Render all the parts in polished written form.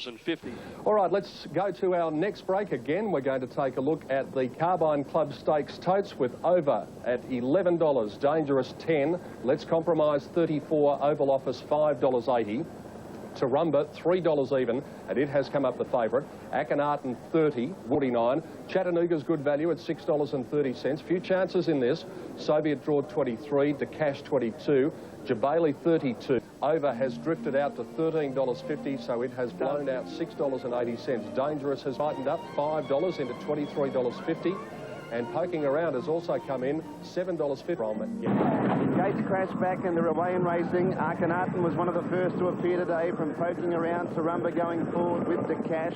50. All right, let's go to our next break again. We're going to take a look at the Carbine Club Stakes totes with over at $11, Dangerous 10, Let's Compromise 34, Oval Office $5.80. Tarumba, $3 even, and it has come up the favourite. Akhenaten, 30, 49. Chattanooga's good value at $6.30. Few chances in this. Soviet Draw, 23. DeCash, 22. Jabali, 32. Over has drifted out to $13.50, so it has blown out $6.80. Dangerous has tightened up $5 into $23.50. And Poking Around has also come in $7.50 from it. Gates crashed back and they're away in racing. Akhenaten was one of the first to appear today from Poking Around. Tarumba going forward with the cash.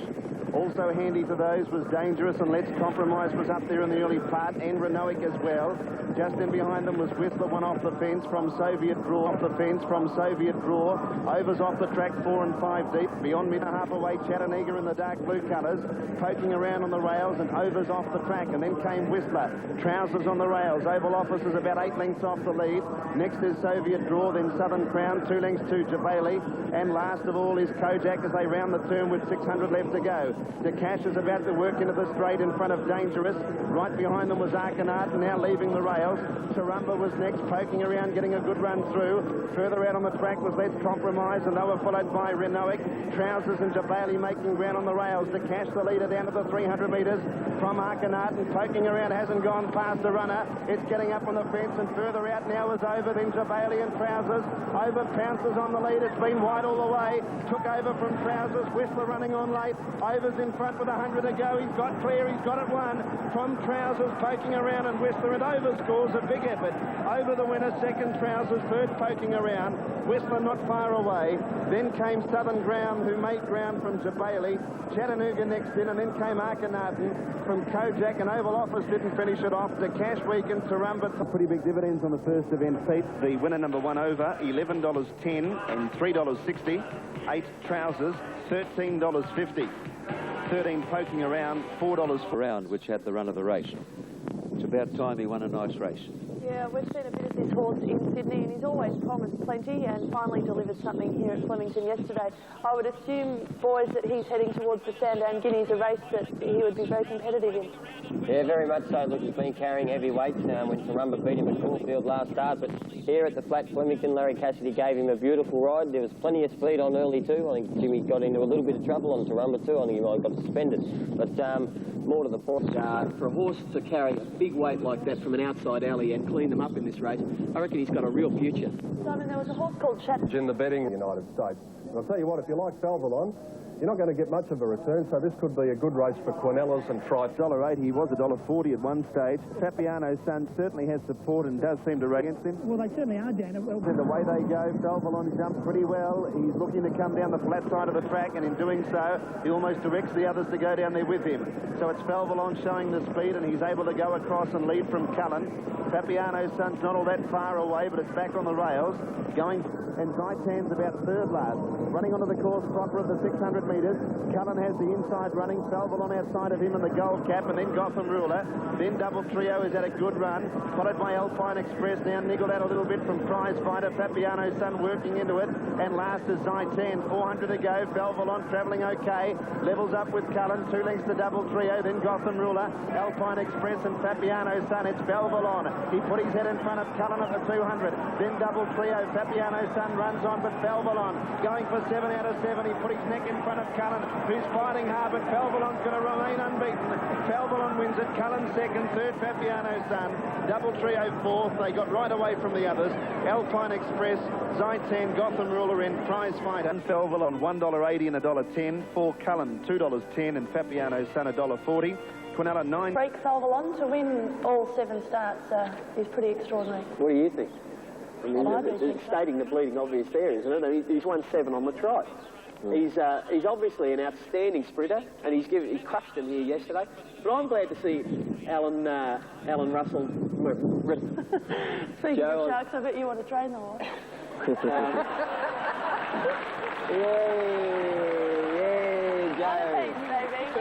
Also handy to those was Dangerous and Let's Compromise was up there in the early part, and Renoic as well. Just in behind them was Whistler, one off the fence from Soviet Draw. Off the fence from Soviet Draw. Overs off the track, 4 and 5 deep. Beyond mid-half away, Chattanooga in the dark blue colours. Poking Around on the rails and Overs off the track. And then came Whistler. Trousers on the rails. Oval Office is about 8 lengths off the lead. Next is Soviet Draw, then Southern Crown, 2 lengths to Jabali. And last of all is Kojak as they round the turn with 600 left to go. The Cash is about to work into the straight in front of Dangerous. Right behind them was Akhenaten, now leaving the rails. Tarumba was next, Poking Around, getting a good run through. Further out on the track was Let's Compromise, and they were followed by Renoic. Trousers and Jabali making ground on the rails. The Cash, the leader, down to the 300 metres from Akhenaten. Poking Around hasn't gone past the runner. It's getting up on the fence, and further out now is Over, then Jabali and Trousers. Over pounces on the lead. It's been wide all the way. Took over from Trousers. Whistler running on late. Over's in front with 100 to go. He's got clear. He's got it won from Trousers, Poking Around, and Whistler. And Over scores a big effort. Over the winner, second Trousers, third Poking Around. Whistler not far away. Then came Southern Ground, who made ground from Jabali. Chattanooga next in, and then came Akhenaten from Kojak, and Oval Office didn't finish it off. The Cash Weekend, Tarumba. Pretty big dividends on the first event, Pete. The winner number 1 Over, $11.10 and $3.60. 8 Trousers, $13.50. 13 Poking Around, $4 for round, which had the run of the race. It's about time he won a nice race. Yeah, we've seen a bit of this horse in Sydney, and he's always promised plenty and finally delivered something here at Flemington yesterday. I would assume, boys, that he's heading towards the Sandown Guineas, a race that he would be very competitive in. Yeah, very much so. Look, he's been carrying heavy weights now when Tarumba beat him at Caulfield last start, but here at the flat Flemington, Larry Cassidy gave him a beautiful ride. There was plenty of speed on early too. I think Jimmy got into a little bit of trouble on Tarumba too. I think he might have got suspended. But more to the point, for a horse to carry a big weight like that from an outside alley and clean them up in this race, I reckon he's got a real future. Simon, there was a horse called Chat in the betting in the United States. And I'll tell you what, if you like Valvalon, you're not going to get much of a return, so this could be a good race for Cornellas and Trice. $1.80, he was $1.40 at one stage. Papiano's son certainly has support and does seem to run against him. Well, they certainly are, Dan. Well, and away they go. Valvalon jumped pretty well. He's looking to come down the flat side of the track, and in doing so, he almost directs the others to go down there with him. So it's Valvalon showing the speed, and he's able to go across and lead from Cullen. Papiano's son's not all that far away, but it's back on the rails. Going, and Zaitan's about third last. Running onto the course proper at the 600 metres. Cullen has the inside running. Valvalon outside of him in the gold cap, and then Gotham Ruler. Then Double Trio is at a good run, followed by Alpine Express, now niggled out a little bit from Prize Fighter. Papiano's son working into it, and last is Zaitan. 400 to go. Valvalon travelling okay. Levels up with Cullen. 2 lengths to Double Trio, then Gotham Ruler, Alpine Express, and Papiano's son. It's Valvalon. He put his head in front of Cullen at the 200. Then Double Trio. Papiano's son runs on, but Valvalon going for 7 out of 7. He put his neck in front of Cullen, who's fighting hard, but Valvalon's going to remain unbeaten. Valvalon wins it. Cullen second, third Papiano's son. Double Trio fourth. They got right away from the others. Alpine Express, Zaitan, Gotham Ruler in, Prize Fighter. And Valvalon $1.80 and $1.10. For Cullen $2.10 and Papiano's son $1.40. Quinella 9. Break Valvalon to win all 7 starts is pretty extraordinary. What do you think? I mean, Well, it's stating the bleeding obvious there, isn't it? He's won 7 on the trot. He's obviously an outstanding sprinter, and he crushed him here yesterday. But I'm glad to see Alan Russell. Speaking of Sharks, I bet you want to train the horse. Yeah, Joe. Maybe.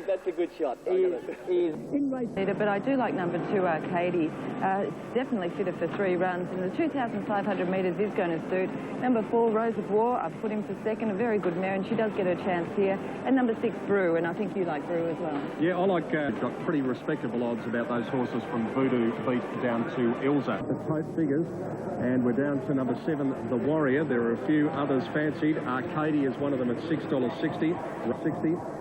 That's a good shot. But I do like number 2, Arcady. It's definitely fitter for 3 runs, and the 2,500 metres is going to suit. Number 4, Rose of War, I've put him for second, a very good mare, and she does get her chance here. And number 6, Brew, and I think you like Brew as well. Yeah, I like, got pretty respectable odds about those horses from Voodoo Beat down to Ilza. The tight figures, and we're down to number 7, The Warrior. There are a few others fancied. Arcady is one of them at $6.60.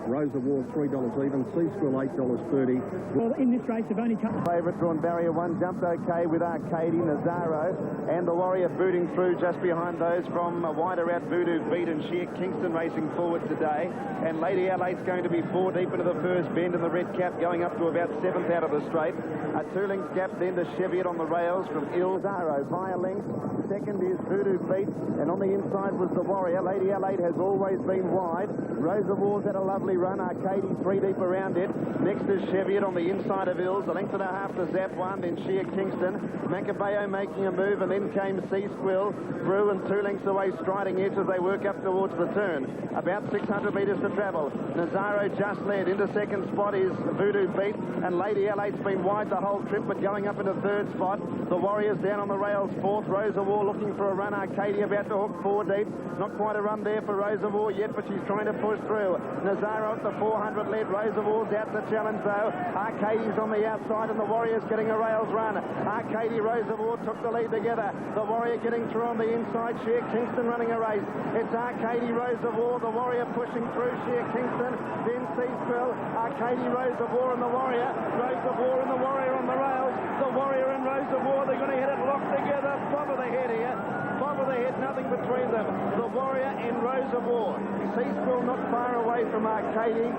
Rose of War, $3 even. Sea Squill, $8.30. Well, in this race, they've only cut... Favourite drawn barrier 1, jumped okay with Arcady, Nazaro, and The Warrior booting through just behind those from wider out Voodoo Beat and Sheer Kingston racing forward today. And Lady Adelaide's going to be 4 deep into the first bend in the red cap, going up to about 7th out of the straight. A 2-length gap then to Cheviot on the rails from Ilzaro by a length. Second is Voodoo Beat, and on the inside was The Warrior. Lady Adelaide has always been wide. Rose of War's had a lovely run. Arcady 3 deep around it. Next is Cheviot on the inside of Ills. A length and a half to Zap 1, then Sheer Kingston. Macabeo making a move, and then came Sea Squill. Brew and 2 lengths away, Striding Edge as they work up towards the turn. About 600 metres to travel. Nazaro just led. Into second spot is Voodoo Beat, and Lady Adelaide's been wide the whole trip, but going up into third spot. The Warriors down on the rails, 4th. Rose of War looking for a run. Arcady about to hook 4 deep. Not quite a run there for Rose of War yet, but she's trying to push through. Nazaro at the 400 lead. Rose of War's out to challenge though. Arcady's on the outside, and the Warriors getting a rails run. Arcady, Rose of War took the lead together. The Warrior getting through on the inside. Sheer Kingston running a race. It's Arcady, Rose of War. The Warrior pushing through Sheer Kingston. Then Sea Squill. Arcady, Rose of War and the Warrior. Rose of War and the Warrior on the rails. The Warrior and Rose of War, they're going to hit it locked together. Bob of the head here. Bob of the head, nothing between them. The Warrior and Rose of War. Sea Squill not far away from Arcady,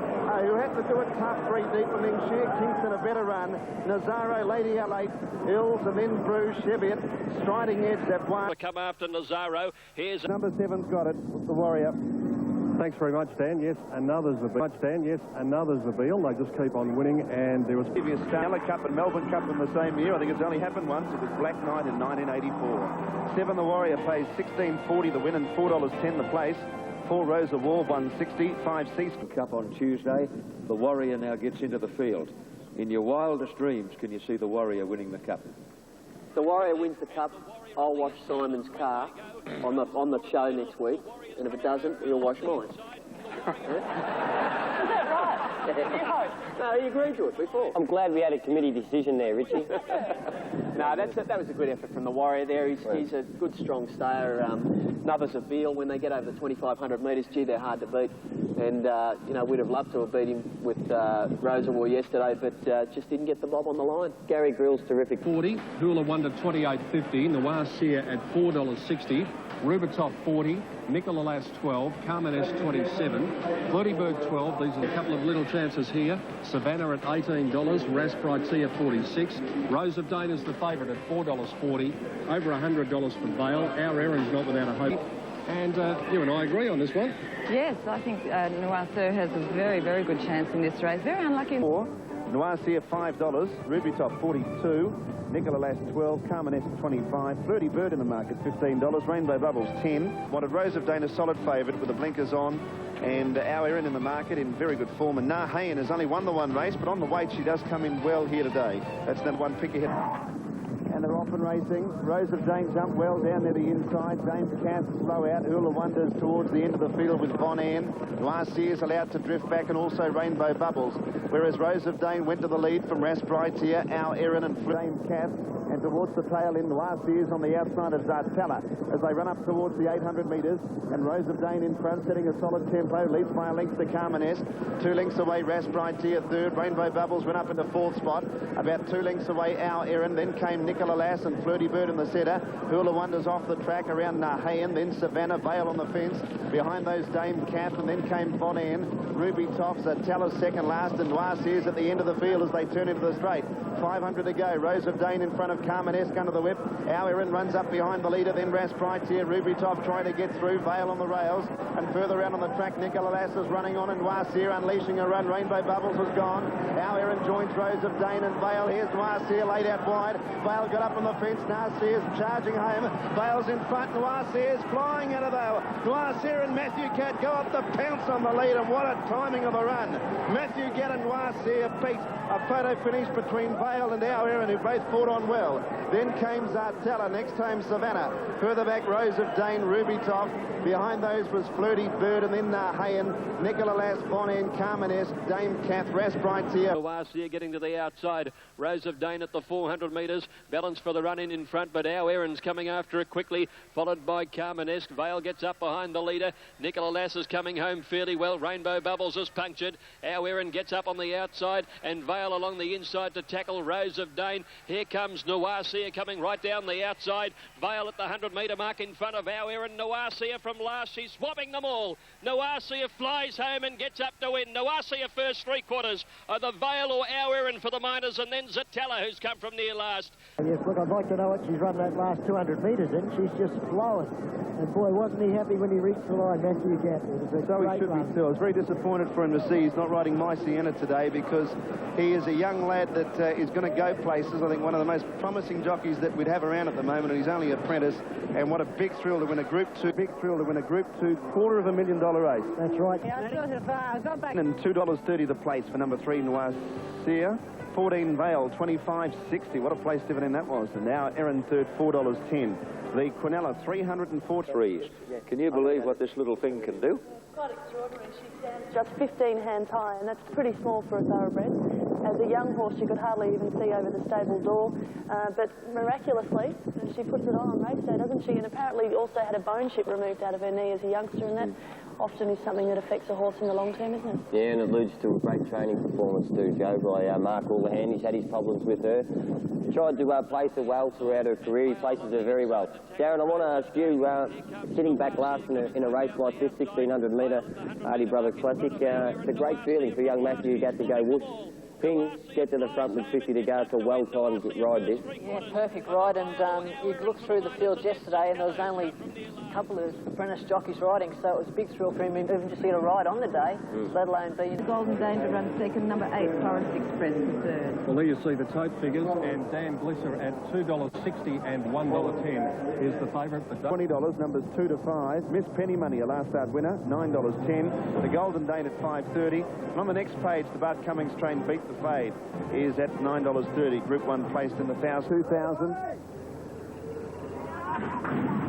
who had to do it tough 3 deep, and then Sheer Kingston a better run. Nazaro, Lady Adelaide, Ills, and then Brew, Cheviot, Striding Edge that one. Come after Nazaro. Here's number 7's got it, The Warrior. Thanks very much, Dan. Yes, another's the Beal. They just keep on winning, and there was previous Stanley Cup and Melbourne Cup in the same year. I think it's only happened once. It was Black Knight in 1984. 7 The Warrior pays $16.40 the win and $4.10 the place. 4 Rose of War, 160. 5 Sea Squill Cup on Tuesday. The Warrior now gets into the field. In your wildest dreams, can you see the Warrior winning the Cup? The Warrior wins the Cup. I'll wash Simon's car on the show next week, and if it doesn't, he'll wash mine. No, he agreed to it before. I'm glad we had a committee decision there, Richie. No, that was a good effort from the Warrior there. He's a good, strong stayer. Another's a Beal. When they get over the 2,500 metres, gee, they're hard to beat. And, you know, we'd have loved to have beat him with Rose of War yesterday, but just didn't get the bob on the line. Gary Grill's terrific. 40. Hula won to 28.50. Nawasir at $4.60. Rubitop 40, Nicola Lass 12, Carmenes 27, Flirty Bird 12. These are a couple of little chances here. Savannah at $18, Raspritia 46. Rose of Dane is the favourite at $4.40. Over $100 for Bale. Our Erin's not without a hope. And you and I agree on this one. Yes, I think Noir-Sir has a very, very good chance in this race. Very unlucky. Noir-Sir $5, Rubitop 42, Nicola Lass 12, Carmenes 25, Flirty Bird in the market $15, Rainbow Bubbles 10. Wanted Rose of Dane a solid favourite with the blinkers on, and Our Erin in the market in very good form. And Nahayan has only won the one race, but on the weight she does come in well here today. That's number 1 pick ahead. And they're off and racing. Rose of Dane jumped well down near the inside. Dane's Cass slow out. Hula Wonders towards the end of the field with Von Ann. Noir-Sir's allowed to drift back, and also Rainbow Bubbles. Whereas Rose of Dane went to the lead from Raspritia, Our Erin and Dane's Cass. And towards the tail end, Noir-Sir's on the outside of Zartella as they run up towards the 800 metres. And Rose of Dane in front, setting a solid tempo, leads by a length to Carmenes. 2 lengths away, Raspritia third. Rainbow Bubbles went up in the 4th spot. About 2 lengths away, Our Erin. Then came Nicola Lass and Flirty Bird in the centre. Hula Wonders off the track around Nahayan. Then Savannah, Vale on the fence. Behind those, Dame Kath. And then came Von Ann. Ruby Tops, Tella's second last. And Noir-Sir's at the end of the field as they turn into the straight. 500 to go. Rose of Dane in front of Carmenesque under the whip. Our Erin runs up behind the leader, then Rasprite here. Ruby Top trying to get through. Vale on the rails. And further out on the track, Nicola Lass is running on, and Noircier unleashing a run. Rainbow Bubbles has gone. Our Erin joins Rose of Dane and Vale. Here's Noircier laid out wide. Vale got up on the fence. Noircier's charging home. Vale's in front. Noircier's flying out of though. Noircier and Matthew Catt go up the pounce on the lead, and what a timing of a run. Matthew Catt and Noircier beat. A photo finish between Vale and Our Erin, who both fought on well. Then came Zartella. Next came Savannah. Further back, Rose of Dane, Ruby Top. Behind those was Flirty Bird, and then Hayen, Nicola Lass, Bonin, Carmenesque, Dame Kath, Rasprite here. Noircier getting to the outside. Rose of Dane at the 400 metres. Balance for the run in front, but Our Erin's coming after it quickly, followed by Carmenesque. Vale gets up behind the leader. Nicola Lass is coming home fairly well. Rainbow Bubbles is punctured. Our Erin gets up on the outside, and Vale along the inside to tackle Rose of Dane. Here comes Noircier coming right down the outside. Vale at the 100-metre mark in front of Our Erin. Noircier from last. She's swapping them all. Noircier flies home and gets up to win. Noircier first three quarters. Either Vale or Our Erin for the minors, and then Zatella, who's come from near last. Yes, look, I'd like to know what she's run that last 200 metres in. She's just flowing. And boy, wasn't he happy when he reached the line, Matthew Catt. So he should be too. I was very disappointed for him to see he's not riding My Sienna today, because he is a young lad that is going to go places. I think one of the most promising jockeys that we'd have around at the moment, and he's only an apprentice. And what a big thrill to win a Group 2. Big thrill to win a Group 2 $250,000 race. That's right. And $2.30 the place for number 3, Noircier. 14 Vale, 25.60. What a place dividend that was. And now Erin third, $4.10. The Quinella, 343. Can you believe what this little thing can do? Quite extraordinary. She stands just 15 hands high, and that's pretty small for a thoroughbred. As a young horse, you could hardly even see over the stable door, but miraculously, she puts it on race day, doesn't she? And apparently also had a bone chip removed out of her knee as a youngster, and that often is something that affects a horse in the long term, isn't it? Yeah, and it leads to a great training performance too, Joe, by Mark Allahan. He's had his problems with her. Tried to place her well throughout her career. He places her very well. Darren, I want to ask you, sitting back last in a race like this, 1600 metre Hardy Brothers Classic, it's a great feeling for young Matthew Catt to go whoosh, ping, get to the front with 50 to go. It's a well-timed ride, this. Yeah, perfect ride, and you looked through the field yesterday, and there was only a couple of apprentice jockeys riding, so it was a big thrill for him even just to get a ride on the day, let alone be in. Golden Danger runs second, number 8, Forest Express third. Well, there you see the tote figures, and Dan Glisser at $2.60 and $1.10 is the favourite. $20, numbers 2 to 5. Miss Penny Money, a last start winner, $9.10. The Golden Dane at $5.30. And on the next page, the Bart Cummings train Beat the Fade is at $9.30. Group 1 placed in the 2000.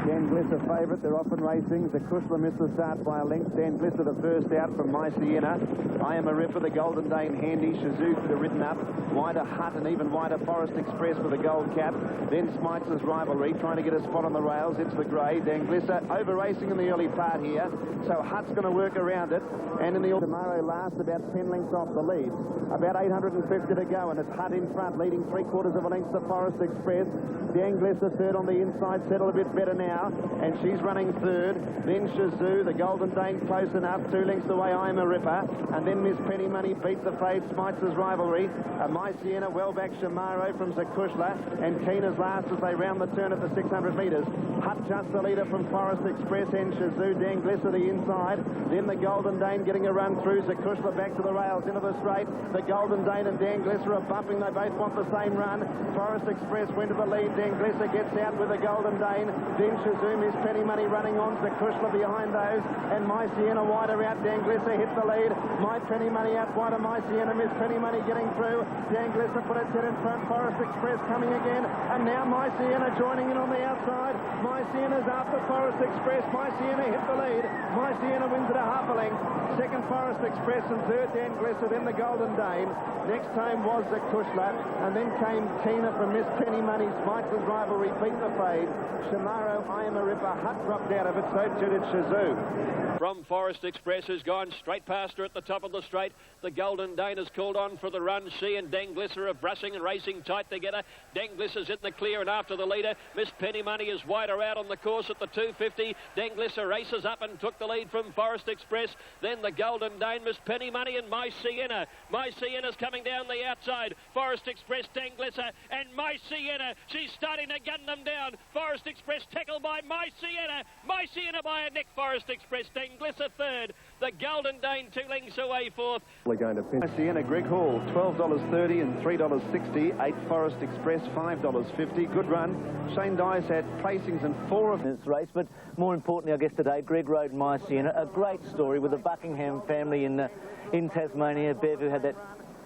Dan Glisser favourite. They're off and racing. The Kushla missed the start by a length. Dan Glisser the first out from My Sienna. I Am a Ripper, the Golden Dane handy. Shazoo could have ridden up. Wider Hut and even wider Forest Express with a gold cap. Then Smites' Rivalry trying to get a spot on the rails. It's the grey. Dan Glisser over racing in the early part here. So Hut's going to work around it. And in the tomorrow last about 10 lengths off the lead. About 850 to go, and it's Hutt in front, leading 3/4 of a length to Forest Express. Dan Glisser third on the inside, settled a bit better now, and she's running third. Then Shazoo, the Golden Dane close enough, 2 lengths away, I'm a Ripper. And then Miss Penny Money beat the Fade, Smites' Rivalry. My Sienna, well back Shamaro from Zakushla, and Keena's last as they round the turn at the 600 metres. Hutt just the leader from Forest Express, and Shazoo, Dan Glisser the inside. Then the Golden Dane getting a run through, Zakushla back to the rails, into the straight. The Golden Dane and Dan Glisser are bumping, they both want the same run. Forest Express went to the lead, Dan Glisser gets out with the Golden Dane. Then Shazoo, Miss Penny Money running on, Zakushla behind those, and My Sienna wider out, Dan Glisser hit the lead. My Penny Money out wide of My Sienna, Miss Penny Money getting through. Dan Glisser put its head in front, Forest Express coming again, and now My Sienna joining in on the outside. My Sienna's after Forest Express. My Sienna hit the lead. My Sienna wins at a half a length. Second Forest Express, and third Dan Glisser, then the Golden Dane. Next time was the Kushla, and then came Keena from Miss Penny Money. Smites' Rivalry beat the Fade. Shamaro, I Am a a ripper. Hutt dropped out of it, so too did Shazoo. From Forest Express, who's gone straight past her at the top of the straight. The Golden Dane has called on for the run. She and Danglisser are brushing and racing tight together. Danglisser's in the clear and after the leader. Miss Penny Money is wider out on the course at the 250. Danglisser races up and took the lead from Forest Express. Then the Golden Dane, Miss Penny Money and My Sienna. My Sienna's coming down the outside. Forest Express, Danglisser and My Sienna. She's starting to gun them down. Forest Express tackled by My Sienna. My Sienna by a neck. Forest Express, Danglisser third. The Golden Dane 2 lengths away fourth. We're going to finish. Sienna, Greg Hall, $12.30 and $3.60. 8 Forest Express, $5.50. Good run. Shane Dice had placings in 4 of this race, but more importantly, I guess today, Greg rode My Sienna. A great story with the Buckingham family in Tasmania. Bev, who had that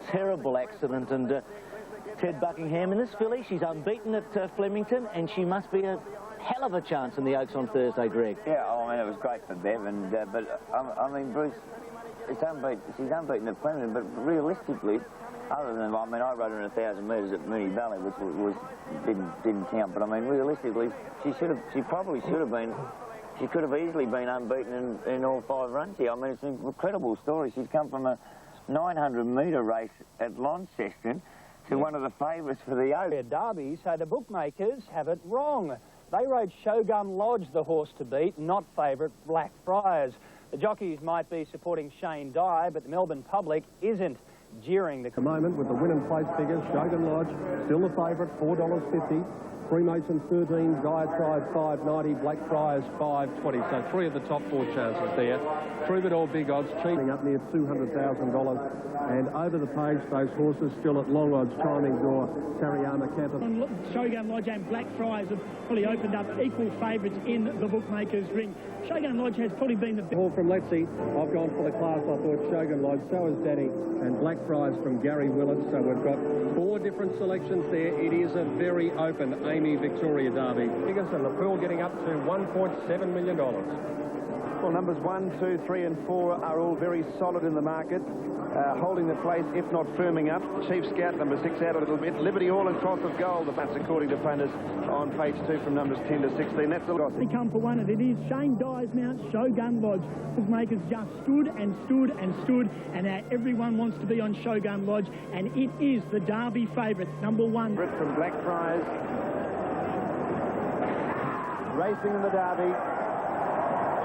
terrible accident, and Ted Buckingham in this filly. She's unbeaten at Flemington, and she must be a hell of a chance in the Oaks on Thursday, Greg. Yeah, I mean, it was great for Bev, and but I mean, Bruce, it's unbeaten. She's unbeaten at Flemington, but realistically, other than, I mean, I rode her in 1,000 metres at Moonee Valley, which didn't count. But I mean, realistically, she probably should have been. She could have easily been unbeaten in all 5 runs here. I mean, it's an incredible story. She's come from a 900-metre race at Launceston to one of the favourites for the Oaks. Derby, so the bookmakers have it wrong. They rode Shogun Lodge, the horse to beat, not favourite Blackfriars. The jockeys might be supporting Shane Dye, but the Melbourne public isn't. Jeering the moment with the win and place figures. Shogun Lodge still the favourite, $4.50. Freemason 13, Diatribe 5.90, Blackfriars 5.20. So 3 of the top 4 chances there. Troubadour big odds, cheating up near $200,000. And over the page, those horses still at long odds. Timing Door, Tariyama Campus. Shogun Lodge and Blackfriars have probably opened up equal favourites in the bookmakers' ring. Shogun Lodge has probably been the best. Hall from Letsy. I've gone for the class. I thought Shogun Lodge. So has Danny. And Blackfriars from Gary Willett. So we've got 4 different selections there. It is a very open Amy Victoria Derby. Figures and the pool getting up to $1.7 million. Well, numbers 1, 2, 3 and 4 are all very solid in the market, holding the place, if not firming up. Chief Scout, number 6, out a little bit. Liberty Hall and Cross of Gold, that's according to punters on page 2 from numbers 10 to 16. That's the They come for one, and it is Shane Dye's mount, Shogun Lodge. Bookmakers just stood and stood and stood, and now everyone wants to be on Shogun Lodge, and it is the Derby favourite, number 1. From Blackfriars, racing in the Derby.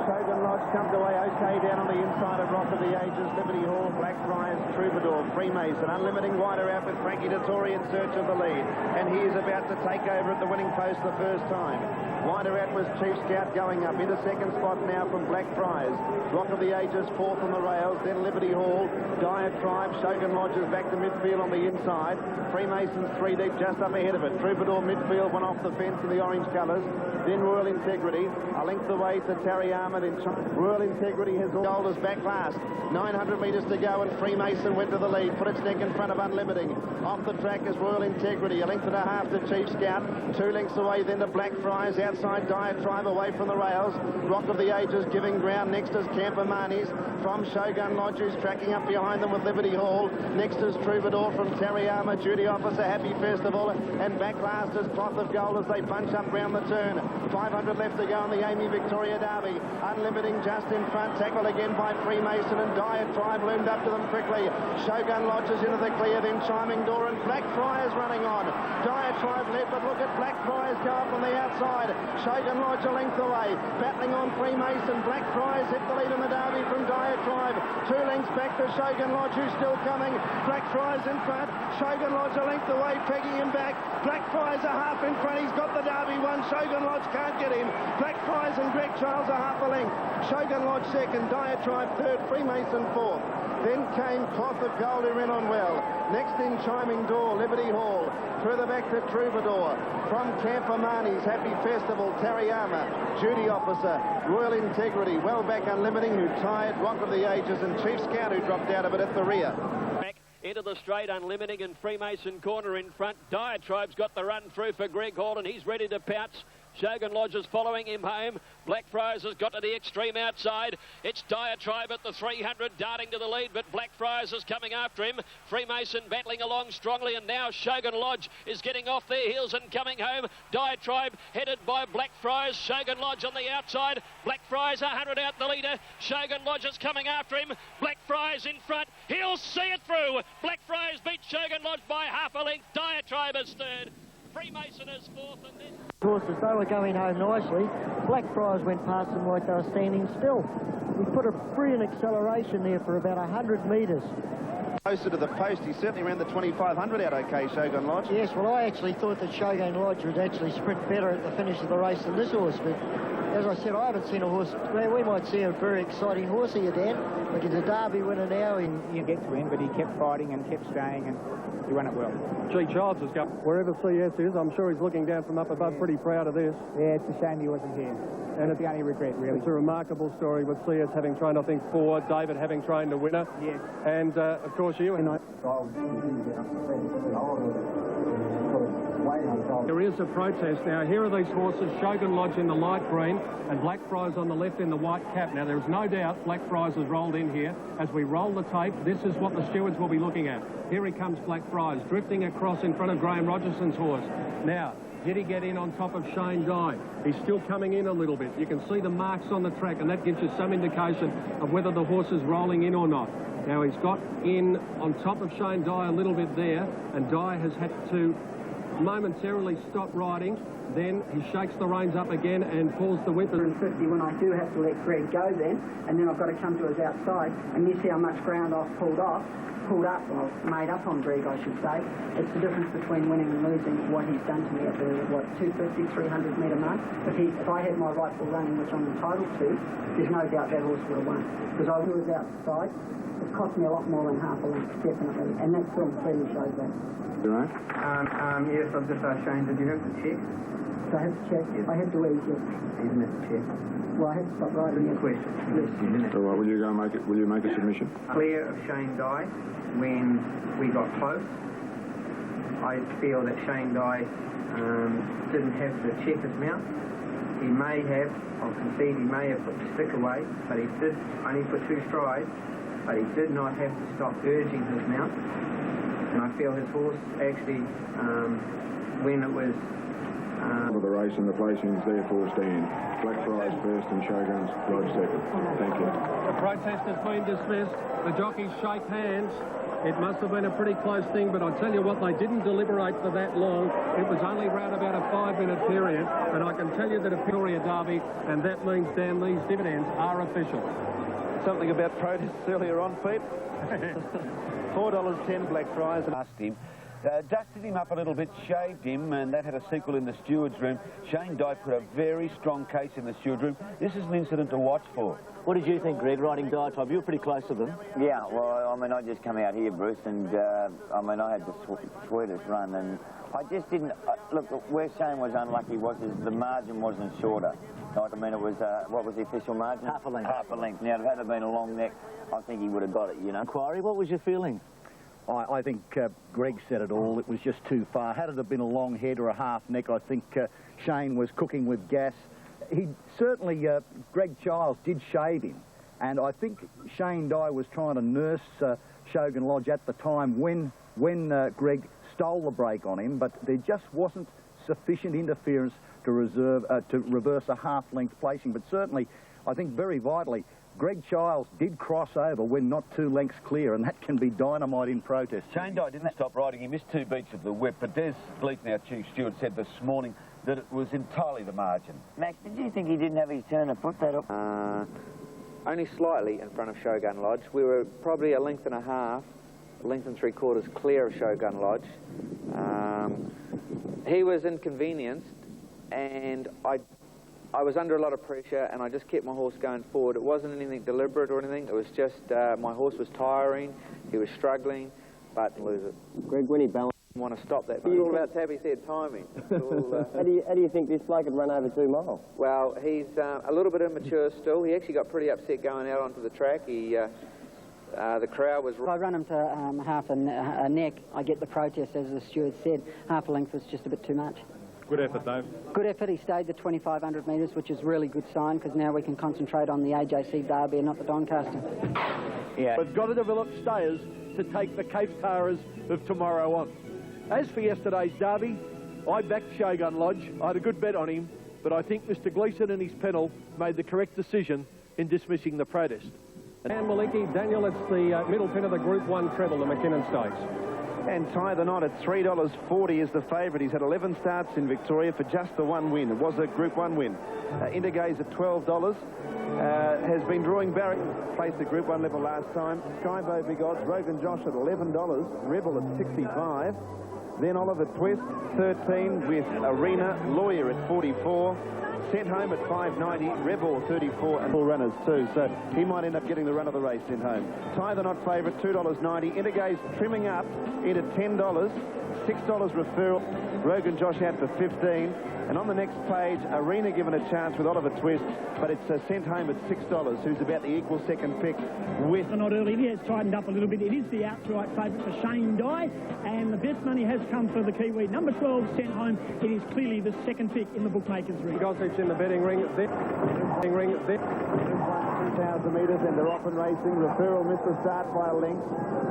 Shogun Lodge comes away okay down on the inside of Rock of the Ages. Liberty Hall, Blackfriars, Troubadour, Freemason, unlimiting wider out with Frankie Dettori in search of the lead. And he is about to take over at the winning post the first time. Wider out was Chief Scout going up into second spot now from Blackfriars. Rock of the Ages 4th on the rails, then Liberty Hall, Diatribe, Shogun Lodge is back to midfield on the inside. Freemason's 3 deep just up ahead of it. Troubadour midfield, one off the fence in the orange colours. Then Royal Integrity, a length away to Tariyama. Royal Integrity has Gold as back last. 900 metres to go and Freemason went to the lead. Put its neck in front of Unlimiting. Off the track is Royal Integrity. A length and a half to Chief Scout. 2 lengths away then to Blackfriars. Outside Diatribe away from the rails. Rock of the Ages giving ground. Next is Campamani's from Shogun Lodge, who's tracking up behind them with Liberty Hall. Next is Troubadour from Tariyama. Duty Officer Happy Festival. And back last is Cloth of Gold as they punch up round the turn. 500 left to go on the Amy Victoria Derby. Unlimiting just in front, tackled again by Freemason, and Diatribe loomed up to them quickly. Shogun Lodge is into the clear, then Chiming Door, and Blackfriars running on. Diatribe led, but look at Blackfriars go up on the outside. Shogun Lodge a length away, battling on Freemason. Blackfriars hit the lead in the Derby from Diatribe. 2 lengths back to Shogun Lodge, who's still coming. Blackfriars in front, Shogun Lodge a length away, pegging him back. Blackfriars a half in front, he's got the Derby won. Shogun Lodge can't get him. Blackfriars and Greg Charles a half a length. Shogun Lodge second, Diatribe third, Freemason fourth. Then came Cloth of Gold, who ran on well. Next in Chiming Door, Liberty Hall. Further back to Troubadour. From Campamani's Happy Festival, Tariyama. Duty Officer, Royal Integrity. Well back Unlimiting, who tired Rock of the Ages, and Chief Scout, who dropped out of it at the rear. Back into the straight, Unlimiting and Freemason corner in front. Diatribe's got the run through for Greg Hall, and he's ready to pounce. Shogun Lodge is following him home. Blackfriars has got to the extreme outside. It's Diatribe at the 300 darting to the lead, but Blackfriars is coming after him. Freemason battling along strongly, and now Shogun Lodge is getting off their heels and coming home. Diatribe headed by Blackfriars. Shogun Lodge on the outside. Blackfriars 100 out the leader. Shogun Lodge is coming after him. Blackfriars in front. He'll see it through. Blackfriars beat Shogun Lodge by half a length. Diatribe is third. Freemason is fourth, and then... Horses, they were going home nicely. Blackfriars went past them like they were standing still. We put a brilliant acceleration there for about 100 metres. Closer to the post, he certainly ran the 2500 out okay, Shogun Lodge. Yes, well, I actually thought that Shogun Lodge would actually sprint better at the finish of the race than this horse, but as I said, I haven't seen a horse. Well, we might see a very exciting horse here, Dan. Like he's a Derby winner now. You get to him, but he kept fighting and kept staying, and he won it well. G. Childs has got wherever CS is. I'm sure he's looking down from up above, pretty proud of this. Yeah, it's a shame he wasn't here. And it's the only regret, really. It's a remarkable story with CS having trained, I think, 4, David having trained a winner. Yes. And, of course, you. There is a protest now. Here are these horses, Shogun Lodge in the light green and Blackfriars on the left in the white cap. Now, there's no doubt Blackfriars has rolled in here. As we roll the tape, this is what the stewards will be looking at. Here he comes, Blackfriars, drifting across in front of Graham Rogerson's horse. Now, did he get in on top of Shane Dye? He's still coming in a little bit. You can see the marks on the track, and that gives you some indication of whether the horse is rolling in or not. Now, he's got in on top of Shane Dye a little bit there, and Dye has had to momentarily stop riding. Then he shakes the reins up again and pulls the whip. 50 when I do have to let Greg go then, and then I've got to come to his outside, and you see how much ground I've pulled up, well, made up on Greg, I should say. It's the difference between winning and losing, what he's done to me at the, 250, 300 metre mark. If I had my rightful running, which I'm entitled to, there's no doubt that horse would have won. Because I was outside, it cost me a lot more than half a length, definitely, and that film clearly shows that. You right? Yes, I've just asked Shane, did you have to check? So I had to check. Yes. I had to ease it. You didn't have to check. Well, I had to stop riding. Good question. Yes. So will you go make it? Will you make a submission? Clear of Shane Dye when we got close. I feel that Shane Dye didn't have to check his mount. He may have, I'll concede, he may have put the stick away, but he did only put 2 strides, but he did not have to stop urging his mount. And I feel his horse actually, when it was... For the race and the placings, therefore stand. Blackfriars first and Shogun Lodge second. Thank you. The protest has been dismissed. The jockeys shake hands. It must have been a pretty close thing, but I tell you what, they didn't deliberate for that long. It was only round about a 5-minute period, and I can tell you that a Victoria Derby, and that means, Dan, these dividends are official. Something about protests earlier on, Pete. $4.10 Blackfriars. Asked him. Dusted him up a little bit, shaved him, and that had a sequel in the steward's room. Shane Dye put a very strong case in the steward's room. This is an incident to watch for. What did you think, Greg, riding Diatribe? You were pretty close to them. Yeah, well, I mean, I just come out here, Bruce, and, I mean, I had the sweetest run, and I just didn't... look, where Shane was unlucky was the margin wasn't shorter. Like, I mean, it was, what was the official margin? Half a length. Half a length. Now, if it had been a long neck, I think he would have got it, you know. Inquiry, what was your feeling? I think Greg said it all. It was just too far. Had it have been a long head or a half neck, I think Shane was cooking with gas. He certainly, Greg Childs did shave him, and I think Shane Dye was trying to nurse Shogun Lodge at the time when Greg stole the break on him, but there just wasn't sufficient interference to reverse a half-length placing. But certainly, I think very vitally, Greg Childs did cross over when not 2 lengths clear, and that can be dynamite in protest. Shane Dye didn't stop riding. He missed 2 beats of the whip, but Des Bleaton, our chief steward, said this morning that it was entirely the margin. Max, did you think he didn't have his turn to put that up? Only slightly in front of Shogun Lodge. We were probably a length and a half, a length and 3/4 clear of Shogun Lodge. He was inconvenienced, and I was under a lot of pressure, and I just kept my horse going forward. It wasn't anything deliberate or anything. It was just my horse was tiring. He was struggling, but lose it. Greg, when he balanced, want to stop that. It's all about Tabby's head timing. All, how do you think this bloke could run over 2 miles? Well, he's a little bit immature still. He actually got pretty upset going out onto the track. He the crowd was... If I run him to half a neck, I get the protest, as the steward said. Half a length was just a bit too much. Good effort, Dave. Good effort. He stayed the 2,500 metres, which is really good sign, because now we can concentrate on the AJC Derby and not the Doncaster. Yeah. We've got to develop stayers to take the Cape Taras of tomorrow on. As for yesterday's Derby, I backed Shogun Lodge. I had a good bet on him, but I think Mr. Gleeson and his panel made the correct decision in dismissing the protest. And Malinki, Daniel, it's the middle pin of the Group 1 treble, the McKinnon Stakes. And Tie the Knot at $3.40 is the favourite. He's had 11 starts in Victoria for just the one win. It was a Group 1 win. Indigaze at $12. Has been drawing Barry. Placed the Group 1 level last time. Skybow big odds. Rogan Josh at $11. Rebel at 65. Then Oliver Twist, 13 with Arena. Lawyer at 44. Sent Home at $5.90, Rebel 34, and full runners too. So he might end up getting the run of the race. Sent Home. Tie the Knot favourite, $2.90. Indigaze trimming up into $10. $6 referral. Rogan Josh out for 15. And on the next page, Arena given a chance with Oliver Twist, but it's Sent Home at $6, who's about the equal second pick with... Not early, it has tightened up a little bit. It is the outright favourite for Shane Dye, and the best money has come for the Kiwi. Number 12, Sent Home. It is clearly the second pick in the bookmakers' ring. Gossip's in the betting ring. 2,000 metres, and they're off and racing. Referral missed the start by a length.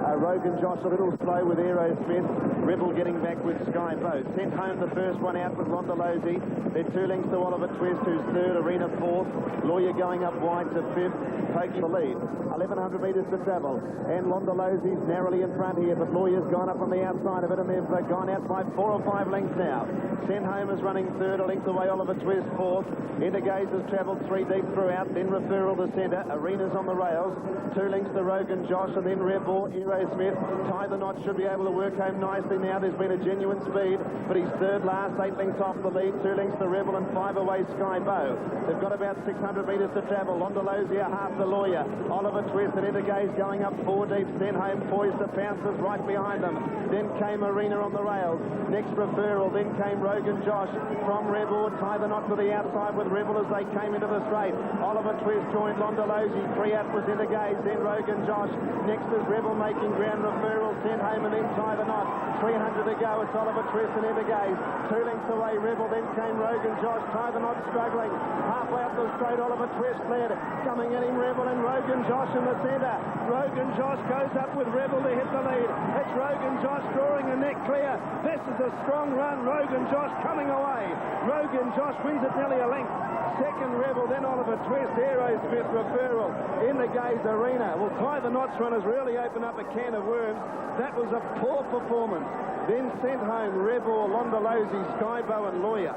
Rogan Josh a little slow with Aerosmith. Rebel getting back with Sky Boat. Sent Home the first one out with Rondolozzi. They're 2 lengths to Oliver Twist, who's third. Arena fourth. Lawyer going up wide to fifth. Poking the lead. 1,100 metres to travel. And Rondolozzi's narrowly in front here, but Lawyer's gone up on the outside of it, and they've gone out by 4 or 5 lengths now. Sent Home is running third, a length away. Oliver Twist fourth. Indigaze has travelled 3 deep throughout. Then Referral to centre. Arena's on the rails. 2 lengths to Rogan Josh, and then Rebel, Aerosmith. Tie the Knot should be able to work home nicely now. There's been a genuine speed, but he's third last, 8 lengths off the lead. 2 lengths to Rebel and 5 away Sky Bow. They've got about 600 metres to travel. Londolozia, half the Lawyer. Oliver Twist and Indigaze going up 4 deep. Sent Home poised to pounces right behind them. Then came Arena on the rails. Next Referral. Then came Rogan Josh from Rebel. Tie the Knot to the outside with Rebel as they came into the straight. Oliver Twist joined Londolozi. 3 out was Indigaze. Then Rogan Josh. Next is Rebel making ground. Referral. Sent Home and then Tie the Knot. 300 to go. It's Oliver Twist and Indigaze. 2 lengths away Rebel. Then came Rogan Josh. Tie the Knot struggling. Halfway up the straight, Oliver Twist led. Coming at him, Rebel and Rogan Josh in the centre. Rogan Josh goes up with Rebel to hit the lead. It's Rogan Josh drawing a neck clear. This is a strong run. Rogan Josh coming away. Rogan Josh wins it nearly a length. Second Rebel, then Oliver Twist. Aerosmith Referral in the Gaze Arena. Well, Tie the Knots runners really opened up a can of worms. That was a poor performance. Then Sent Home, Rebel, Londolozi, Skybow and Lawyer.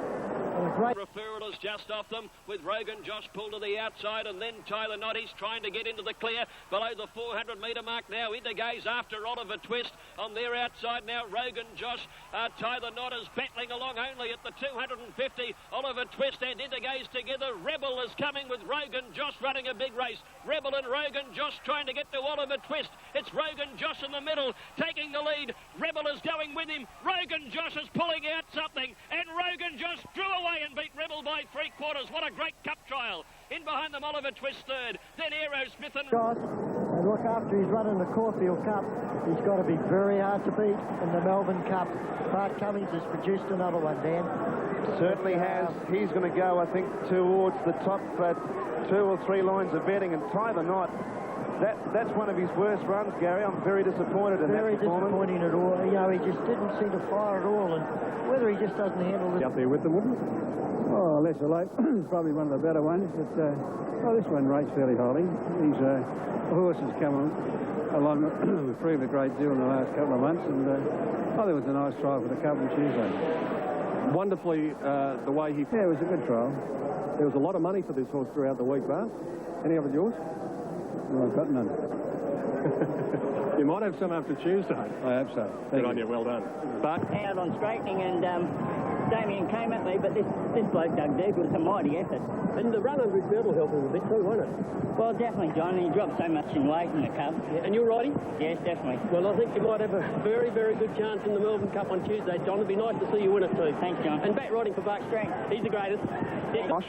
Referral is just off them with Rogan Josh pulled to the outside, and then Tyler Knott. He's trying to get into the clear below the 400 metre mark now. Indigaze after Oliver Twist on their outside now. Rogan Josh, Tyler Knott is battling along only at the 250. Oliver Twist and Indigaze together. Rebel is coming with Rogan Josh running a big race. Rebel and Rogan Josh trying to get to Oliver Twist. It's Rogan Josh in the middle taking the lead. Rebel is going with him. Rogan Josh is pulling out something, and Rogan Josh drew away and beat Rebel by 3/4. What a great cup trial. In behind them, Oliver Twist third. Then Aerosmith and... And look, after he's running the Caulfield Cup, he's got to be very hard to beat in the Melbourne Cup. Bart Cummings has produced another one, Dan. Certainly has. He's going to go, I think, towards the top 2 or 3 lines of betting, and Tie the Knot. That's one of his worst runs, Gary. I'm very disappointed in that performance. Very disappointing at all. You know, he just didn't seem to fire at all, and whether he just doesn't handle it. Up there with them, wouldn't it? Oh, Lesser Lake, probably one of the better ones, but this one rates fairly highly. These horses come along, improved a great deal in the last couple of months, and there was a nice trial for the Cup on Tuesday. Wonderfully, the way he... Yeah, it was a good trial. There was a lot of money for this horse throughout the week, Bart. Any of it yours? No, I've got none. You might have some after Tuesday. I hope so. Good on you, well done. But out on straightening, and Damien came at me, but this bloke dug deep. It was a mighty effort. And the run under his belt will help him a bit too, won't it? Well, definitely, John. He dropped so much in weight in the Cup. Yeah, and you're riding? Yes, definitely. Well, I think you might have a very, very good chance in the Melbourne Cup on Tuesday, John. It'd be nice to see you win it too. Thanks, John. And back riding for Buck Strength. He's the greatest. Josh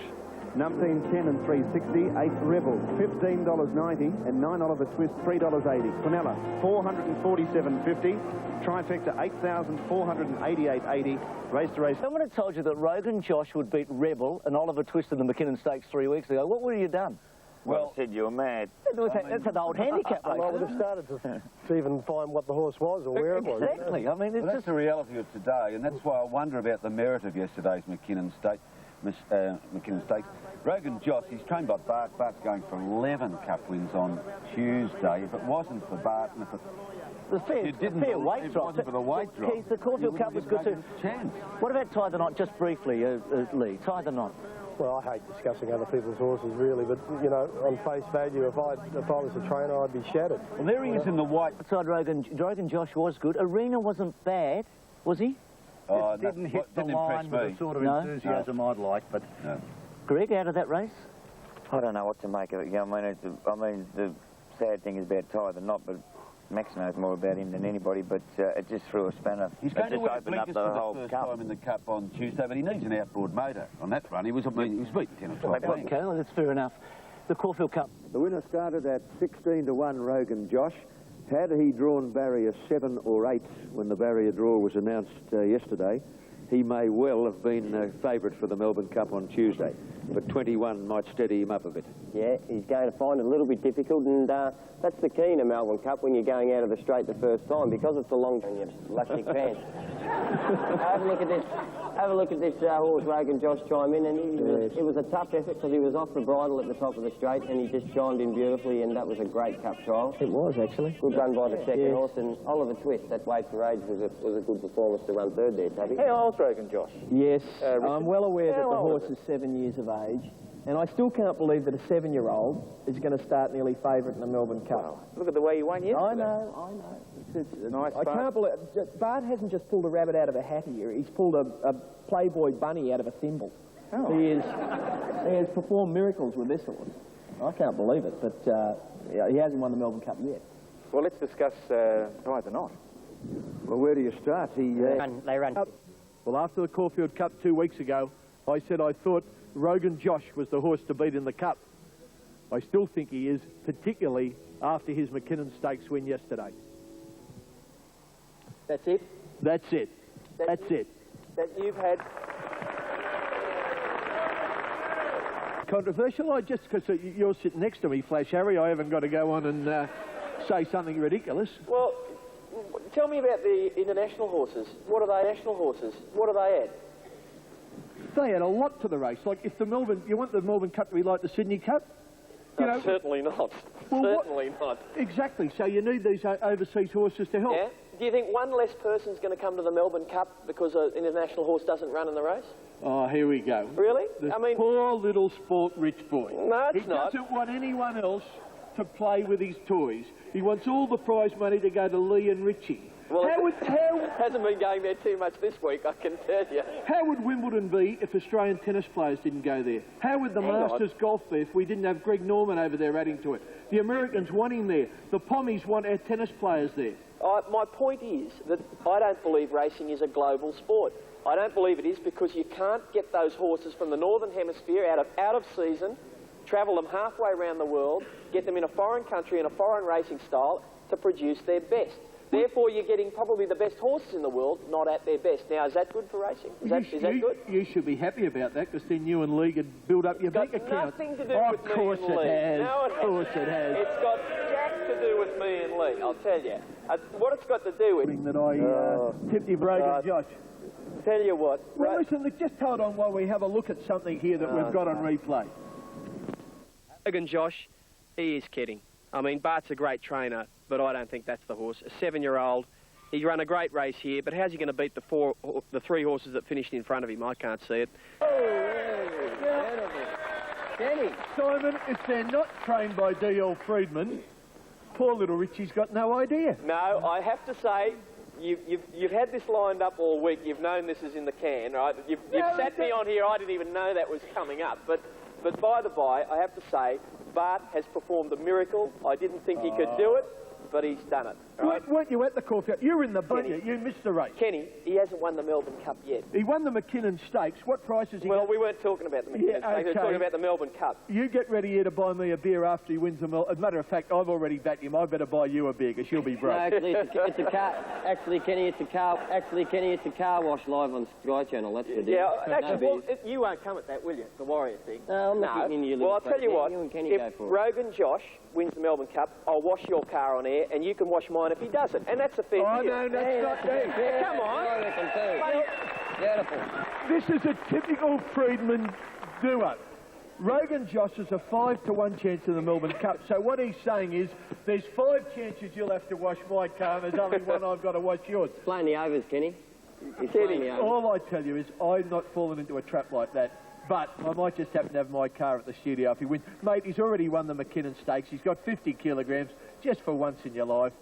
Numpteen 10 and 360, 8 Rebel, $15.90, and 9 Oliver Twist, $3.80. Quinella, $447.50. Trifecta, $8,488.80. Race to race. Someone had told you that Rogan Josh would beat Rebel and Oliver Twist in the McKinnon Stakes 3 weeks ago. What would you have done? Well, I said you were mad. That's an old handicap race. I would have started to even find what the horse was or where it was. Exactly. I mean, it's that's the reality of today, and that's why I wonder about the merit of yesterday's McKinnon Stakes. Rogan Josh, he's trained by Bart. Bart's going for 11 Cup wins on Tuesday. If it wasn't for Bart, and if it... fair weight drop. For the weight drop. Keith, the Caulfield Cup was good too. Chance. What about Tie the Knot, just briefly, Lee? Tie the Knot. Well, I hate discussing other people's horses, really, but, you know, on face value, if I was a trainer, I'd be shattered. Well, there he is in the white. Outside Rogan Josh was good. Arena wasn't bad, was he? It didn't hit the line with the sort of enthusiasm I'd like, but... No. Greg, out of that race? I don't know what to make of it. I mean, the sad thing is about Tie the Knot, but Max knows more about him than anybody, but it just threw a spanner. He's going to just opened up the whole first cup. time in the Cup on Tuesday, but he needs an outboard motor on that run. He was beaten 10 or 12 games. Okay, well, that's fair enough. The Caulfield Cup. The winner started at 16-1, Rogan Josh. Had he drawn barrier 7 or 8 when the barrier draw was announced yesterday, he may well have been favourite for the Melbourne Cup on Tuesday. But 21 might steady him up a bit. Yeah, he's going to find it a little bit difficult, and that's the key in a Melbourne Cup when you're going out of the straight the first time, because it's a long and your elastic pants. Have a look at this. Have a look at this horse, Rogan Josh, chime in, and it was a tough effort because he was off the bridle at the top of the straight, and he just chimed in beautifully, and that was a great Cup trial. It was, actually. Good run by the second horse, and Oliver Twist, that weight for age, was a good performance to run third there, Tubby. How old's Rogan Josh? Yes, I'm well aware that the old horse is 7 years of age, and I still can't believe that a 7-year-old is going to start nearly favourite in the Melbourne Cup. Look at the way you won yesterday. I know. It's nice I can't believe... Bart hasn't just pulled a rabbit out of a hat here. He's pulled a Playboy bunny out of a thimble. Oh. He has performed miracles with this horse. I can't believe it, but he hasn't won the Melbourne Cup yet. Well, let's discuss Tie the Knot. Well, where do you start? They run. Well, after the Caulfield Cup 2 weeks ago, I said I thought Rogan Josh was the horse to beat in the Cup. I still think he is, particularly after his McKinnon Stakes win yesterday. That's it? That's it. That's it. That you've had... Controversial? Just because you're sitting next to me, Flash Harry, I haven't got to go on and say something ridiculous. Well, tell me about the international horses. What are they, national horses? What do they add? They add a lot to the race. Like, if you want the Melbourne Cup to be like the Sydney Cup? You know, certainly not. Well, certainly not. Exactly. So you need these overseas horses to help. Yeah? Do you think one less person's going to come to the Melbourne Cup because an international horse doesn't run in the race? Oh, here we go. Really? This poor little sport rich boy. No, it's not. He doesn't want anyone else to play with his toys. He wants all the prize money to go to Lee and Richie. Well, hasn't been going there too much this week, I can tell you. How would Wimbledon be if Australian tennis players didn't go there? How would the Masters golf be if we didn't have Greg Norman over there adding to it? The Americans want him there. The Pommies want our tennis players there. My point is that I don't believe racing is a global sport. I don't believe it is because you can't get those horses from the Northern Hemisphere out of season, travel them halfway around the world, get them in a foreign country in a foreign racing style to produce their best. Therefore, you're getting probably the best horses in the world not at their best. Now, is that good for racing? Is that good? You should be happy about that because then you and Lee could build up your bank account. Nothing to do with me and Lee. Of course it has. No, of course it has. It's got jack to do with me and Lee, I'll tell you. What it's got to do with... That I tipped you Rogan Josh. Tell you what... Well, listen, just hold on while we have a look at something here that we've got on replay. Rogan Josh, he is kidding. I mean, Bart's a great trainer, but I don't think that's the horse. A 7-year-old... He's run a great race here, but how's he going to beat the 3 horses that finished in front of him? I can't see it. Danny. Simon, if they're not trained by D.L. Friedman, poor little Richie's got no idea. No, I have to say, you've had this lined up all week. You've known this is in the can, right? You've sat me on here. I didn't even know that was coming up. But by the by, I have to say, Bart has performed a miracle. I didn't think he could do it. but he's done it. Right? Weren't you at the Caulfield? You were in the budget. You missed the race. Kenny, he hasn't won the Melbourne Cup yet. He won the McKinnon Stakes. What price is he? Well, we weren't talking about the McKinnon Stakes. We were talking about the Melbourne Cup. You get ready here to buy me a beer after he wins the Melbourne. As a matter of fact, I've already backed him. I better buy you a beer because you'll be broke. No, actually, it's a car. Actually, Kenny, it's a car wash live on Sky Channel. That's the deal. Yeah, actually, well, you won't come at that, will you? The Warrior thing. No, I'm not getting you. Well, I'll tell you what. You and Kenny if go for it. Rogan Josh wins the Melbourne Cup, I'll wash your car on air, and you can wash mine if he doesn't. And that's a fair deal. No, that's not me. Come on. Beautiful. This is a typical Friedman duo. Rogan Josh is a 5-to-1 chance in the Melbourne Cup. So what he's saying is there's 5 chances you'll have to wash my car, and there's only one I've got to wash yours. Playing the overs, Kenny. He's playing the overs. All I tell you is I'm not falling into a trap like that. But I might just happen to have my car at the studio if he wins. Mate, he's already won the McKinnon Stakes. He's got 50 kilograms just for once in your life.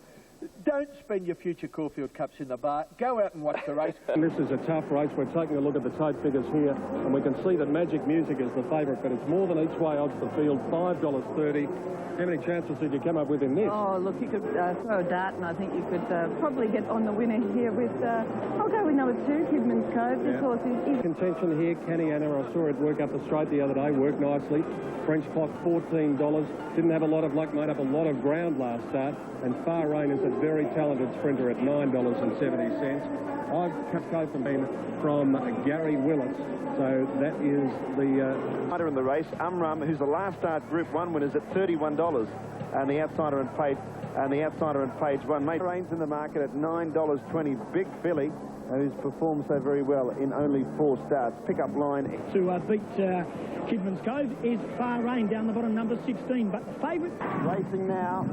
Don't spend your future Caulfield Cups in the bar. Go out and watch the race. And this is a tough race. We're taking a look at the tote figures here, and we can see that Magic Music is the favourite, but it's more than each way odds the field, $5.30. How many chances did you come up with in this? Oh, look, you could throw a dart, and I think you could probably get on the winner here with, I'll go with number 2, Kidman's Cove. This horse is... Contention here, Canny Anna, I saw it work up the straight the other day, worked nicely. French Clock, $14. Didn't have a lot of luck, made up a lot of ground last start. And Far Rain is a very talented sprinter at $9.70. I've cut code from Gary Willits. So that is the... Outsider in the race, Umram, who's the last start Group 1 winners at $31. And the outsider and page 1. Mate Rain's in the market at $9.20. Big filly, who's performed so very well in only 4 starts. Pick-up line. To beat Kidman's Cove is Far Rain down the bottom, number 16. But the favourite... Racing now.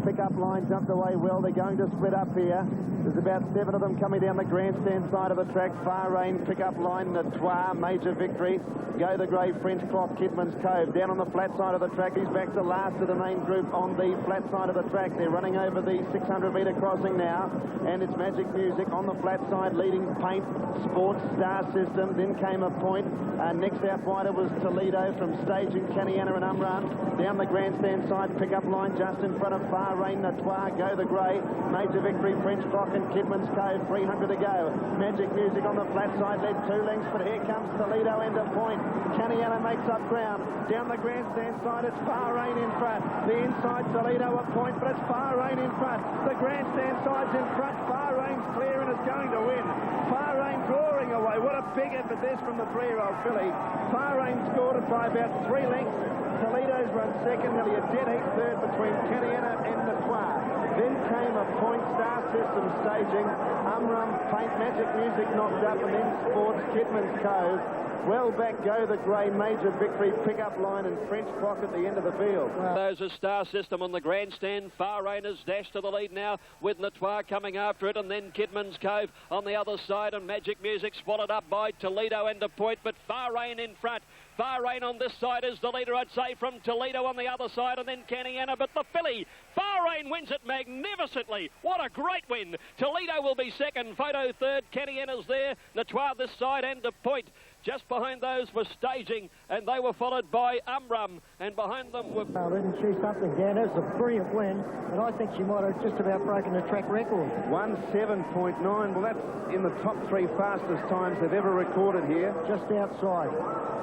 Pick-up line jumped away well. They're going to split up here. There's about 7 of them coming down the grandstand side of the track. Far Rain, pick-up line, Natois, Major Victory. Go the Grey, French Clock, Kidman's Cove. Down on the flat side of the track. He's back to last of the main group on the flat side of the track. They're running over the 600-metre crossing now. And it's Magic Music on the flat side, leading Paint, Sports, Star System. Then came a point. Next out wider was Toledo from Staging, Caniana and Umran. Down the grandstand side, pick-up line just in front of Far Rain, Natois, Go the Grey, Major Victory, French Clock and Kidman's Cove, 300 to go. Magic Music on the flat side led 2 lengths, but here comes Toledo end of point. Caniana makes up ground. Down the grandstand side, it's Far Rain in front. The inside Toledo a point, but it's Far Rain in front. The grandstand side's in front. Far Rain's clear and is going to win. Far Rain drawing away. What a big effort this from the 3-year-old filly. Far Rain scored it by about 3 lengths. Toledo's run second, nearly a dead heat third between Caniana and Natois. Then came a point, Star System Staging, Umram, Paint, Magic Music knocked up, and then Sports, Kidman's Cove. Well back go the Grey, Major Victory, pick-up line and French Clock at the end of the field. There's a Star System on the grandstand. Far Rain has dashed to the lead now with Natois coming after it, and then Kidman's Cove on the other side, and Magic Music swallowed up by Toledo and a point, but Far Rain in front. Far Rain on this side is the leader, I'd say, from Toledo on the other side, and then Caniana, but the filly, Far Rain wins it magnificently. What a great win. Toledo will be second, Photo third, Caniana's there, Natois this side and a point. Just behind those was Staging, and they were followed by Umram, and behind them were... Oh, didn't she something, Dan? That's a brilliant win, and I think she might have just about broken the track record. 1:07.9. Well, that's in the top 3 fastest times they've ever recorded here. Just outside.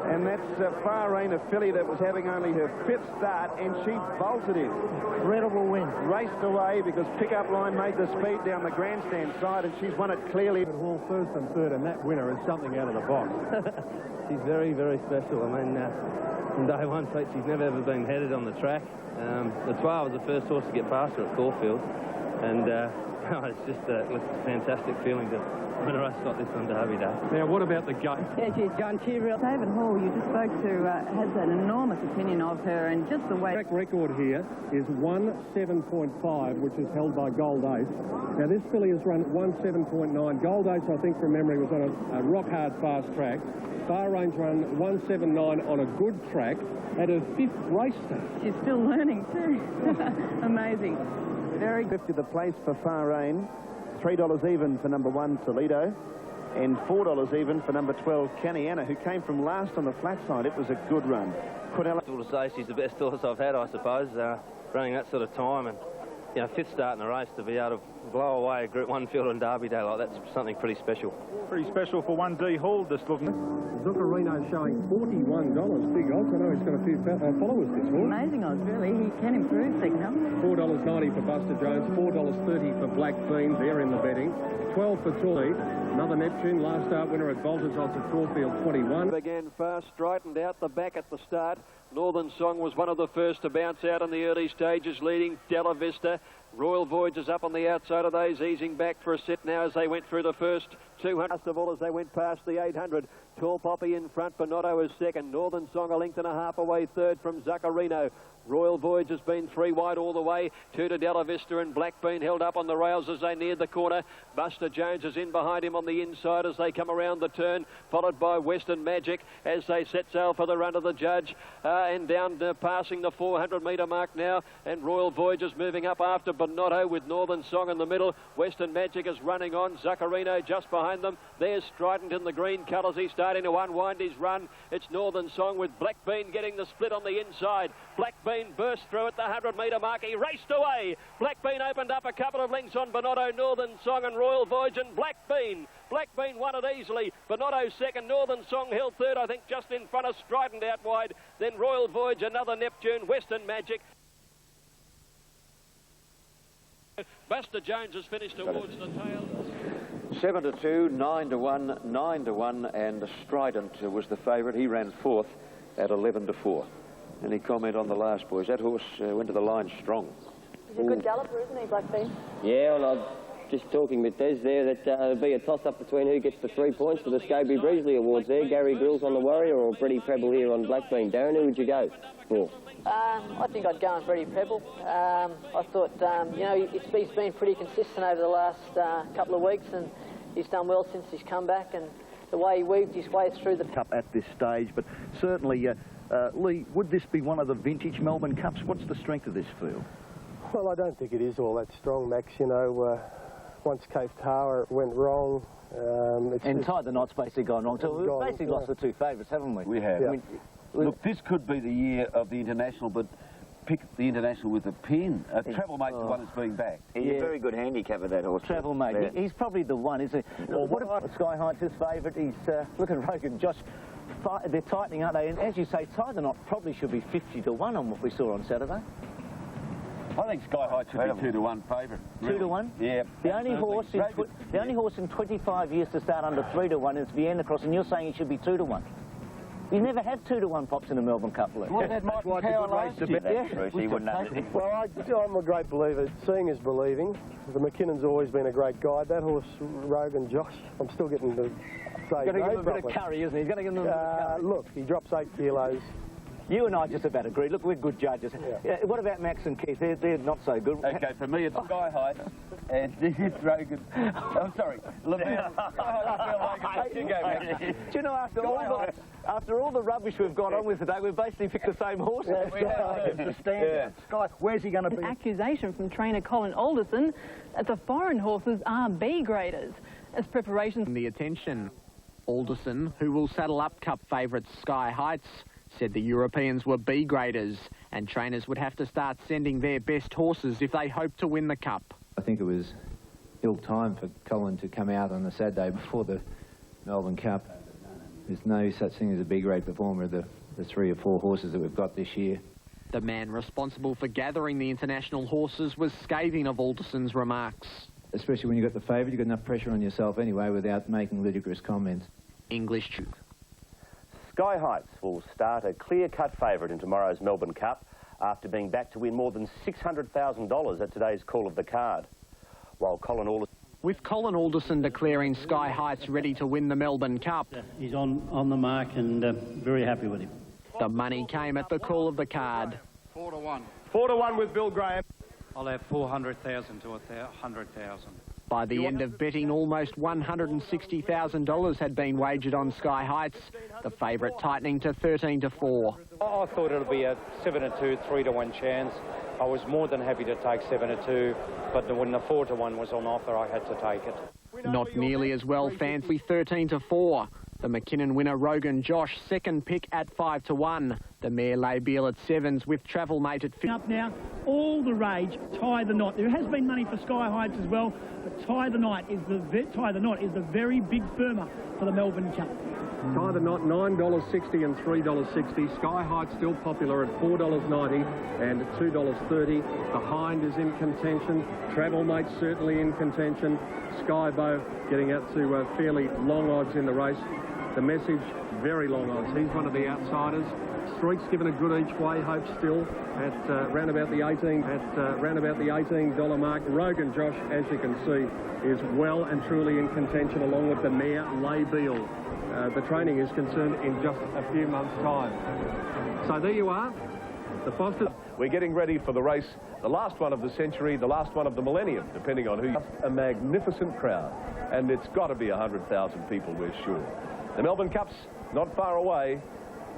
And that's Far Rain, a filly that was having only her 5th start, and she bolted in. Incredible win. Raced away because pick-up line made the speed down the grandstand side, and she's won it clearly. Well, first and third, and that winner is something out of the box. She's very, very special. I mean, from day one, she's never ever been headed on the track. The 12 was the first horse to get past her at Caulfield, and it's just a fantastic feeling to win a race like this on Derby Day. Now, what about the gate? Yeah, she's John Cheerill. David Hall, you just spoke to, has an enormous opinion of her, and just the way... The track record here is 1:07.5, which is held by Gold Ace. Now, this filly has run 1:07.9. Gold Ace, I think, from memory, was on a rock-hard fast track. Far Range run 1:79 on a good track at her 5th race start. She's still learning, too. Amazing. Very good. 50 the place for Far Rain. $3 even for number 1, Toledo, and $4 even for number 12, Caniana, who came from last on the flat side. It was a good run. Still to say she's the best horse I've had, I suppose, running that sort of time, and you know, fifth start in the race, to be able to blow away a Group 1 field on Derby Day like that's something pretty special. Pretty special for 1D Hall, just looking. Zuccarino showing $41, big odds. I know he's got a few followers this horse. Amazing odds, really. He can improve second half. $4.90 for Buster Jones, $4.30 for Black Bean. They're in the betting. 12 for Tully. Another Neptune, last start winner at Voltage, odds at Caulfield 21. Began fast, straightened out the back at the start. Northern Song was one of the first to bounce out in the early stages, leading Della Vista. Royal Voyage is up on the outside of those, easing back for a set now as they went through the first 200. Last of all, as they went past the 800. Tall Poppy in front, Bonotto is second. Northern Song a length and a half away third from Zuccarino. Royal Voyage has been 3 wide all the way. 2 to Della Vista, and Blackbean held up on the rails as they neared the corner. Buster Jones is in behind him on the inside as they come around the turn, followed by Western Magic as they set sail for the run of the judge, and down passing the 400-metre mark now, and Royal Voyage is moving up after Bonotto with Northern Song in the middle. Western Magic is running on. Zuccarino just behind them. There's Strident in the green colours. He's starting to unwind his run. It's Northern Song with Blackbean getting the split on the inside. Blackbean burst through at the 100-metre mark. He raced away. Blackbean opened up a couple of lengths on Bonotto, Northern Song and Royal Voyage, and Blackbean won it easily. Bonotto second, Northern Song held third, I think just in front of Strident out wide. Then Royal Voyage, another Neptune, Western Magic. Buster Jones has finished towards the tail. 7-2, 9-1, 9-1, and Strident was the favourite. He ran fourth at 11-4. Any comment on the last, boys? That horse went to the line strong. He's a good galloper, isn't he, Blackbean? Yeah, well, I'm just talking with Des there that it'll be a toss-up between who gets the 3 points for the Scobie Breesley Awards there. Gary Grills on the Warrior or Freddie Preble here on Blackbean. Darren, who would you go for? I think I'd go on Freddie Preble. I thought, you know, he's been pretty consistent over the last couple of weeks, and he's done well since he's come back, and the way he weaved his way through the Cup at this stage, but certainly, Lee, would this be one of the vintage Melbourne Cups? What's the strength of this field? Well, I don't think it is all that strong, Max. You know, once Cape Tower went wrong. And tied the knots basically gone wrong. So we've basically lost the 2 favourites, haven't we? We have. Yeah. I mean, look, this could be the year of the International, but pick the International with a pin. Travel Mate's the one that's being backed. He's a very good handicapper, that horse. Travel Mate. Yeah. He's probably the one, isn't he? Well, what about Sky Heights' his favourite? He's, look at Rogan Josh. They're tightening, aren't they? And as you say, tie the knot probably should be 50-1 on what we saw on Saturday. I think Sky High should be 2-1 favourite. Really. 2-1? Yeah. The only horse in 25 years to start under 3-1 is Vienna Cross, and you're saying he should be 2-1. You never had 2-1 pops in the Melbourne Cup. Well, that might be how last year. He wouldn't have it. Well, I'm a great believer. Seeing is believing. The McKinnon's always been a great guide. That horse, Rogan Josh, I'm still getting to say He's going to give him a bit of curry, isn't he? He's going to give him a bit of curry. Look, he drops 8 kilos. You and I just about agree. Look, we're good judges. Yeah. What about Max and Keith? They're not so good. Okay, for me it's Sky High and it's Rogan. I'm sorry. Do you know, after all the rubbish we've got on with today, we've basically picked the same horse. Sky, where's he going to be? An accusation from trainer Colin Alderson that the foreign horses are B graders as preparations. The attention. Alderson, who will saddle up Cup favourite Sky Heights, said the Europeans were B graders and trainers would have to start sending their best horses if they hope to win the Cup. I think it was ill time for Colin to come out on the Saturday before the Melbourne Cup. There's no such thing as a B grade performer of the 3 or 4 horses that we've got this year. The man responsible for gathering the international horses was scathing of Alderson's remarks. Especially when you've got the favourite, you've got enough pressure on yourself anyway without making ludicrous comments. English truth. Sky Heights will start a clear-cut favourite in tomorrow's Melbourne Cup after being back to win more than $600,000 at today's call of the card. While Colin Alderson... With Colin Alderson declaring Sky Heights ready to win the Melbourne Cup. He's on the mark and very happy with him. The money came at the call of the card. 4-1. 4-1 with Bill Graham. I'll have 400,000 to 100,000. By the end of betting, almost $160,000 had been wagered on Sky Heights, the favourite tightening to 13-4. I thought it would be a 7-2, 3-1 chance. I was more than happy to take 7-2, but when the 4-1 was on offer, I had to take it. Not nearly as well fancy 13-4. The McKinnon winner, Rogan Josh, second pick at 5 to 1. The mare Labiel at 7s with Travel Mate at 5. Up now, all the rage, Tie the Knot. There has been money for Sky Heights as well, but Tie the Knot is the very big firmer for the Melbourne Cup. Tie the Knot, $9.60 and $3.60. Sky Heights still popular at $4.90 and $2.30. The Hind is in contention. Travel Mate certainly in contention. Skybow getting out to fairly long odds in the race. The Message, very long odds. He's one of the outsiders. Streak's given a good each way. Hope still at round about the $18 mark. Rogan Josh, as you can see, is well and truly in contention along with the mare Labiel. The training is concerned in just a few months' time. So there you are. The Fosters. We're getting ready for the race, the last one of the century, the last one of the millennium, depending on who. A magnificent crowd, and it's got to be 100,000 people, we're sure. The Melbourne Cup's not far away,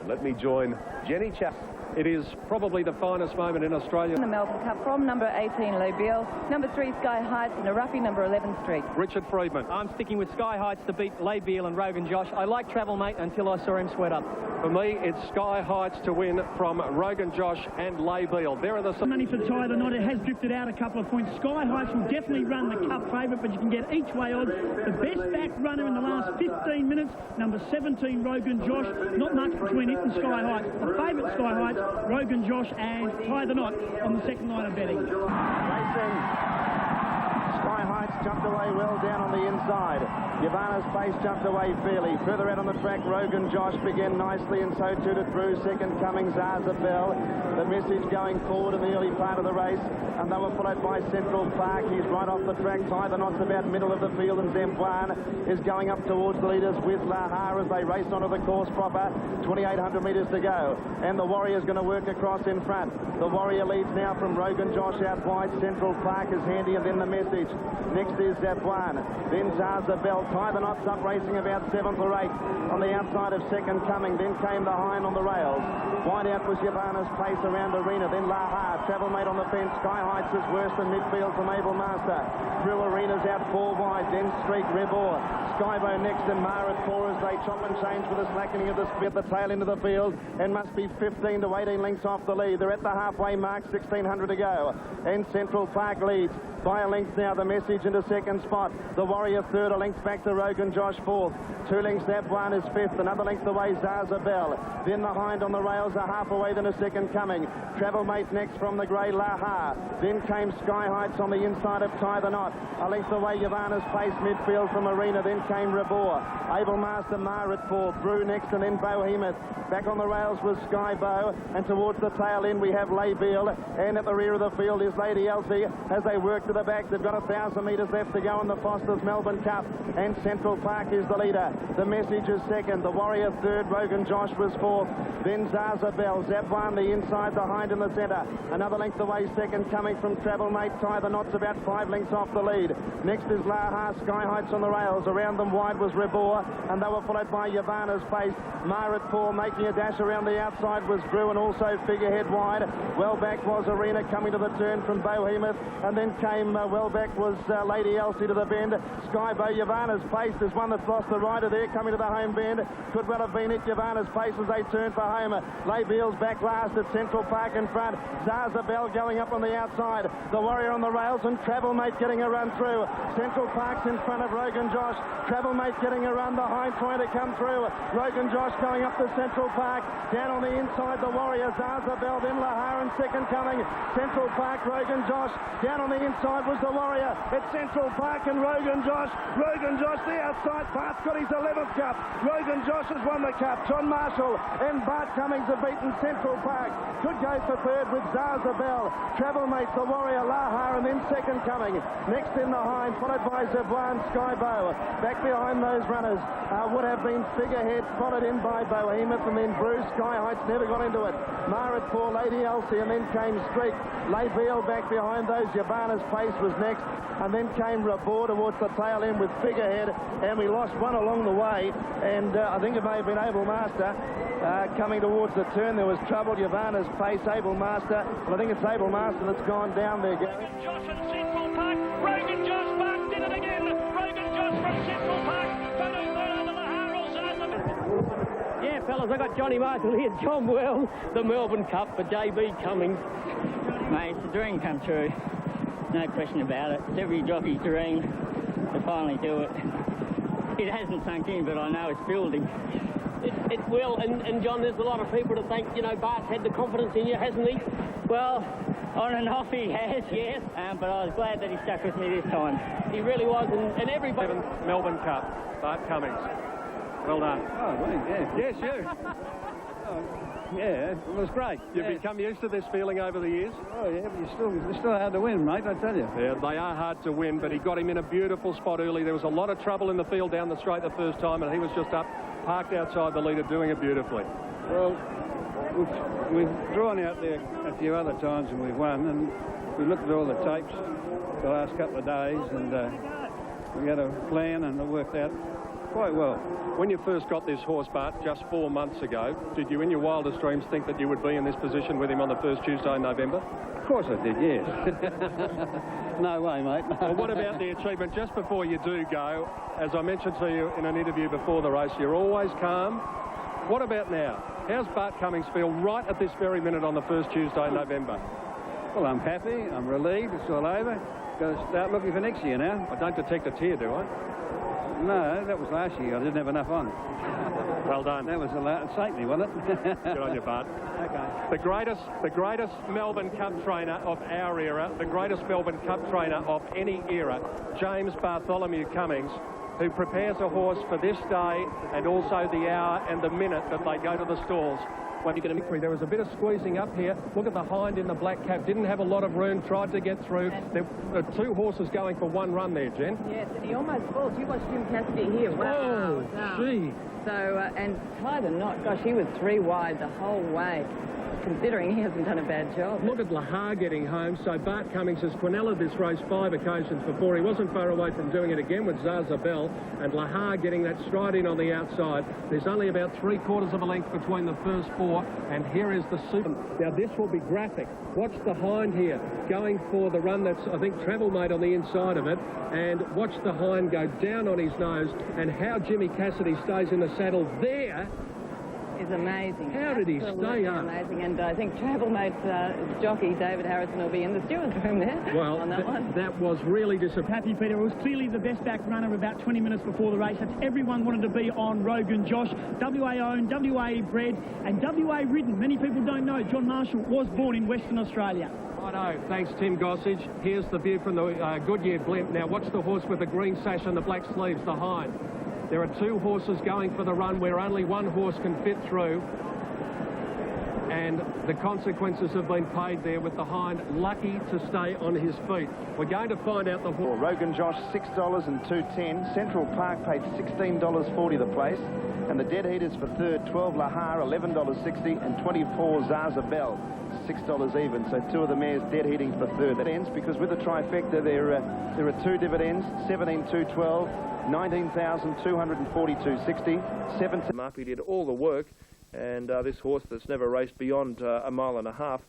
and let me join Jenny Chapp. It is probably the finest moment in Australia. The Melbourne Cup from number 18, Labiel, number 3, Sky Heights, and a roughie, number 11, Streak. Richard Friedman. I'm sticking with Sky Heights to beat Labiel and Rogan Josh. I like Travel Mate until I saw him sweat up. For me, it's Sky Heights to win from Rogan Josh and Labiel. There are the money for Tie the Knot. It has drifted out a couple of points. Sky Heights will definitely run the Cup favourite, but you can get each way odds. The best back runner in the last 15 minutes, number 17, Rogan Josh. Not much between it and Sky Heights. The favourite Sky Heights, Rogan Josh and Tie the Knot on the second line of betting. Racing. Sky Heights jumped away well down on the inside. Yavana's Pace jumped away fairly. Further out on the track, Rogan Josh began nicely, and so too did Drew. Second coming, Zaza Bell. The Message going forward in the early part of the race, and they were followed by Central Park. He's right off the track. Tie the Knot's about middle of the field, and Zembuan is going up towards the leaders with Lahar as they race onto the course proper. 2,800 metres to go, and the Warrior's going to work across in front. The Warrior leads now from Rogan Josh out wide. Central Park is handy, and then the Message. Next is Zembuan, then Zaza Bell. Tie the Knot's up racing about 7th or 8th on the outside of second coming. Then came the Hind on the rails. Wide out was Yavana's Pace around Arena. Then Lahar, Travel Mate on the fence. Sky Heights is worse than midfield from Able Master. Through Arena's out 4 wide. Then Streak, Rebor. Skybo next, and Mar at 4 as they chop and change with the slackening of the speed at the tail end of the field, and must be 15 to 18 lengths off the lead. They're at the halfway mark, 1,600 to go. And Central Park leads by a length now. The Message into second spot. The Warrior third, a length back to Rogan Josh fourth. 2 lengths Zembuan is fifth, another length away Zaza Bell. Then the Hind on the rails, a half away, then a second coming. Travel Mate next from the grey, Lahar. Then came Sky Heights on the inside of Tie the Knot. A length away Yavana's Pace midfield from Arena. Then came Rebor. Able Master Mar at 4. Brew next, and then Bohemoth. Back on the rails was Skybow, and towards the tail end we have Labiel, and at the rear of the field is Lady Elsie as they work to the back. They've got 1,000 metres left to go in the Foster's Melbourne Cup, and Central Park is the leader. The Message is second. The Warrior third. Rogan Josh was fourth. Then Zaza Bell. Zembuan the inside, the Hind in the centre. Another length away second coming from Travel Mate. Tie the Knot's about 5 lengths off the lead. Next is Lahar. Sky Heights on the rails. Around them wide was Rebor, and they were followed by Yavana's Pace. Mar at 4, making a dash around the outside was Brew, and also Figurehead wide. Well back was Arena coming to the turn from Bohemoth, and then came well back was Lady Elsie to the bend. Skybow, Yavana's Pace. There's one that's lost the rider there coming to the home bend. Could well have been it. Yavana's Pace as they turn for home. Labiel's back last at Central Park in front. Zaza Bell going up on the outside. The Warrior on the rails, and Travel Mate getting a run through. Central Park's in front of Rogan Josh. Travel Mate getting a run behind, trying to come through. Rogan Josh going up to Central Park. Down on the inside, the Warrior, Zaza Bell, then Lahar, and second coming. Central Park, Rogan Josh. Down on the inside was the Warrior. It's Central Park and Rogan Josh. Rogan Josh, the outside part's got his 11th cup. Rogan Josh has won the cup. John Marshall and Bart Cummings have beaten Central Park. Could go for third with Zaza Bell. Travel Mate, the Warrior, Lahar, and then second coming. Next in the Hind, followed by Zembuan, Skybow. Back behind those runners would have been Figurehead, followed in by Bohemoth, and then Bruce. Sky Heights never got into it. Mar at 4, Lady Elsie, and then came Streak. Labiel back behind those. Yavana's Pace was next, and then came Rebor towards the tail end with Figurehead, and we lost one along the way, and I think it may have been Able Master coming towards the turn. There was trouble. Yavana's Pace, Able Master, but I think it's Able Master that's gone down there. Josh and Central Park. Rogan Josh barked in it again. Rogan Josh from Central Park. G'day, fellas. I got Johnny Marshall here, John Well, the Melbourne Cup for JB Cummings. Mate, it's a dream come true. No question about it. It's every jockey's dream to finally do it. It hasn't sunk in, but I know it's building. It will, and John, there's a lot of people to thank. You know, Bart's had the confidence in you, hasn't he? Well, on and off he has, yes. But I was glad that he stuck with me this time. He really was, and everybody... Melbourne Cup, Bart Cummings. Well done. Oh, well, yeah. Yes, you. Yeah, it was great. You've become used to this feeling over the years? Oh, yeah, but you're still hard to win, mate, I tell you. Yeah, they are hard to win, but he got him in a beautiful spot early. There was a lot of trouble in the field down the straight the first time, and he was just up, parked outside the leader, doing it beautifully. Well, we've drawn out there a few other times and we've won, and we looked at all the tapes the last couple of days, and we had a plan, and it worked out quite well. When you first got this horse, Bart, just 4 months ago, did you in your wildest dreams think that you would be in this position with him on the first Tuesday in November? Of course I did, yes. No way, mate. Well, what about the achievement just before you do go? As I mentioned to you in an interview before the race, you're always calm. What about now? How's Bart Cummings feel right at this very minute on the first Tuesday in November? Well, I'm happy, I'm relieved, it's all over. Got to start looking for next year now. I don't detect a tear, do I? No, that was last year. I didn't have enough on. Well done. That was saintly, wasn't it? Good on you, Bart. Okay. The greatest Melbourne Cup trainer of our era, the greatest Melbourne Cup trainer of any era, James Bartholomew Cummings, who prepares a horse for this day and also the hour and the minute that they go to the stalls. When you get a victory, there was a bit of squeezing up here. Look at the hind in the black cap. Didn't have a lot of room, tried to get through. There were 2 horses going for 1 run there, Jen. Yes, and he almost falls. You watched Jim Cassidy here. Wow. Oh, gee. So, and Tie the Knot, gosh, he was 3 wide the whole way, considering he hasn't done a bad job. Look at Lahar getting home. So Bart Cummings has quinelled this race 5 occasions before. He wasn't far away from doing it again with Zaza Bell, and Lahar getting that stride in on the outside. There's only about 3/4 of a length between the first 4, and here is the super. Now this will be graphic. Watch the hind here going for the run that's, I think, Travel Mate on the inside of it, and watch the hind go down on his nose, and how Jimmy Cassidy stays in the saddle there is amazing. How did he stay up? Amazing, and I think Travel Mate's jockey David Harrison will be in the steward's room there. Well, on that one. That was really disappointing. Happy Peter, it was clearly the best back runner about 20 minutes before the race. That's everyone wanted to be on Rogan Josh. WA owned, WA bred, and WA ridden. Many people don't know John Marshall was born in Western Australia. I know. Thanks, Tim Gossage. Here's the view from the Goodyear blimp. Now watch the horse with the green sash and the black sleeves, the hind. There are 2 horses going for the run where only 1 horse can fit through. And the consequences have been paid there with the hind lucky to stay on his feet. We're going to find out the horse. Rogan Josh, $6 and $2.10. Central Park paid $16.40 the place. And the dead heaters for third, 12 Lahar, $11.60, and 24 Zaza Bell, $6 even. So 2 of the mares dead heating for third. That ends because with the trifecta there are 2 dividends, 17,212, 19,242.60, 17. Murphy did all the work, and this horse that's never raced beyond 1.5 miles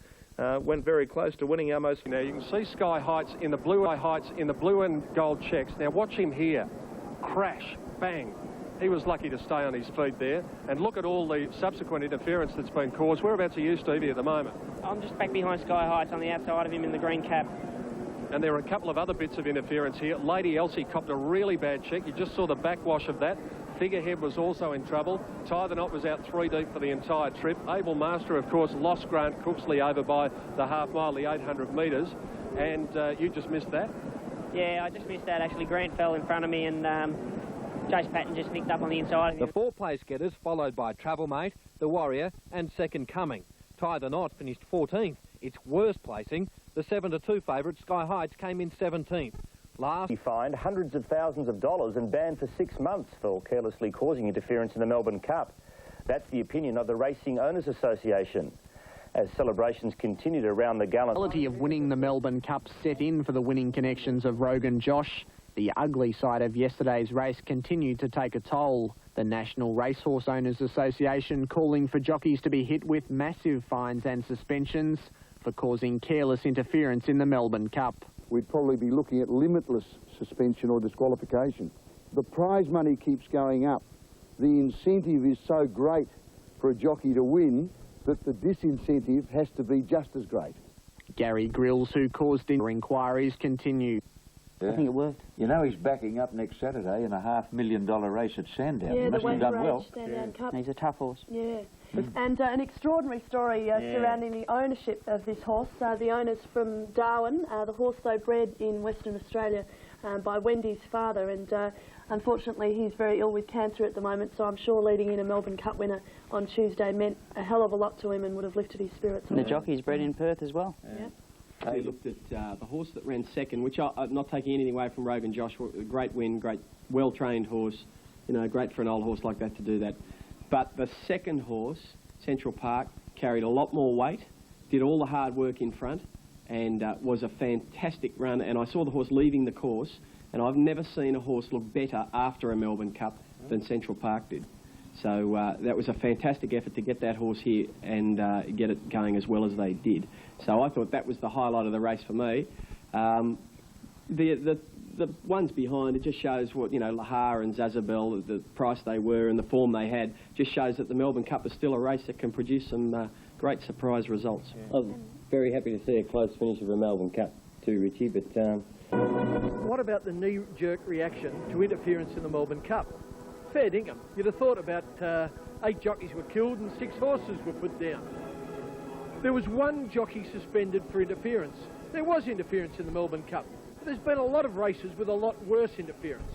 went very close to winning almost. Now you can see Sky Heights in the blue and gold checks. Now watch him here. Crash, bang. He was lucky to stay on his feet there. And look at all the subsequent interference that's been caused. Whereabouts are you, Stevie, at the moment? I'm just back behind Sky Heights on the outside of him in the green cap. And there are a couple of other bits of interference here. Lady Elsie copped a really bad check. You just saw the backwash of that. Figurehead was also in trouble. Tie the Knot was out 3 deep for the entire trip. Able Master, of course, lost Grant Cooksley over by the half mile, the 800 metres. And you just missed that? Yeah, I just missed that, actually. Grant fell in front of me, and Chase Patton just nicked up on the inside of him. The 4 place getters followed by Travel Mate, The Warrior and Second Coming. Tie the Knot finished 14th. Its worst placing, the 7-2 favourite Sky Heights came in 17th. He fined hundreds of thousands of dollars and banned for 6 months for carelessly causing interference in the Melbourne Cup. That's the opinion of the Racing Owners Association. As celebrations continued around the gallant... The quality of winning the Melbourne Cup set in for the winning connections of Rogan Josh. The ugly side of yesterday's race continued to take a toll. The National Racehorse Owners Association calling for jockeys to be hit with massive fines and suspensions for causing careless interference in the Melbourne Cup. We'd probably be looking at limitless suspension or disqualification. The prize money keeps going up. The incentive is so great for a jockey to win, that the disincentive has to be just as great. Gary Grills, who caused inquiries, continue. I think it worked. You know he's backing up next Saturday in a $500,000 race at Sandown. Yeah, he the must have done well. Sandown Cup. He's a tough horse. Yeah. And an extraordinary story surrounding the ownership of this horse. The owner's from Darwin, the horse though bred in Western Australia by Wendy's father, and unfortunately he's very ill with cancer at the moment, so I'm sure leading in a Melbourne Cup winner on Tuesday meant a hell of a lot to him and would have lifted his spirits. And the jockey's bred in Perth as well. Yeah. We looked at the horse that ran second, which I'm not taking anything away from Rogan Josh. A great win, great, well-trained horse. You know, great for an old horse like that to do that. But the second horse, Central Park, carried a lot more weight, did all the hard work in front, and was a fantastic run. And I saw the horse leaving the course, and I've never seen a horse look better after a Melbourne Cup than Central Park did. So that was a fantastic effort to get that horse here and get it going as well as they did. So I thought that was the highlight of the race for me. The ones behind, it just shows what, you know, Lahar and Zazabel, the price they were and the form they had, just shows that the Melbourne Cup is still a race that can produce some great surprise results. I was very happy to see a close finish of a Melbourne Cup too, Richie, but... What about the knee-jerk reaction to interference in the Melbourne Cup? Fair dinkum. You'd have thought about 8 jockeys were killed and 6 horses were put down. There was 1 jockey suspended for interference. There was interference in the Melbourne Cup. But there's been a lot of races with a lot worse interference.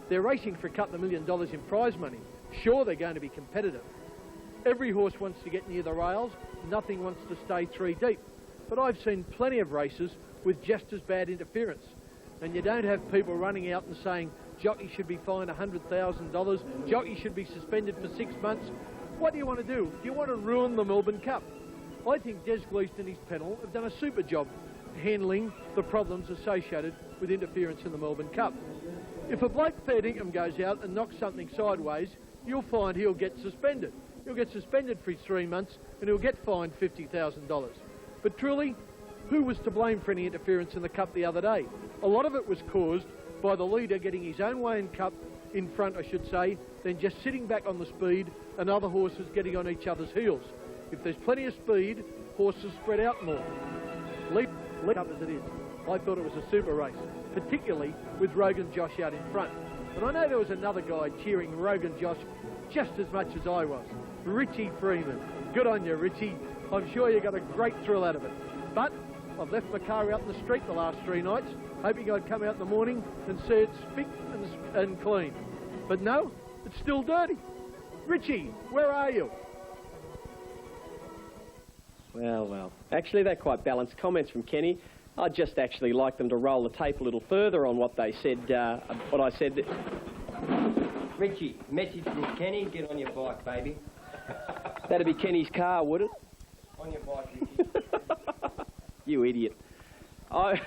They're racing for a couple of $1 million in prize money. Sure, they're going to be competitive. Every horse wants to get near the rails. Nothing wants to stay 3 deep. But I've seen plenty of races with just as bad interference. And you don't have people running out and saying, jockey should be fined $100,000, jockey should be suspended for 6 months. What do you want to do? Do you want to ruin the Melbourne Cup? I think Des Gleeson and his panel have done a super job handling the problems associated with interference in the Melbourne Cup. If a bloke fair dinkum goes out and knocks something sideways, you'll find he'll get suspended. He'll get suspended for 3 months and he'll get fined $50,000. But truly, who was to blame for any interference in the Cup the other day? A lot of it was caused by the leader getting his own way in Cup, in front I should say, then just sitting back on the speed and other horses getting on each other's heels. If there's plenty of speed, horses spread out more. Lead Cup as it is. I thought it was a super race, particularly with Rogan Josh out in front. But I know there was another guy cheering Rogan Josh just as much as I was. Richie Freeman. Good on you, Richie. I'm sure you got a great thrill out of it. But I've left my car out in the street the last 3 nights, hoping I'd come out in the morning and see it spick and clean. But no, it's still dirty. Richie, where are you? Well. Actually, they're quite balanced comments from Kenny. I'd just actually like them to roll the tape a little further on what they said, what I said. Richie, message from Kenny, get on your bike, baby. That'd be Kenny's car, would it? On your bike, Richie. You idiot. I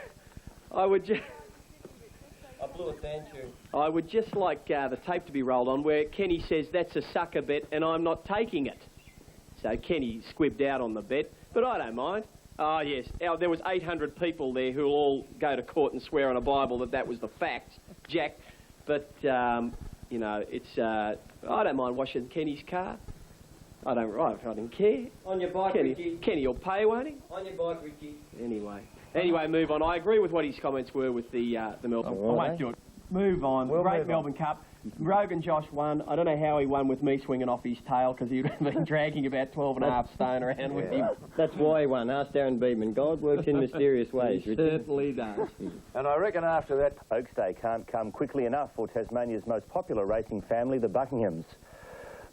would just... I blew a fan tune. I would just like the tape to be rolled on where Kenny says that's a sucker bet and I'm not taking it. So Kenny squibbed out on the bet, but I don't mind. Oh, yes, there was 800 people there who'll all go to court and swear on a Bible that that was the fact, Jack. But, you know, it's... I don't mind washing Kenny's car. I don't care. On your bike, Richie. Kenny will pay, won't he? On your bike, Richie. Anyway, move on. I agree with what his comments were with the Melbourne. Oh, I won't do it. Move on. Great Melbourne Cup. Rogan Josh won. I don't know how he won with me swinging off his tail because he'd been dragging about 12.5 stone around with him. That's why he won. Ask Darren Beedman. God works in mysterious ways, He certainly does. And I reckon after that... Oaks Day can't come quickly enough for Tasmania's most popular racing family, the Buckinghams.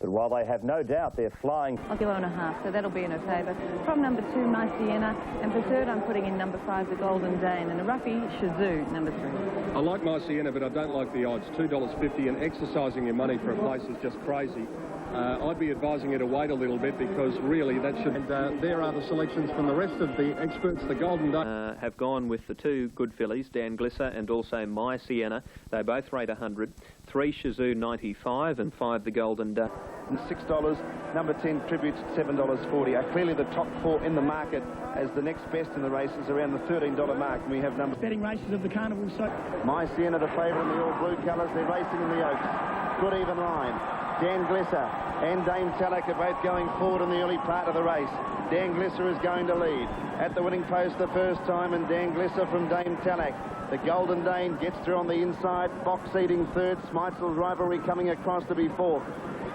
But while they have no doubt they're flying... I'll go 1.5, so that'll be in her favour. From number 2, My Sienna, and for third I'm putting in number 5, the Golden Dane, and a roughie, Shazoo, number 3. I like My Sienna, but I don't like the odds. $2.50, and exercising your money for a place is just crazy. I'd be advising her to wait a little bit because really that should... And there are the selections from the rest of the experts. The Golden Dane... have gone with the 2 good fillies, Dan Glisser and also My Sienna. They both rate 100. 3 Shazoo 95 and 5 the Golden Dane. And $6, number 10 Tributes at $7.40 are clearly the top 4 in the market, as the next best in the race is around the $13 mark, and we have number... Betting races of the carnival. So My Sienna, the favourite in the all blue colours. They're racing in the Oaks. good even line. Dan Glisser and Dame Talak are both going forward in the early part of the race. Dan Glisser is going to lead. At the winning post the first time, and Dan Glisser from Dame Talak. The Golden Dane gets through on the inside. Fox seeding third. Smitesel's Rivalry coming across to be fourth.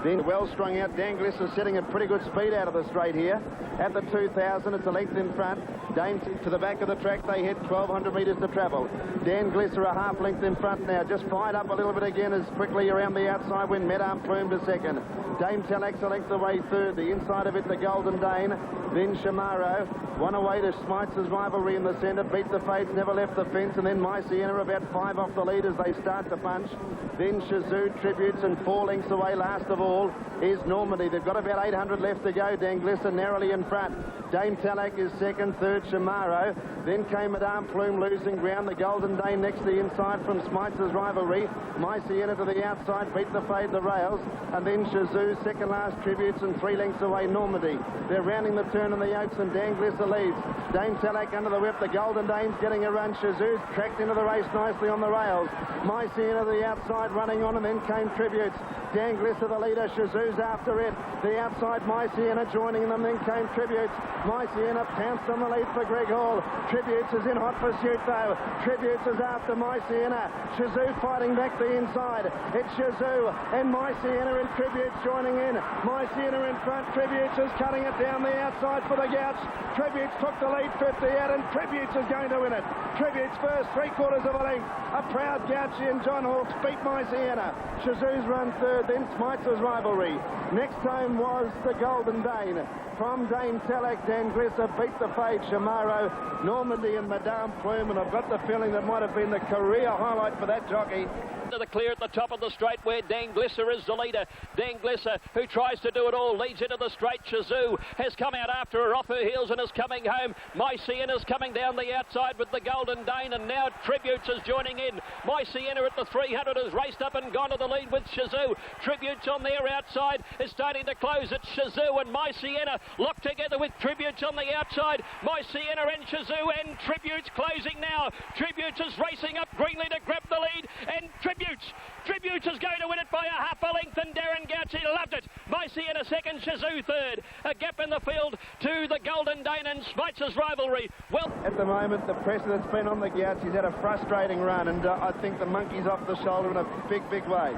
Then well strung out. Dan Glisser setting a pretty good speed out of the straight here. At the 2,000, it's a length in front. Dame to the back of the track. They hit 1,200 metres to travel. Dan Glisser a half length in front now. Just fired up a little bit again as quickly around the outside when Madame Plume to second. Dame Talak's a length away third. The inside of it, the Golden Dane. Then Shamaro. One away to Smitesel's Rivalry in the centre. Beat the Fates, never left the fence. And then My Sienna about 5 off the lead as they start to punch. Then Shazoo, Tributes, and 4 lengths away last of all is Normandy. They've got about 800 left to go. Dan Glisser narrowly in front. Dame Talak is second, third Shamaro. Then came Madame Plume losing ground. The Golden Dane next to the inside from Smitesel's Rivalry. My Sienna to the outside, Beat the Fade, the rails. And then Shazoo, second last Tributes, and 3 lengths away Normandy. They're rounding the turn on the Oaks and Dan Glisser leads. Dame Talak under the whip. The Golden Dane's getting a run. Shazoo's tracked into the race nicely on the rails. My Sienna to the outside running on, and then came Tributes. Dan Glisser the leader. Shazoo's after it. The outside My Sienna joining them, then came Tributes. My Sienna pounced on the lead for Greg Hall. Tributes is in hot pursuit though. Tributes is after My Sienna. Shazoo fighting back the inside. It's Shazoo and My Sienna and Tributes joining in. My Sienna in front. Tributes is cutting it down the outside for the Gouch. Tributes took the lead 50 out, and Tributes is going to win it. Tributes first, 3/4 of a length. A proud Gouchy and John Hawkes beat My Sienna. Shazoo's run third, then Smitesel's Rivalry. Next time was the Golden Dane. From Dame Talak, Dan Glisser beat the Fade, Shamaro, Normandy and Madame Plume, and I've got the feeling that might have been the career highlight for that jockey. To the clear at the top of the straight where Dan Glisser is the leader. Dan Glisser, who tries to do it all, leads into the straight. Shazoo has come out after her off her heels and is coming home. My Sienna's coming down the outside with the Golden Dane, and now Tributes is joining in. My Sienna at the 300 has raced up and gone to the lead with Shazoo. Tributes on their outside is starting to close. It's Shazoo and My Sienna locked together with Tributes on the outside. My Sienna and Shazoo and Tributes closing now. Tributes is racing up greenly to grab the lead, and Tributes is going to win it by a half a length, and Darren Gouchy loved it. My Sienna second, Shazoo third. A gap in the field to the Golden Dane and Smitesel's Rivalry. Well, at the moment, the pressure that's been on the Gouch, he's had a frustrating run, and I think the monkey's off the shoulder in a big, big way.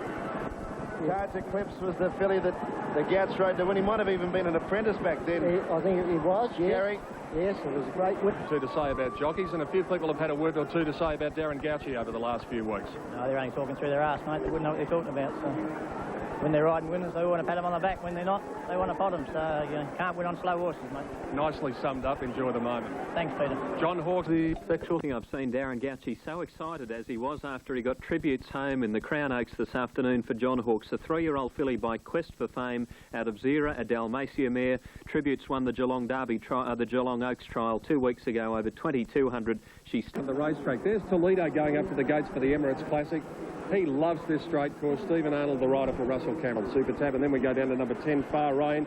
Cards Eclipse was the filly that the Gouch rode to win. He might have even been an apprentice back then. I think he was, yes. Gary? Yes, it was a great win. To say about jockeys, and a few people have had a word or two to say about Darren Gouchy over the last few weeks. No, they're only talking through their arse, mate. They wouldn't know what they're talking about. So when they're riding winners, they want to pat them on the back. When they're not, they want to pot them. So you can't win on slow horses, mate. Nicely summed up. Enjoy the moment. Thanks, Peter. John Hawkes. The sexual thing I've seen Darren Gouchy so excited as he was after he got Tributes home in the Crown Oaks this afternoon for John Hawkes. A 3-year-old filly by Quest for Fame out of Zira, a Dalmatia mare. Tributes won the Geelong Derby the Geelong Oaks trial 2 weeks ago over 2,200. She's on the racetrack. There's Toledo going up to the gates for the Emirates Classic. He loves this straight course. Stephen Arnold, the rider for Russell Cameron, Super Tab. And then we go down to number 10, Far Rain.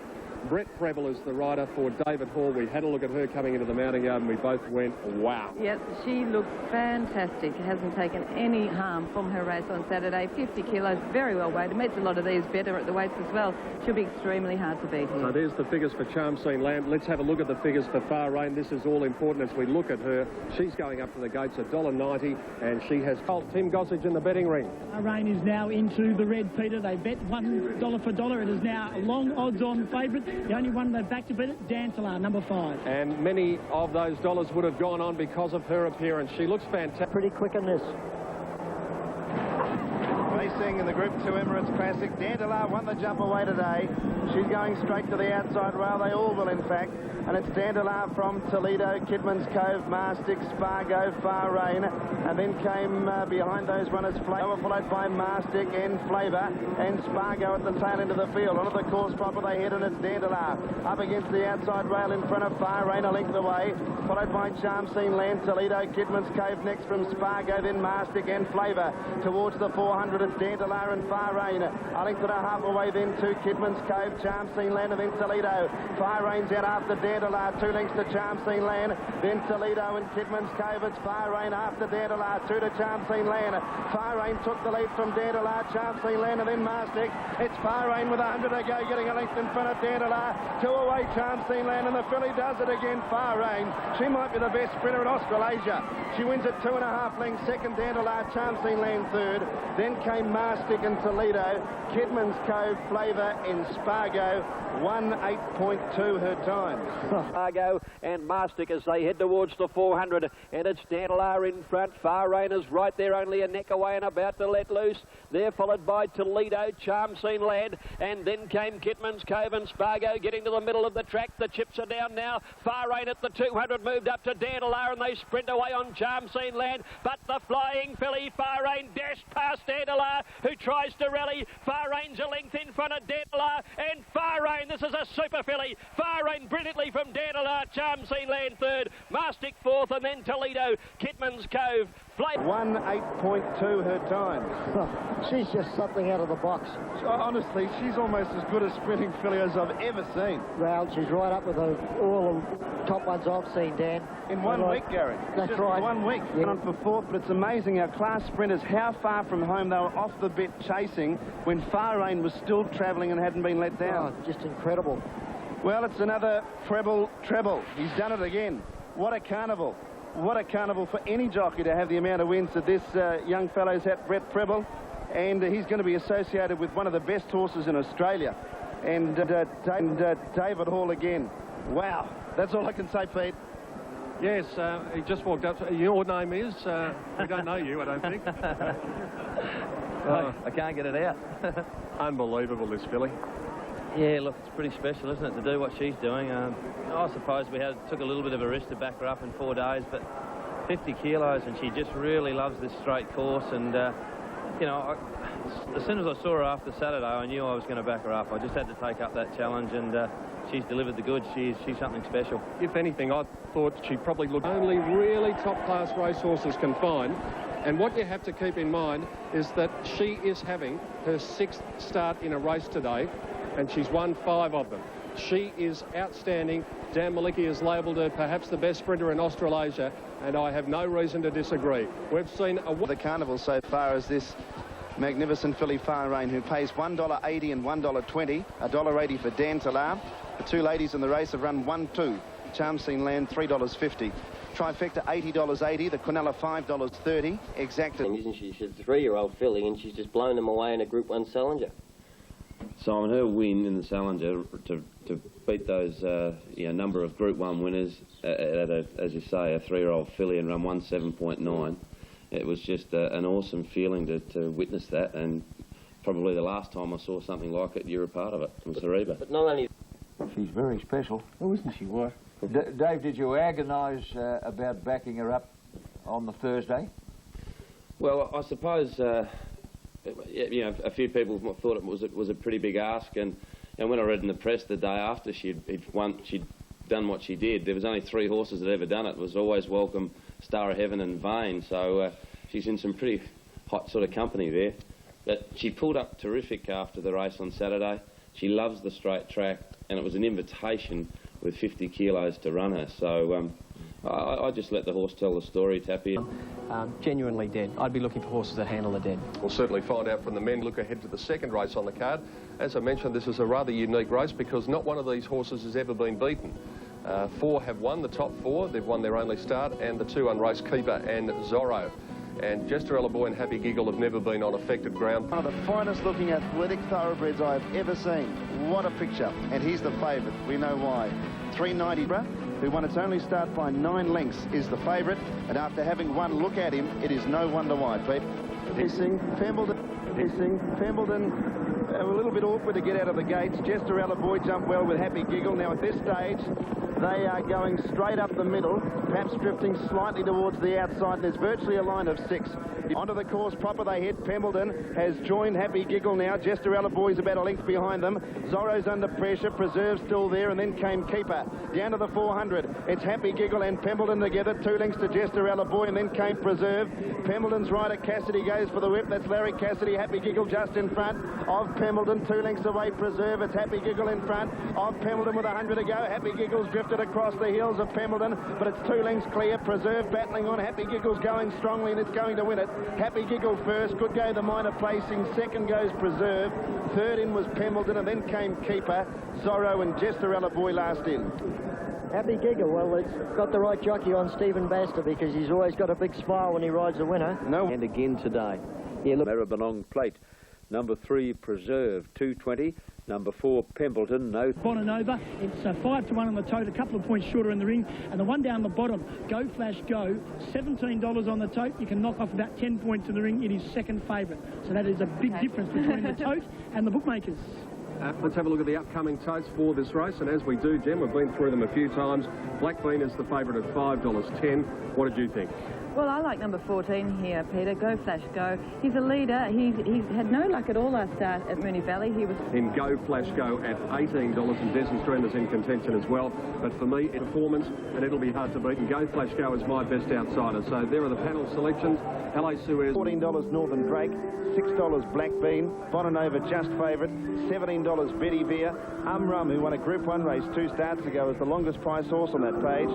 Brett Preble is the rider for David Hall. We had a look at her coming into the mounting yard and we both went, wow. Yep, she looked fantastic. Hasn't taken any harm from her race on Saturday. 50 kilos, very well weighed. Meets a lot of these better at the weights as well. She'll be extremely hard to beat here. So there's the figures for Charm Scene Land. Let's have a look at the figures for Far Rain. This is all important as we look at her. She's going up to the gates at $1.90 and she has told Tim Gossage in the betting ring. Rain is now into the red, Peter. They bet $1 for dollar. It is now a long odds-on favourite. The only one they've back to beat it, Dancelar, number 5. And many of those dollars would have gone on because of her appearance. She looks fantastic. Pretty quick in this. Racing in the Group 2 Emirates Classic. Dandelar won the jump away today. She's going straight to the outside rail. They all will, in fact. And it's Dandelar from Toledo, Kidman's Cove, Marstic, Spargo, Far Rain. And then came behind those runners, Flavor, followed by Marstic and Flavor. And Spargo at the tail end of the field. Onto the course proper they head, and it's Dandelar. Up against the outside rail in front of Far Rain, a length away. Followed by Charm Scene Land, Toledo, Kidman's Cove next from Spargo, then Marstic and Flavor. Towards the 400 at Dandelion and Far Rain. Arlington are half away then to Kidman's Cove, Charm Scene Land, and then Toledo. Far Rain's out after Dandelion, 2 lengths to Charm Scene Land, then Toledo and Kidman's Cove. It's Far Rain after Dandelion, 2 to Charm Scene Land. Far Rain took the lead from Dandelion, Charm Scene Land, and then Mastic. It's Far Rain with 100 to go, getting a length in front of Dandelion. 2 away, Charm Scene Land, and the filly does it again. Far Rain. She might be the best sprinter in Australasia. She wins at 2.5 lengths. Second, Dandelion, Charm Scene Land third. Then came Mastic and Toledo. Kidman's Cove, Flavour and Spargo. 1:08.2 her time. Spargo and Mastic as they head towards the 400, and it's Dandelion in front. Far Rain is right there, only a neck away and about to let loose. They're followed by Toledo, Charm Scene Land, and then came Kidman's Cove and Spargo getting to the middle of the track. The chips are down now. Far Rain at the 200 moved up to Dandelion, and they sprint away on Charm Scene Land, but the flying filly Far Rain dashed past Dandelion, who tries to rally. Far Rain's a length in front of Dandelion, and Far Rain, this is a super filly. Far Rain brilliantly from Dandelion, Charm Scene Land third, Mastic fourth, and then Toledo, Kidman's Cove. 1:08.2 her time. She's just something out of the box. Honestly, she's almost as good a sprinting filly as I've ever seen. Well, she's right up with all the top ones I've seen, Dan. In 1 week, Gary. That's just right. 1 week. Yeah. On for fourth, but it's amazing our class sprinters, how far from home they were off the bit chasing when Far Rain was still travelling and hadn't been let down. Oh, just incredible. Well, it's another treble. He's done it again. What a carnival. What a carnival for any jockey to have the amount of wins that this young fellow's had, Brett Preble. And he's going to be associated with one of the best horses in Australia. And David Hall again. Wow. That's all I can say, Pete. Yes, he just walked up. Your name is? We don't know you, I don't think. I can't get it out. Unbelievable, this filly. Yeah, look, it's pretty special, isn't it, to do what she's doing. I suppose we took a little bit of a risk to back her up in 4 days, but 50 kilos, and she just really loves this straight course. And, you know, as soon as I saw her after Saturday, I knew I was going to back her up. I just had to take up that challenge, and she's delivered the goods. She's something special. If anything, I thought she probably looked only really top-class racehorses can find. And what you have to keep in mind is that she is having her 6th start in a race today, and she's won 5 of them. She is outstanding. Dan Malicki has labelled her perhaps the best sprinter in Australasia, and I have no reason to disagree. We've seen the carnival so far as this magnificent filly Far Rain, who pays $1.80 and $1.20, $1.80 for Dan Talar. The 2 ladies in the race have run 1-2. Charm Scene Land, $3.50. Trifecta, $80.80. The Quinella, $5.30. Exacted. Isn't she? She's a 3-year-old filly, and she's just blown them away in a Group 1 Challenger. Simon, her win in the Challenger to beat those number of Group 1 winners at as you say, a 3-year-old filly and run 1:7.9. It was just an awesome feeling to witness that, and probably the last time I saw something like it, you were a part of it from Cereba. But not only... She's very special. Oh, isn't she? What? Dave, did you agonise about backing her up on the Thursday? Well, I suppose... you know, a few people thought it was a pretty big ask, and when I read in the press the day after she'd done what she did, there was only 3 horses that had ever done it. It was Always Welcome, Star of Heaven and Vane, so she's in some pretty hot sort of company there. But she pulled up terrific after the race on Saturday. She loves the straight track, and it was an invitation with 50 kilos to run her, so I just let the horse tell the story, Tappy. Genuinely dead. I'd be looking for horses that handle the dead. We'll certainly find out from the men. Look ahead to the 2nd race on the card. As I mentioned, this is a rather unique race because not one of these horses has ever been beaten. 4 have won, the top 4. They've won their only start, and the 2 unraced Keeper and Zorro. And Jesterella Boy and Happy Giggle have never been on affected ground. One of the finest looking athletic thoroughbreds I've ever seen. What a picture. And he's the favourite. We know why. 390, who won its only start by 9 lengths, is the favourite. And after having one look at him, it is no wonder why, Pete. Racing, Pembledon, a little bit awkward to get out of the gates. Jesterella Boy jumped well with Happy Giggle. Now at this stage, They are going straight up the middle, perhaps drifting slightly towards the outside. There's virtually a line of 6. Onto the course proper they head. Pembledon has joined Happy Giggle now. Jesterella Boy's about a length behind them. Zorro's under pressure. Preserve still there, and then came Keeper. Down to the 400. It's Happy Giggle and Pembledon together. 2 lengths to Jesterella Boy, and then came Preserve. Pembledon's rider Cassidy goes for the whip. That's Larry Cassidy. Happy Giggle just in front of Pembledon. 2 lengths away Preserve. It's Happy Giggle in front of Pembledon with 100 to go. Happy Giggle's drifted across the heels of Pembledon, but it's 2 lengths clear. Preserve battling on. Happy Giggle's going strongly, and it's going to win it. Happy Giggle first, could go the minor placing. Second goes Preserve. Third in was Pembledon, and then came Keeper, Zorro and Jesterella Boy last in. Happy Giggle, well, it's got the right jockey on Stephen Baster, because he's always got a big smile when he rides a winner. No. And again today. Yeah, look. Maribyrnong Plate. Number 3, Preserve, 220. Number 4, Pembledon, no. Bonanova, it's 5-1 on the tote, a couple of points shorter in the ring. And the one down the bottom, Go Flash Go, $17 on the tote. You can knock off about 10 points in the ring. It is second favourite. So that is a big difference between the tote and the bookmakers. Let's have a look at the upcoming totes for this race, and as we do, Jem, we've been through them a few times. Black Bean is the favourite at $5.10. What did you think? Well, I like number 14 here, Peter. Go Flash Go. He's a leader. He's had no luck at all last start at Moonee Valley. He was in Go Flash Go at $18, and Desmond Stream is in contention as well. But for me, it's performance, and it'll be hard to beat. And Go Flash Go is my best outsider. So there are the panel selections. LA Suez. $14 Northern Drake, $6 Black Bean, Bonanova just favourite, $17 Betty Veer, Rum, who won a Group 1 race 2 starts ago, is the longest price horse on that page.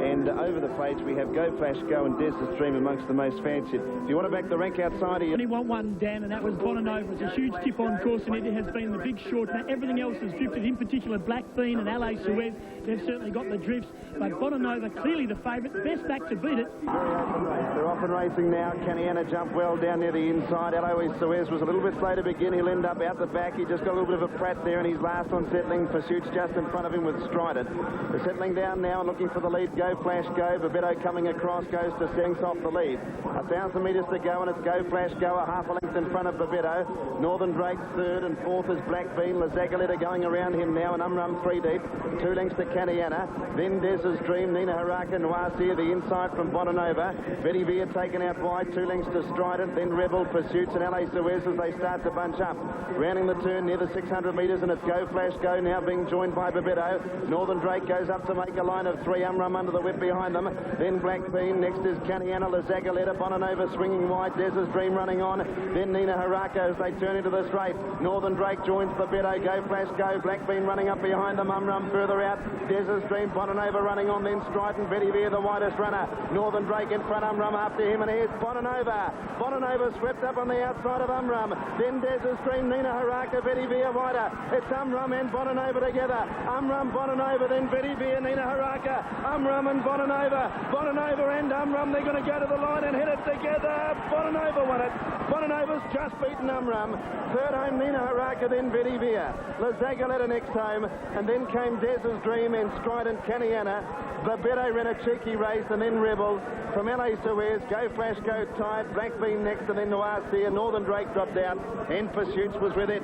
And over the page we have Go Flash Go and Desert Stream amongst the most fancied. If you want to back the rank outside of you... Only want one, Dan, and that was Bonanova. It's a huge tip on course, and it has been the big short. Now, everything else has drifted, in particular Black Bean and LA Suez. They've certainly got the drifts, but Bonanova clearly the favourite, best back to beat it. They're off and racing now. Caniana jumped well down near the inside. Eloise Suez was a little bit slow to begin. He'll end up out the back. He just got a little bit of a prat there, and he's last on settling. Pursuit's just in front of him with Strident. They're settling down now and looking for the lead. Go Flash Go. Babetto coming across, goes to Sengs off the lead. 1,000 metres to go, and it's Go Flash Go, a half a length in front of Babetto. Northern Drake third, and fourth is Black Bean. Lazagoletta going around him now, and Rum 3 deep. 2 lengths to Caniana. Then Des's Dream, Nina Haraka, Noircia, the inside from Bonanova. Betty Veer taken out wide, 2 lengths to Strident. Then Rebel, Pursuits, and LA Suez as they start to bunch up. Rounding the turn near the 600 metres, and it's Go Flash Go now being joined by Babetto. Northern Drake goes up to make a line of 3. Rum under the whip behind them. Then Black Bean. Next is Caniana, Lazagoletta, Bonanova swinging wide. Des's Dream running on. Then Nina Haraka as they turn into the straight. Northern Drake joins Babetto. Go Flash Go. Black Bean running up behind them. Rum further out. Des's Dream, Bonanova running on. Then Strident, Betty Veer the widest runner. Northern Drake in front. Rum after him, and here's Bonanova. Bonanova swept up on the outside of Rum. Then Des's Dream, Nina Haraka, Betty Veer wider. It's Rum and Bonanova together. Rum, Bonanova, then Betty Veer, Nina Haraka. Rum and Bonanova. Bonanova and Rum, they're going to go to the line and hit it together. Bonanova won it. Bonanova's just beaten Rum. Third home, Nina Haraka, then Betty Veer. Lazagoletta next home, and then came Des's Dream and Strident Caniana. Babetto ran a cheeky race, and then Rebel. From LA Suez, Go Flash Go tied. Black Bean next, and then Noircia. Northern Drake dropped out, and Pursuits was with it.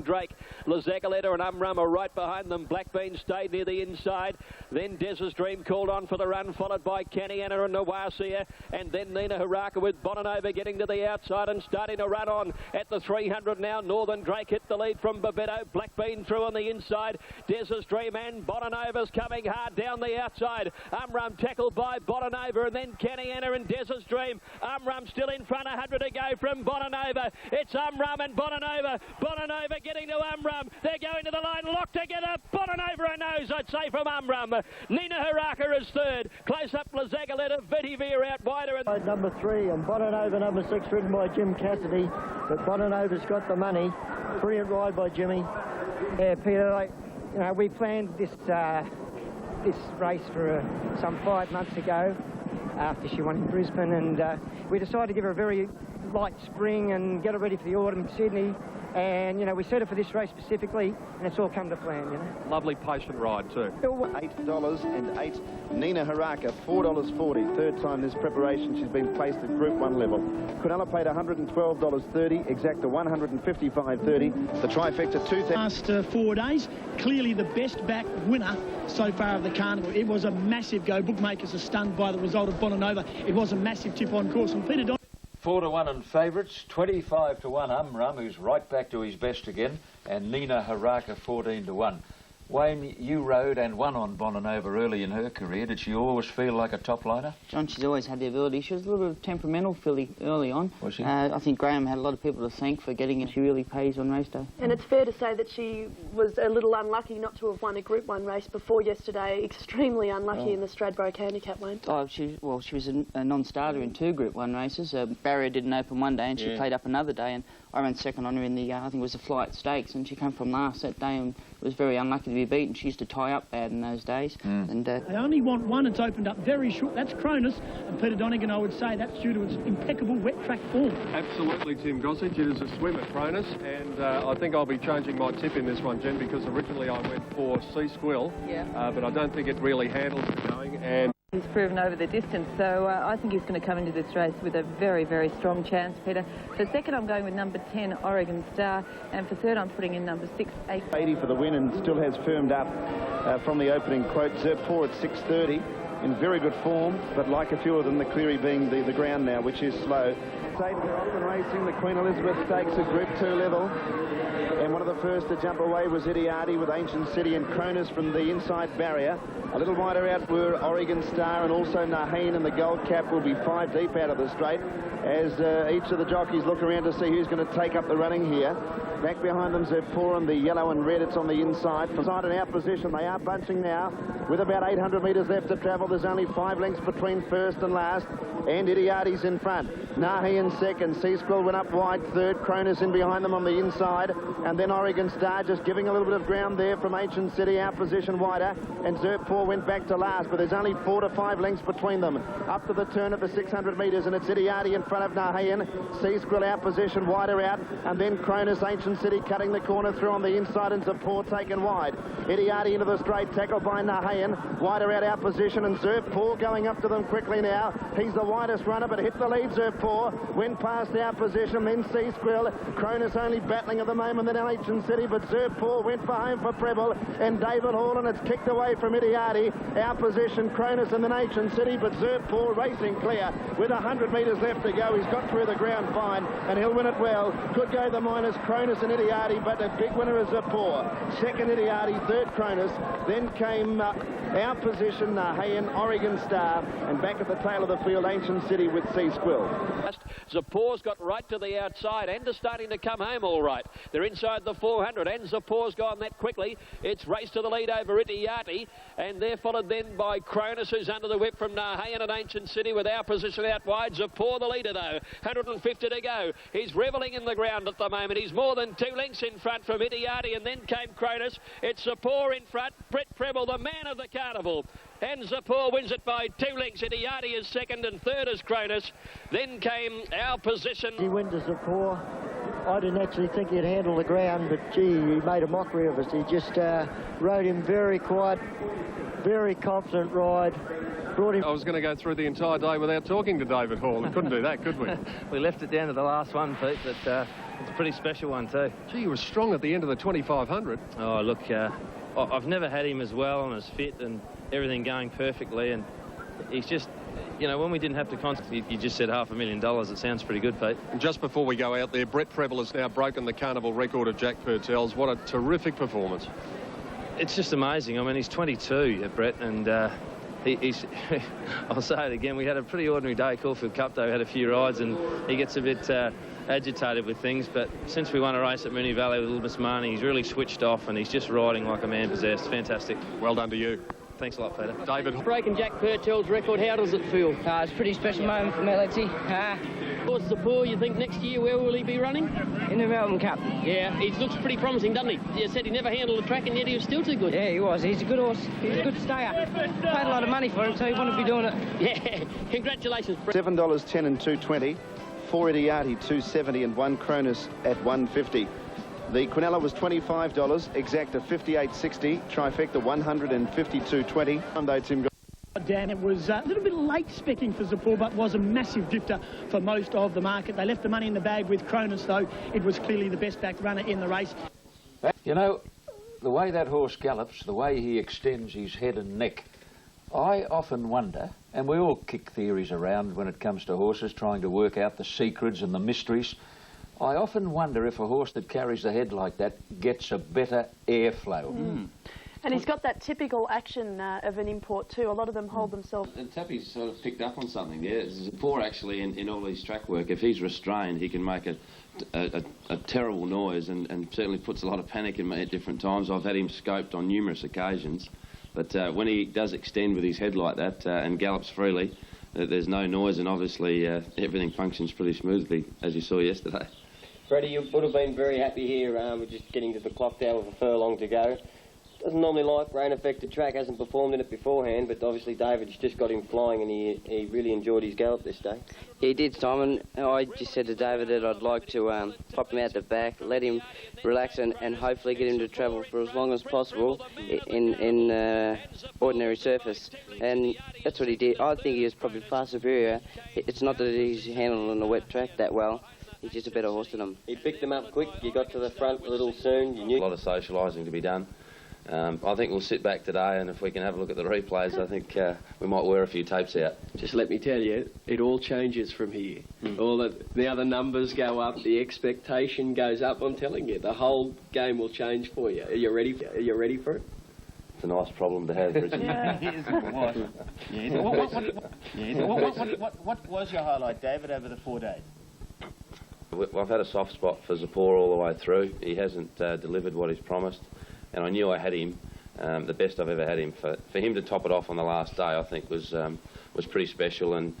Drake, Lazagoletta and Rum are right behind them. Black Bean stayed near the inside. Then Des's Dream called on for the run, followed by Caniana and Noircia, and then Nina Haraka with Bonanova getting to the outside and starting to run on at the 300 now. Northern Drake hit the lead from Babetto. Black Bean through on the inside. Des's Dream and Bonanova's coming hard down the outside. Rum tackled by Bonanova, and then Caniana and Des's Dream. Rum still in front, 100 to go from Bonanova. It's Rum and Bonanova. Bonanova getting to Rum. They're going to the line, locked together. Bonanova a nose, I'd say, from Rum. Nina Haraka is third. Close up Lazagoletta. Betty Veer out wider. And number 3 and Bonanova number 6, ridden by Jim Cassidy. But Bonanova's got the money. Brilliant ride by Jimmy. Yeah, Peter, we planned this race for some 5 months ago after she won in Brisbane, and we decided to give her a very light spring and get her ready for the autumn Sydney. And, you know, we set her for this race specifically, and it's all come to plan, you know. Lovely patient ride too. $8.08. Nina Haraka, $4.40. Third time this preparation she's been placed at Group 1 level. Quinella paid $112.30. Exacta $155.30. The trifecta $2,000. Last 4 days, clearly the best back winner so far of the carnival. It was a massive go. Bookmakers are stunned by the result of Bonanova. It was a massive tip on course. And Peter 4-1 and favourites, 25-1 Ram, who's right back to his best again, and Nina Haraka 14-1. Wayne, you rode and won on Bonanova early in her career. Did she always feel like a top liner? John, she's always had the ability. She was a little bit of temperamental filly early on. Was she? I think Graham had a lot of people to thank for getting it. She really pays on race day. And it's fair to say that she was a little unlucky not to have won a Group 1 race before yesterday. Extremely unlucky in the Stradbroke Handicap, Wayne. Oh, she was a non-starter in 2 Group 1 races. Barrier didn't open one day and she played up another day, and I ran second on her in the, I think it was the Flight Stakes, and she came from last that day and was very unlucky to be beaten. She used to tie up bad in those days. And they only want one. It's opened up very short. That's Cronus. And Peter Donegan, I would say, that's due to its impeccable wet track form. Absolutely, Tim Gossage. It is a swim at Cronus, and I think I'll be changing my tip in this one, Jen, because originally I went for Sea Squill, but I don't think it really handles the going. And he's proven over the distance, so I think he's going to come into this race with a very, very strong chance, Peter. For second, I'm going with number 10, Oregon Star, and for third, I'm putting in number 6, 80 for the win, and still has firmed up from the opening quote. Zerp 4 at 6.30 in very good form, but like a few of them, the Cleary being the ground now, which is slow. They're often racing the Queen Elizabeth Stakes at Group 2 level. And one of the first to jump away was Idiardi with Ancient City and Cronus from the inside barrier. A little wider out were Oregon Star and also Naheen, and the Gold Cap will be 5 deep out of the straight as each of the jockeys look around to see who's going to take up the running here. Back behind them, Zeppour and the yellow and red. It's on the inside. Inside and out position. They are bunching now with about 800 metres left to travel. There's only 5 lengths between first and last. And Idiardi's in front. Nahi in second. Sea Squill went up wide third. Cronus in behind them on the inside. And then Oregon Star just giving a little bit of ground there from Ancient City. Out position wider. And Zerpour went back to last. But there's only 4 to 5 lengths between them. Up to the turn at the 600 metres. And it's Idiardi in front of Nahi. Sea Squill out position wider out. And then Cronus, Ancient City cutting the corner through on the inside. And Zerpour taken wide. Idiardi into the straight. Tackled by Nahi. Wider out position. And Zerpour going up to them quickly now. He's the widest runner, but hit the lead. Zerpour went past our position, then Sea Squill. Cronus only battling at the moment, then Ancient City, but Zerpour went for home for Preble, and David Hall, and it's kicked away from Idiardi. Our position, Cronus and then Ancient City, but Zerpour racing clear with 100 metres left to go. He's got through the ground fine, and he'll win it well. Could go the minus Cronus and Idiardi, but the big winner is Zerpour. Second Idiardi, third Cronus, then came our position, Hayen, Oregon Star, and back at the tail of the field, Ancient City with Sea Squill. Zerpour's got right to the outside and is starting to come home all right. They're inside the 400 and Zerpour's gone that quickly. It's race to the lead over Idiardi, and they're followed then by Cronus, who's under the whip from Nahayan and Ancient City with our position out wide. Zerpour the leader though, 150 to go. He's revelling in the ground at the moment. He's more than 2 lengths in front from Idiardi, and then came Cronus. It's Zerpour in front. Brett Preble, the man of the carnival. And Zerpour wins it by 2 lengths. Idiardi is second and third is Cronus. Then came our position. He went to Zerpour. I didn't actually think he'd handle the ground, but gee, he made a mockery of us. He just rode him very quiet, very confident ride. Brought him. I was going to go through the entire day without talking to David Hall. We couldn't do that, could we? We left it down to the last one, Pete, but it's a pretty special one too. Gee, he was strong at the end of the 2500. Oh, look, I've never had him as well and as fit and everything going perfectly, and he's just, you know, when we didn't have to concentrate, you just said $500,000. It sounds pretty good, Pete. And just before we go out there, Brett Preble has now broken the carnival record of Jack Purtell's. What a terrific performance. It's just amazing. I mean, he's 22, Brett, and he's I'll say it again, we had a pretty ordinary day, Caulfield Cup Day. We had a few rides, and he gets a bit agitated with things, but since we won a race at Moonee Valley with Little Miss Marnie, he's really switched off, and he's just riding like a man possessed. Fantastic. Well done to you. Thanks a lot, Peter. David. Breaking Jack Purtell's record, how does it feel? It's a pretty special moment for me, Lexi. Of course, Zerpour, you think next year, where will he be running? In the Melbourne Cup. Yeah, he looks pretty promising, doesn't he? You said he never handled the track, and yet he was still too good. Yeah, he was. He's a good horse. He's a good stayer. Paid a lot of money for him, so he wouldn't be doing it. Yeah, congratulations, Brett. $7.10 and $2.20. 4 Idiati 270 and 1 Cronus at 150. The Quinella was $25, Exacta 58.60, Trifecta 152.20. Sunday, Tim. Dan, it was a little bit late specking for Zippor, but was a massive drifter for most of the market. They left the money in the bag with Cronus, though. It was clearly the best backed runner in the race. You know, the way that horse gallops, the way he extends his head and neck, I often wonder, and we all kick theories around when it comes to horses, trying to work out the secrets and the mysteries. I often wonder if a horse that carries the head like that gets a better airflow. And he's got that typical action of an import too. A lot of them hold themselves. And Tappy's sort of picked up on something there. Zippor actually in all his track work, if he's restrained, he can make a terrible noise and certainly puts a lot of panic in me at different times. I've had him scoped on numerous occasions. But when he does extend with his head like that and gallops freely, there's no noise, and obviously everything functions pretty smoothly, as you saw yesterday. Freddie, you would have been very happy here with just getting to the clock down with a furlong to go. Doesn't normally like rain-affected track, hasn't performed in it beforehand, but obviously David's just got him flying and he really enjoyed his gallop this day. He did, Simon. I just said to David that I'd like to pop him out the back, let him relax and hopefully get him to travel for as long as possible in ordinary surface. And that's what he did. I think he was probably far superior. It's not that he's handled on a wet track that well. He's just a better horse than him. He picked them up quick. You got to the front a little soon. You knew. A lot of socialising to be done. I think we'll sit back today, and if we can have a look at the replays, I think we might wear a few tapes out. Just let me tell you, it all changes from here. All the other numbers go up, the expectation goes up. I'm telling you, the whole game will change for you. Are you ready for it? It's a nice problem to have, Richard. What was your highlight, David, over the 4 days? I've had a soft spot for Zippor all the way through. He hasn't delivered what he's promised, and I knew I had him, the best I've ever had him. For him to top it off on the last day, I think was pretty special, and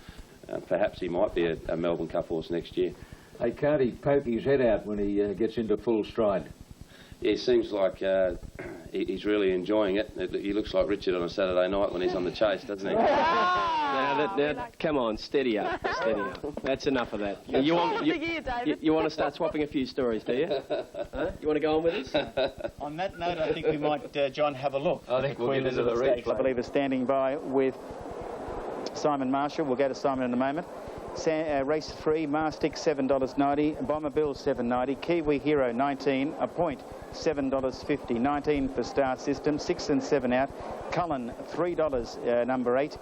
perhaps he might be a Melbourne Cup horse next year. Hey, can't he poke his head out when he gets into full stride? Yeah, it seems like he's really enjoying it. He looks like Richard on a Saturday night when he's on the chase, doesn't he? Now, come on, steady up. That's enough of that. You want to start swapping a few stories, do you? Huh? You want to go on with this? On that note, I think we might, John, have a look. I think we'll get into the replay. I believe is standing by with Simon Marshall. We'll go to Simon in a moment. Race 3, Mastic $7.90, Bomber Bill $7.90, Kiwi Hero 19, a point $7.50, 19 for Star System, 6 and 7 out, Cullen $3, number 8,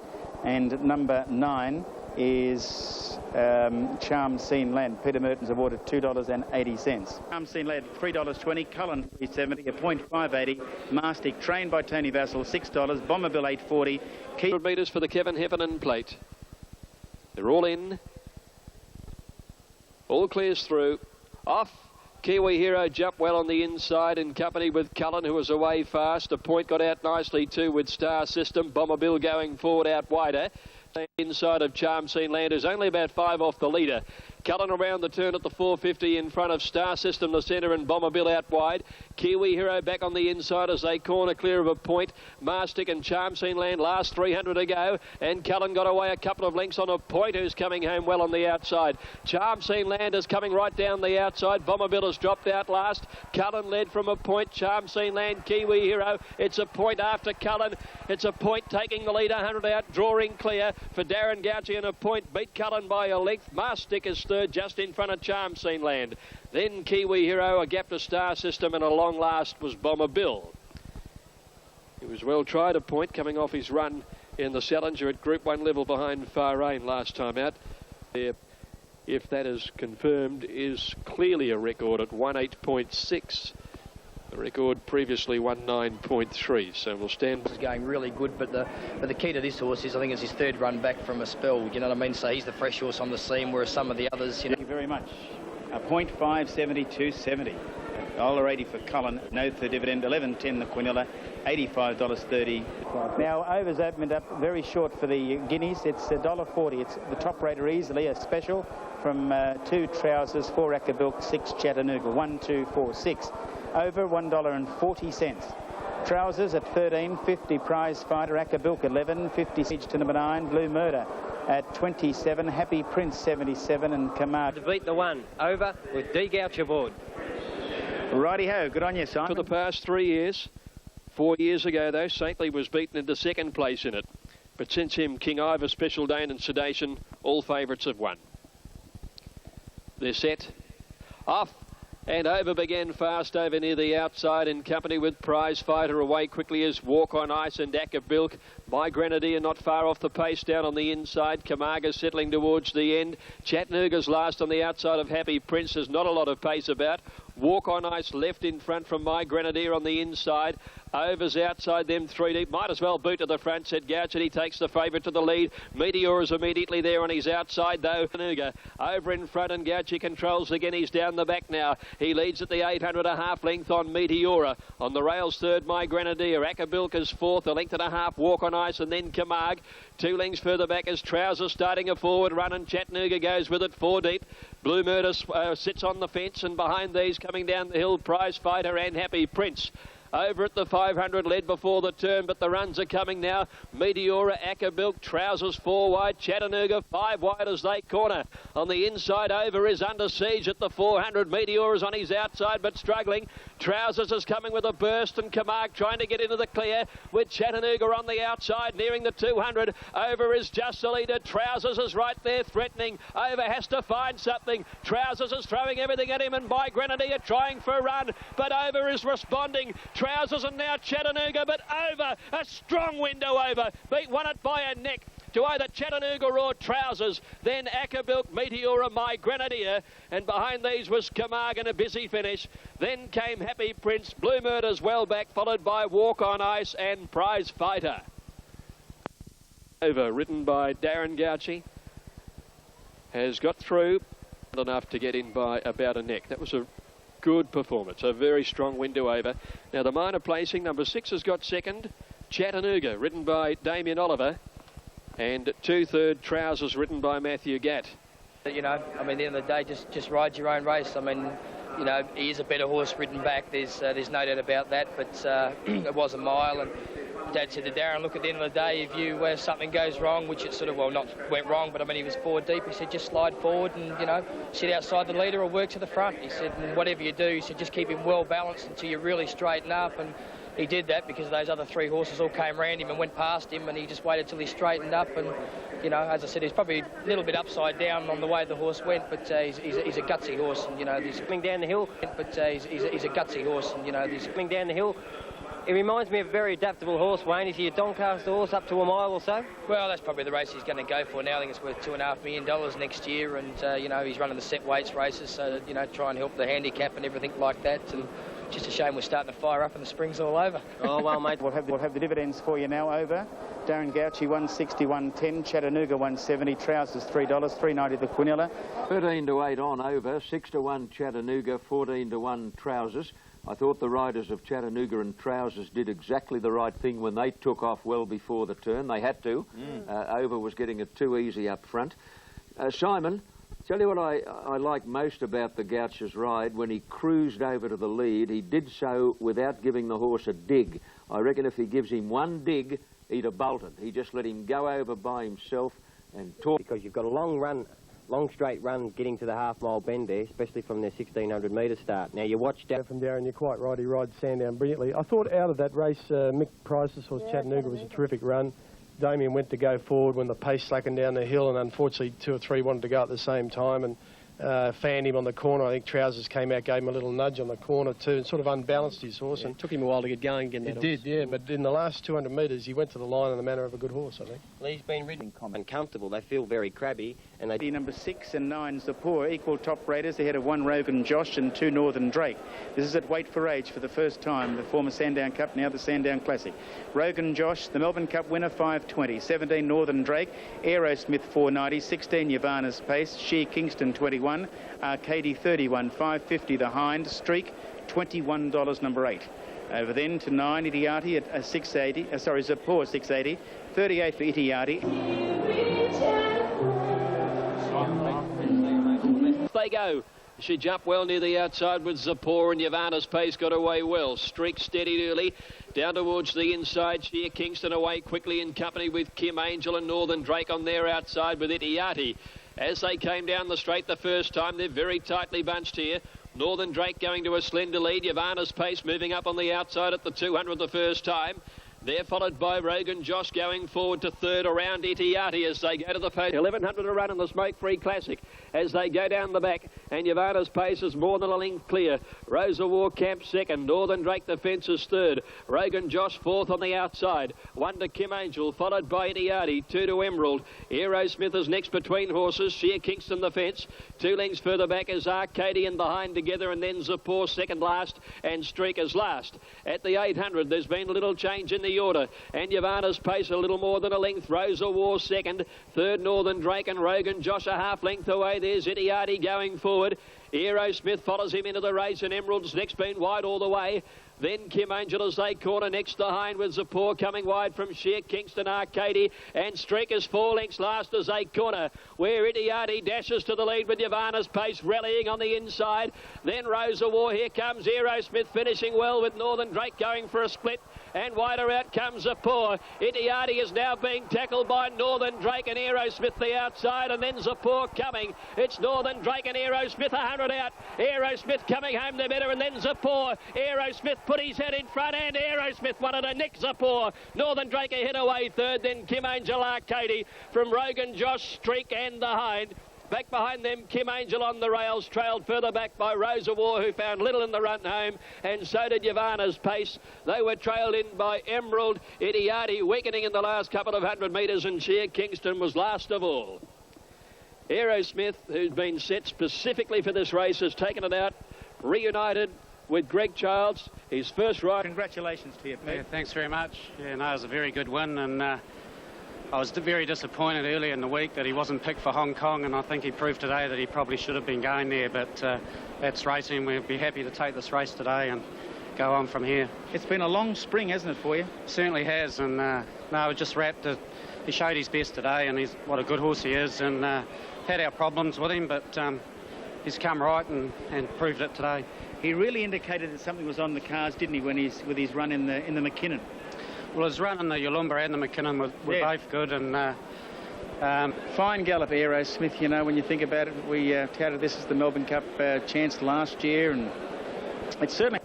and number 9 is Charm Scene Land. Peter Merton's awarded $2.80. Charm Scene Land $3.20, Cullen $3.70, a point $5.80, Mastic trained by Tony Vassell $6, Bomber Bill $8.40. 100 metres for the Kevin Heffernan plate. They're all in. All clears through. Off. Kiwi Hero jumped well on the inside in company with Cullen, who was away fast. A point got out nicely too with Star System. Bomber Bill going forward out wider. Inside of Charm Scene Land is only about 5 off the leader. Cullen around the turn at the 450 in front of Star System, the centre, and Bomber Bill out wide. Kiwi Hero back on the inside as they corner clear of a point. Mastic and Charm Scene Land last 300 to go, and Cullen got away a couple of lengths on a point, who's coming home well on the outside. Charm Scene Land is coming right down the outside. Bomber Bill has dropped out last. Cullen led from a point. Charm Scene Land, Kiwi Hero. It's a point after Cullen. It's a point taking the lead, 100 out, drawing clear for Darren Gouchy, and a point beat Cullen by a length. Mastic is third just in front of Charm Scene Land. Then Kiwi Hero, a gap to Star System, and a long last was Bomber Bill. He was well tried, a point coming off his run in the Salinger at Group 1 level behind Far Rain last time out. If that is confirmed, is clearly a record at 1:8.6. The record previously 1:9.3, so we'll stand. This is going really good, but the key to this horse is I think it's his third run back from a spell. You know what I mean? So he's the fresh horse on the scene, whereas some of the others, you know. Thank you very much. A point $5.70, $2.70. $1.80 for Cullen, no for dividend. 11.10 the Quinella, $85.30. Now overs opened up very short for the guineas. It's $1.40. It's the top rater easily, a special from 2 Trousers, 4 Acapulco, 6 Chattanooga, 1, 2, 4, 6. Over $1.40. Trousers at $13.50. Prize Fighter Acapulco $11.50. To number 9 Blue Murder at 27. Happy Prince 77 and Kamar. To beat the one over with D Gouch aboard. Righty-ho, good on you, Simon. For the past 3 years. 4 years ago, though, Saintly was beaten into second place in it. But since him, King Ivor, Special Dane and Sedation, all favourites have won. They're set. Off. And over began fast over near the outside in company with Prize Fighter. Away quickly as Walk on Ice and Akabilk. My Grenadier not far off the pace down on the inside. Camarga settling towards the end. Chattanooga's last on the outside of Happy Prince. There's not a lot of pace about. Walk on Ice left in front from My Grenadier on the inside. Over's outside them 3 deep. Might as well boot to the front, said Gouch, and he takes the favourite to the lead. Meteor is immediately there on his outside, though. Chattanooga over in front, and Gouch controls again. He's down the back now. He leads at the 800 a half length on Meteora. On the rails, third, My Grenadier. Akabilk is fourth, a length and a half, Walk on Ice, and then Camargue. 2 lengths further back as Trousers starting a forward run, and Chattanooga goes with it 4 deep. Blue Murder sits on the fence, and behind these coming down the hill, Prize Fighter and Happy Prince. Over at the 500, led before the turn, but the runs are coming now. Meteora, Akabilk, Trousers 4 wide, Chattanooga 5 wide as they corner. On the inside, Over is under siege at the 400. Meteora's on his outside, but struggling. Trousers is coming with a burst, and Camargue trying to get into the clear with Chattanooga on the outside, nearing the 200. Over is just the leader. Trousers is right there, threatening. Over has to find something. Trousers is throwing everything at him, and My Grenadier trying for a run, but Over is responding. Trousers and now Chattanooga, but Over, a strong window Over, won it by a neck to either Chattanooga or Trousers, then Akabilk, Meteora, My Grenadier, and behind these was Camargue and a busy finish. Then came Happy Prince, Blue Murders well back, followed by Walk on Ice and Prize Fighter. Over, ridden by Darren Gouchy, has got through enough to get in by about a neck. That was a good performance, a very strong window Over. Now the minor placing, number 6 has got second, Chattanooga, ridden by Damien Oliver, and 2/3 Trousers, ridden by Matthew Gatt. You know, I mean, at the end of the day, just ride your own race. I mean, you know, he is a better horse ridden back. There's no doubt about that. But it was a mile, and Dad said to Darren, look, at the end of the day, if you something goes wrong, which it sort of, well, not went wrong, but I mean, he was 4 deep. He said, just slide forward and, you know, sit outside the leader or work to the front. He said, and whatever you do, he said, just keep him well balanced until you really straighten up. And he did that because those other 3 horses all came round him and went past him, and he just waited till he straightened up. And, you know, as I said, he's probably a little bit upside down on the way the horse went, but he's a gutsy horse, and, you know, he's coming down the hill, but he's a gutsy horse, and, you know, he's coming down the hill. He reminds me of a very adaptable horse, Wayne. Is he a Doncaster horse up to a mile or so? Well, that's probably the race he's going to go for now. I think it's worth $2.5 million next year, and, you know, he's running the set weights races, so, you know, try and help the handicap and everything like that. And just a shame we're starting to fire up and the spring's all over. Oh, well, mate. We'll have the dividends for you now. Over. Darren Gouchy, 161.10. Chattanooga, 170. Trousers, $3. $3.90 the Quinella. 13 to 8 on Over. 6 to 1 Chattanooga. 14 to 1 Trousers. I thought the riders of Chattanooga and Trousers did exactly the right thing when they took off well before the turn. They had to. Over was getting it too easy up front. Simon, tell you what I like most about the Gouch's ride. When he cruised over to the lead, he did so without giving the horse a dig. I reckon if he gives him one dig, he'd have bolted. He just let him go over by himself and talk. Because you've got a long straight run getting to the half-mile bend there, especially from their 1,600 metre start. Now, you watch down from Darren, you're quite right, he rides Sandown brilliantly. I thought out of that race, Mick Price's horse Chattanooga was a terrific run. Damien went to go forward when the pace slackened down the hill, and unfortunately 2 or 3 wanted to go at the same time and fanned him on the corner. I think Trousers came out, gave him a little nudge on the corner too, and sort of unbalanced his horse. And it took him a while to get going again. It did, yeah, but in the last 200 metres, he went to the line in the manner of a good horse, I think. Well, he's been ridden uncomfortable. They feel very crabby, and they... Number 6 and 9's the Poor, equal top raters ahead of 1 Rogan Josh and 2 Northern Drake. This is at weight for age for the first time, the former Sandown Cup, now the Sandown Classic. Rogan Josh, the Melbourne Cup winner, 5.20. 17 Northern Drake, Aerosmith 4.90. 16 Yavana's Pace, She Kingston 21. Arcady 31, 5.50 the Hind, Streak $21 number 8. Over then to 9 Itiati at 6.80, Zapor 6.80, 38 for Itiati. They go. She jumped well near the outside with Zapor, and Yavana's Pace got away well. Streak steadied early. Down towards the inside, Sheer Kingston away quickly in company with Kim Angel and Northern Drake on their outside with Itiati. As they came down the straight the first time, they're very tightly bunched here. Northern Drake going to a slender lead. Yavana's Pace moving up on the outside at the 200 the first time. They're followed by Rogan Josh going forward to third around Itiati as they go to the post. 1100 to run in the Smoke-Free Classic as they go down the back, and Yavana's Pace is more than a length clear. Rosa War Camp second, Northern Drake the fence is third, Rogan Josh fourth on the outside, one to Kim Angel, followed by Itiati, two to Emerald. Aerosmith is next between horses, Sheer Kingston the fence, 2 lengths further back is Arcadian behind together, and then Zapor second last, and Streak is last. At the 800 there's been a little change in the order, and Yavana's Pace a little more than a length, Rosa War second, third Northern Drake, and Rogan Josh a half length away. There's Itiati going forward. Aerosmith follows him into the race, and Emerald's next been wide all the way. Then Kim Angel as they corner next to Hind with Zapor coming wide from Sheer Kingston, Arcady, and Streak is 4 lengths last as they corner, where Itiati dashes to the lead with Yavana's Pace rallying on the inside. Then Rosa War, here comes Aerosmith finishing well with Northern Drake going for a split, and wider out comes Zapor. Itiati is now being tackled by Northern Drake and Aerosmith the outside, and then Zapor coming. It's Northern Drake and Aerosmith 100 out. Aerosmith coming home the better, and then Zapor. Aerosmith put his head in front, and Aerosmith wanted to nick Zapor. Northern Drake ahead away third, then Kim Angel, Arcady from Rogan Josh, Streak and the Hind. Back behind them, Kim Angel on the rails, trailed further back by Rosa War, who found little in the run home, and so did Yavana's Pace. They were trailed in by Emerald. Itiati weakening in the last couple of 100 metres, and Sheer Kingston was last of all. Aerosmith, who's been set specifically for this race, has taken it out, reunited with Greg Childs, his first ride. Congratulations to you, Pete. Yeah, thanks very much. Yeah, no, it was a very good win, and I was very disappointed earlier in the week that he wasn't picked for Hong Kong, and I think he proved today that he probably should have been going there, but that's racing. We'll be happy to take this race today and go on from here. It's been a long spring, hasn't it, for you? Certainly has, and no, just wrapped it. He showed his best today, and what a good horse he is, and had our problems with him, but he's come right and proved it today. He really indicated that something was on the cards, didn't he, with his run in the McKinnon? Well, his run in the Yolumba and the McKinnon were both good, and fine gallop, Aerosmith. You know, when you think about it, we touted this as the Melbourne Cup chance last year, and it's certainly.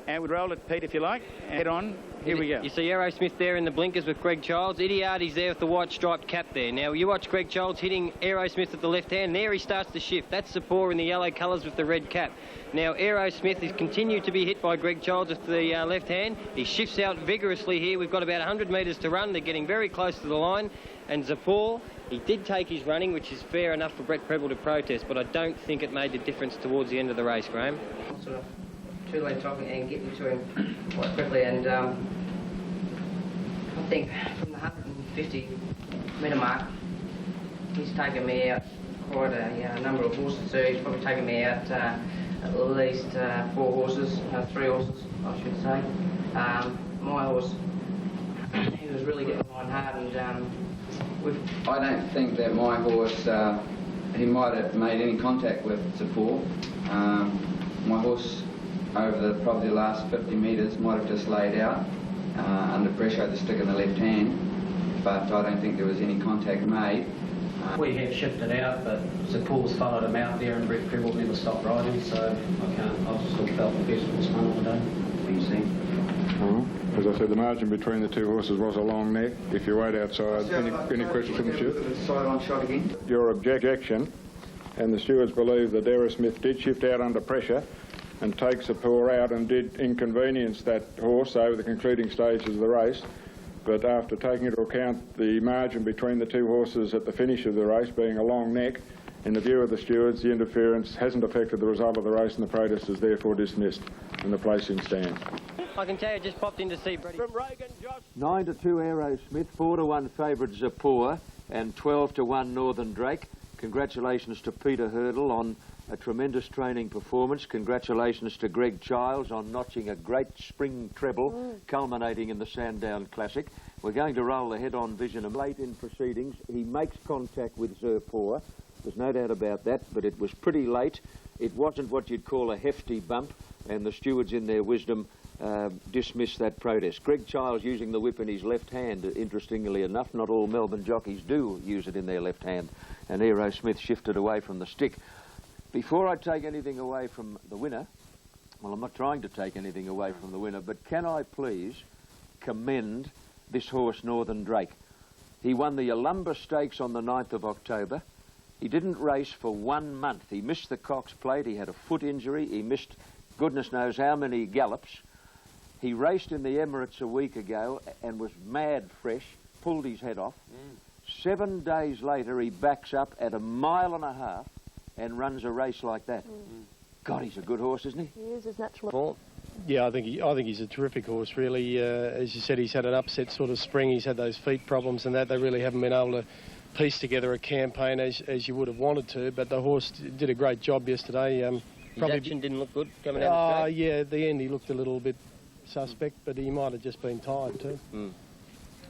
And we'd roll it, Pete, if you like. Head on. Here we go. You see Aerosmith there in the blinkers with Greg Childs. Itiati's there with the white striped cap there. Now, you watch Greg Childs hitting Aerosmith at the left hand. There he starts to shift. That's Zapor in the yellow colours with the red cap. Now, Aerosmith is continued to be hit by Greg Childs with the left hand. He shifts out vigorously here. We've got about 100 metres to run. They're getting very close to the line. And Zapor, he did take his running, which is fair enough for Brett Preble to protest, but I don't think it made the difference towards the end of the race, Graham. Sort of 2 lane top and getting to him quite quickly, and I think from the 150 metre mark he's taken me out quite a number of horses, so he's probably taken me out at least 4 horses, 3 horses I should say. My horse, he was really getting on hard, and I don't think that my horse, he might have made any contact with Zapor. My horse over probably the last 50 metres might have just laid out under pressure with the stick in the left hand, but I don't think there was any contact made. We have shifted out, but Zapor's followed him out there, and Brett Preble never stopped riding, so I still felt the best was one of the day. What do you see? As I said, the margin between the 2 horses was a long neck. If you wait outside, any questions from the steward? Sideline shot again. Your objection, and the stewards believe that Aerosmith did shift out under pressure and take Zapor out and did inconvenience that horse over the concluding stages of the race. But after taking into account the margin between the 2 horses at the finish of the race being a long neck, in the view of the stewards, the interference hasn't affected the result of the race, and the protest is therefore dismissed, and the placing stands. I can tell you just popped in to see Brady. From Rogan Josh. 9 to 2 Aerosmith, 4 to 1 favourite Zapor, and 12 to 1 Northern Drake. Congratulations to Peter Hurdle on a tremendous training performance. Congratulations to Greg Childs on notching a great spring treble, culminating in the Sandown Classic. We're going to roll the head-on vision. Late in proceedings, he makes contact with Zapor. There's no doubt about that, but it was pretty late. It wasn't what you'd call a hefty bump, and the stewards, in their wisdom, dismissed that protest. Greg Childs using the whip in his left hand, interestingly enough. Not all Melbourne jockeys do use it in their left hand, and Aero Smith shifted away from the stick. Before I take anything away from the winner, well, I'm not trying to take anything away from the winner, but can I please commend this horse, Northern Drake? He won the Yalumba Stakes on the 9th of October. He didn't race for 1 month. He missed the Cox Plate. He had a foot injury. He missed goodness knows how many gallops. He raced in the Emirates a week ago and was mad fresh, pulled his head off. 7 days later, he backs up at 1.5 miles and runs a race like that. God, he's a good horse, isn't he? He is his natural form. Yeah, I think he's a terrific horse, really. As you said, he's had an upset sort of spring. He's had those feet problems and that. They really haven't been able to piece together a campaign as you would have wanted to, but the horse did a great job yesterday. His action didn't look good coming out of the straight? Yeah, at the end he looked a little bit suspect, but he might have just been tired too.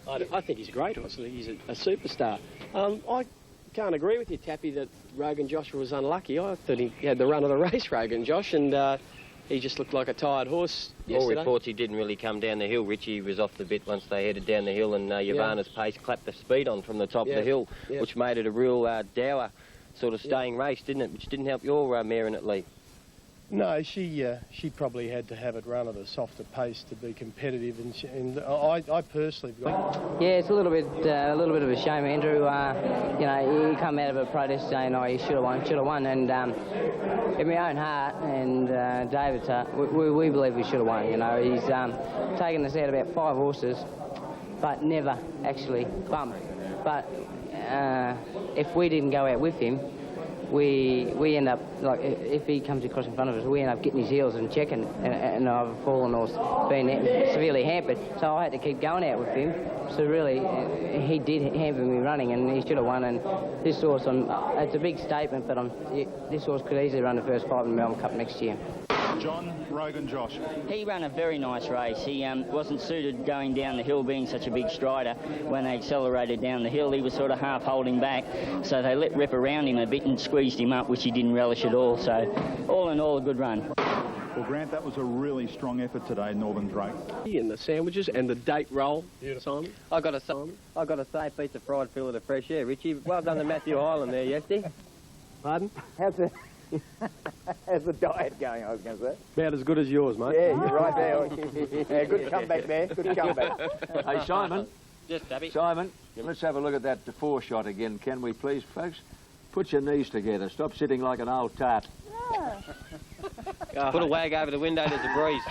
I think he's a great horse. He's a superstar. I can't agree with you, Tappy, that Rogan Joshua was unlucky. I thought he had the run of the race, Rogan Josh, and he just looked like a tired horse yesterday. All reports he didn't really come down the hill. Richie was off the bit once they headed down the hill, and Yavana's pace clapped the speed on from the top of the hill, which made it a real dour sort of staying race, didn't it? Which didn't help your mare in it, Lee. No, she probably had to have it run at a softer pace to be competitive, and I personally. Yeah, it's a little bit of a shame, Andrew. You know, he come out of a protest saying, "Oh, he should have won," and in my own heart and David's heart, we believe he should have won. You know, he's taken us out about 5 horses, but never actually bumped. But if we didn't go out with him, we end up, like, if he comes across in front of us, we end up getting his heels and checking, and I've fallen or been severely hampered. So I had to keep going out with him. So really, he did hamper me running, and he should have won. And this horse, it's a big statement, but this horse could easily run the first 5 in the Melbourne Cup next year. John, Rogan Josh. He ran a very nice race. He wasn't suited going down the hill, being such a big strider. When they accelerated down the hill, he was sort of half holding back. So they let rip around him a bit and squeezed him up, which he didn't relish at all. So all in all, a good run. Well, Grant, that was a really strong effort today, Northern Drake. And the sandwiches and the date roll, Simon. I got to say, beats a fried fillet of fresh air, Richie. Well done to Matthew Hyland there, yesterday. Pardon? How's the diet going, I was going to say? About as good as yours, mate. Yeah, you're right there. Yeah, good comeback there. Good comeback. Hey, Simon. Yes, Debbie. Simon, let's have a look at that 4 shot again, can we please, folks? Put your knees together. Stop sitting like an old tart. Put a wag over the window, there's a breeze.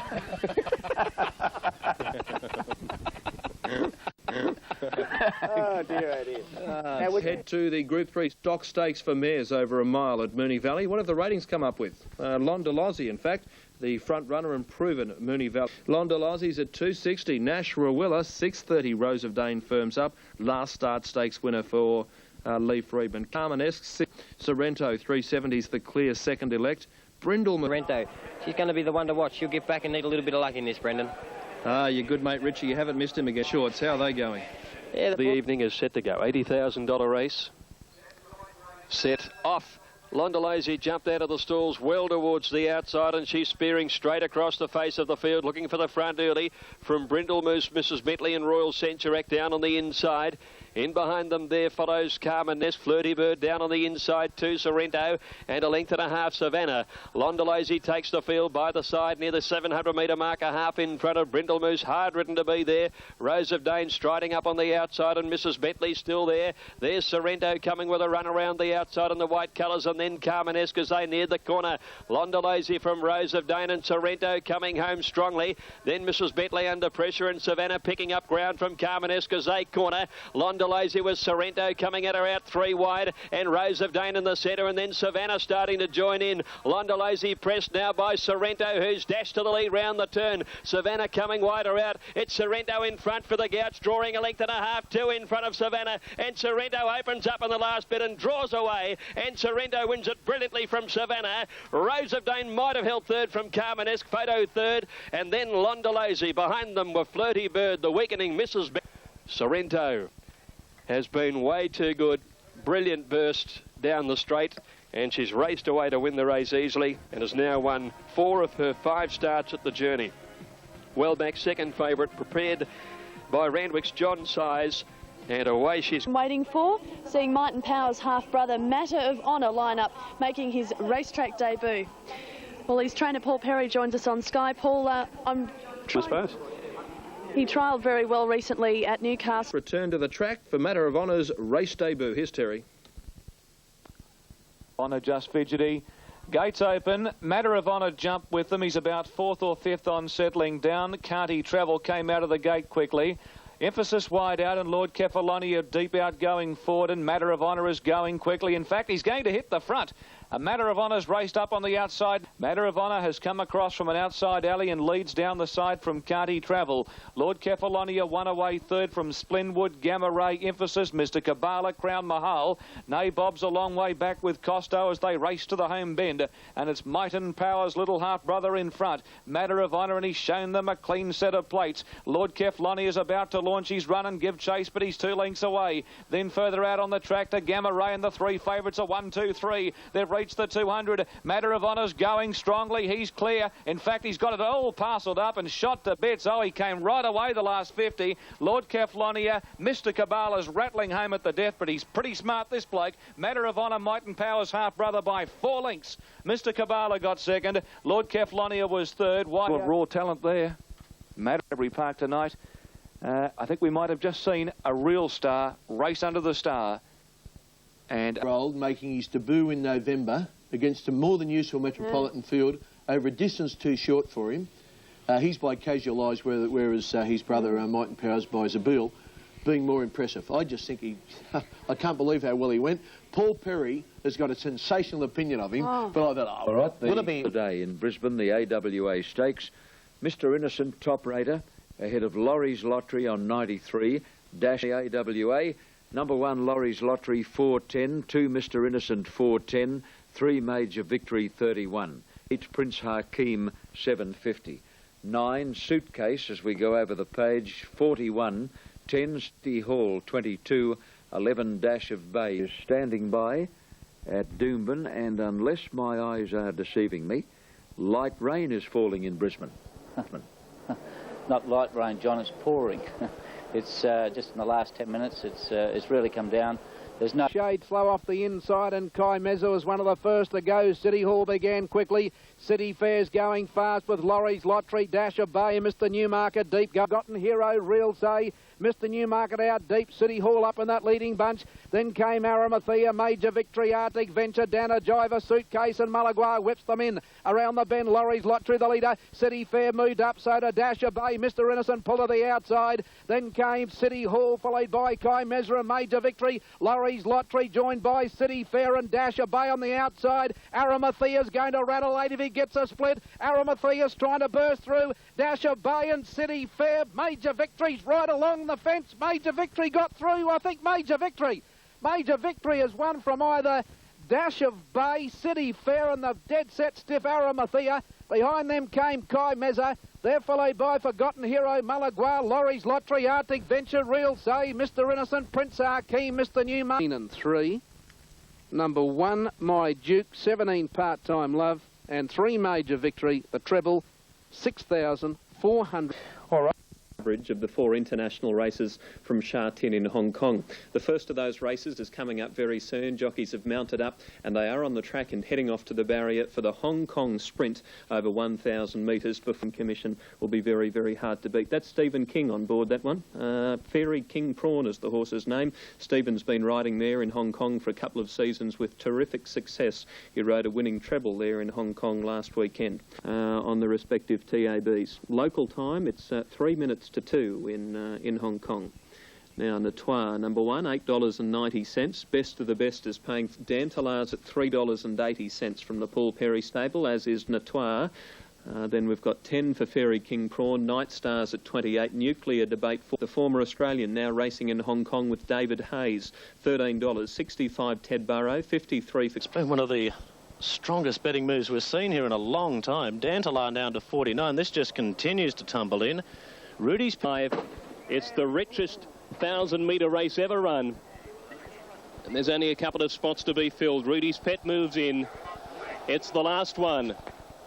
Oh, dear, oh, dear. Now, Let's head to the Group 3 stock stakes for mares over a mile at Moonee Valley. What have the ratings come up with? Londolozzi, in fact, the front runner and proven at Moonee Valley. Londolozzi's at 260. Nash Rawilla, 630. Rose of Dane firms up. Last start stakes winner for Lee Friedman. Carmenesque, Sorrento, 370's the clear second elect. Brindle... Sorrento, she's going to be the one to watch. She'll get back and need a little bit of luck in this, Brendan. Your good mate Richie, you haven't missed him again. Shorts, how are they going? Yeah, the evening is set to go. $80,000 race. Set off. Londolozzi jumped out of the stalls well towards the outside, and she's spearing straight across the face of the field, looking for the front early from Brindle Moose, Mrs. Bentley and Royal Centurac down on the inside. In behind them there follows Carmenesque, Flirty Bird down on the inside too, Sorrento, and a length and a half Savannah. Londolozzi takes the field by the side near the 700-metre mark, a half in front of Brindle Moose, hard ridden to be there. Rose of Dane striding up on the outside, and Mrs. Bentley still there. There's Sorrento coming with a run around the outside in the white colours, and then Carmenesque as they neared the corner. Londolozzi from Rose of Dane and Sorrento coming home strongly. Then Mrs. Bentley under pressure, and Savannah picking up ground from Carmenesque as they corner. Londolozzi with Sorrento coming at her out 3 wide, and Rose of Dane in the centre, and then Savannah starting to join in. Londolozzi pressed now by Sorrento, who's dashed to the lead round the turn. Savannah coming wider out. It's Sorrento in front for the Gouts, drawing a length and a half, 2 in front of Savannah, and Sorrento opens up in the last bit and draws away, and Sorrento wins it brilliantly from Savannah. Rose of Dane might have held third from Carmenesque, Photo third, and then Londolozzi. Behind them were Flirty Bird, the weakening Mrs. Sorrento has been way too good. Brilliant burst down the straight, and she's raced away to win the race easily and has now won 4 of her 5 starts at the Journey. Well back second favourite, prepared by Randwick's John Size, and away she's waiting for, seeing Martin Power's half-brother Matter of Honour line up, making his racetrack debut. Well, his trainer Paul Perry joins us on Sky. Paul, he trialled very well recently at Newcastle. Return to the track for Matter of Honour's race debut. Here's Terry. Honour just fidgety. Gates open. Matter of Honour jumped with them. He's about 4th or 5th on settling down. Can't He Travel came out of the gate quickly. Emphasis wide out, and Lord Kefaloni deep out going forward, and Matter of Honour is going quickly. In fact, he's going to hit the front. A Matter of Honour's raced up on the outside. Matter of Honour has come across from an outside alley and leads down the side from Can't He Travel. Lord Kefalonia one away third from Splinwood, Gamma Ray, Emphasis, Mr. Kabbalah, Crown Mahal. Nabob's a long way back with Costo as they race to the home bend. And it's Mighton Power's little half-brother in front. Matter of Honour, and he's shown them a clean set of plates. Lord Kefalonia is about to launch his run and give chase, but he's 2 lengths away. Then further out on the track to Gamma Ray, and the 3 favourites are 1, 2, 3. They've reached the 200. Matter of Honour's going strongly. He's clear. In fact, he's got it all parcelled up and shot to bits. Oh, he came right away the last 50. Lord Kefalonia, Mr. Kabbalah's rattling home at the death, but he's pretty smart, this bloke. Matter of Honour, Mighton Power's half-brother by 4 lengths. Mr. Kabbalah got second. Lord Kefalonia was third. Wide of raw talent there. Matter every park tonight. I think we might have just seen a real star race under the star. And old making his debut in November against a more than useful Metropolitan field over a distance too short for him. He's by Casual Eyes, whereas his brother Mighton Powers by Zabeel, being more impressive. I just think I can't believe how well he went. Paul Perry has got a sensational opinion of him, but I thought, all right, today in Brisbane, the AWA Stakes, Mr. Innocent top rater ahead of Laurie's Lottery on 93, dash AWA. Number 1, Laurie's Lottery, 410. 2, Mr. Innocent, 410. 3, Major Victory, 31. 8, Prince Hakeem, 750. 9, Suitcase, as we go over the page, 41. 10, City Hall, 22. 11, Dash of Bay is standing by at Doomben, and unless my eyes are deceiving me, light rain is falling in Brisbane. Not light rain, John, it's pouring. It's just in the last 10 minutes, it's really come down. There's no shade flow off the inside, and Kai Mezzo is one of the first to go. City Hall began quickly. City Fair's going fast with Laurie's Lottery, Dash of Bay, Mr. Newmarket deep. Gotten Hero, Real Say. Mr. Newmarket out deep, City Hall up in that leading bunch. Then came Arimathea, Major Victory, Arctic Venture, Dana Jiva, Suitcase and Malaguar whips them in. Around the bend, Laurie's Lottery, the leader. City Fair moved up, so to Dash of Bay, Mr. Innocent pull to the outside. Then came City Hall, followed by Kai Mesra, Major Victory. Laurie's Lottery joined by City Fair and Dash of Bay on the outside. Arimathea's going to rattle late if he gets a split. Arimathea's trying to burst through. Dash of Bay and City Fair. Major Victory's right along the fence. Major Victory got through. I think Major Victory has won from either Dash of Bay, City Fair and the dead set stiff Arimathea. Behind them came Kai Mezza. They're followed by Forgotten Hero, Malaguar, Laurie's Lottery, Arctic Venture, Real Say, Mr. Innocent, Prince Hakeem, Mr. Newmarket. And 3. Number 1, My Duke, 17 Part-Time Love, and 3 Major Victory, the treble, 6,400. All right. Average of the 4 international races from Sha Tin in Hong Kong. The first of those races is coming up very soon. Jockeys have mounted up and they are on the track and heading off to the barrier for the Hong Kong Sprint over 1,000 metres. Before commission will be very, very hard to beat. That's Stephen King on board that one. Fairy King Prawn is the horse's name. Stephen's been riding there in Hong Kong for a couple of seasons with terrific success. He rode a winning treble there in Hong Kong last weekend on the respective TABs. Local time, it's 3 minutes to 2 in Hong Kong. Now, Natoir, number 1, $8.90. Best of the Best is paying Dantalars at $3.80 from the Paul Perry stable, as is Natoir. Then we've got 10 for Fairy King Prawn, Night Stars at 28, Nuclear Debate for the former Australian, now racing in Hong Kong with David Hayes, $13, 65 Ted Burrow, 53 for... It's been one of the strongest betting moves we've seen here in a long time. Dantalar down to 49. This just continues to tumble in. Rudy's 5. It's the richest 1,000-metre race ever run. And there's only a couple of spots to be filled. Rudy's Pet moves in. It's the last one.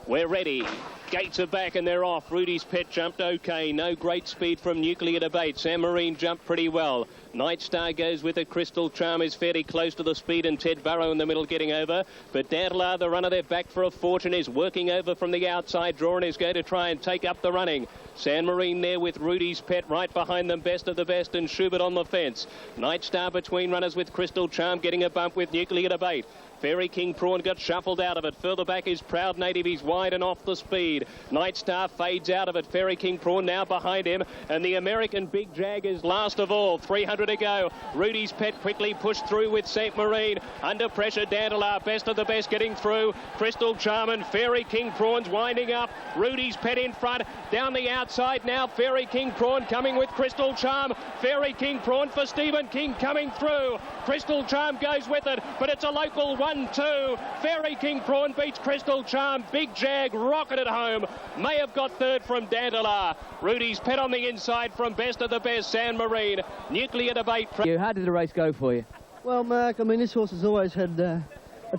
We're ready. Gates are back and they're off. Rudy's Pet jumped okay. No great speed from Nuclear Debate. Sam Marine jumped pretty well. Night Star goes with it. Crystal Charm is fairly close to the speed, and Ted Burrow in the middle getting over. But Dantelar, the runner, they're back for a fortune, is working over from the outside draw and is going to try and take up the running. San Marine there with Rudy's Pet right behind them, Best of the Best, and Schubert on the fence. Night Star between runners with Crystal Charm getting a bump with Nuclear Debate. Fairy King Prawn got shuffled out of it. Further back is Proud Native. He's wide and off the speed. Night Star fades out of it. Fairy King Prawn now behind him. And the American Big Jag is last of all. 300 to go. Rudy's Pet quickly pushed through with Saint Marine. Under pressure, Dantelar, Best of the Best getting through. Crystal Charm and Fairy King Prawn's winding up. Rudy's Pet in front. Down the outside now, Fairy King Prawn coming with Crystal Charm. Fairy King Prawn for Stephen King coming through. Crystal Charm goes with it, but it's a local 1-2. Fairy King Prawn beats Crystal Charm. Big Jag rocketed home. May have got third from Dantelar. Rudy's Pet on the inside from Best of the Best, San Marine. Nuclear Debate. How did the race go for you? Well, Mark, I mean, this horse has always had a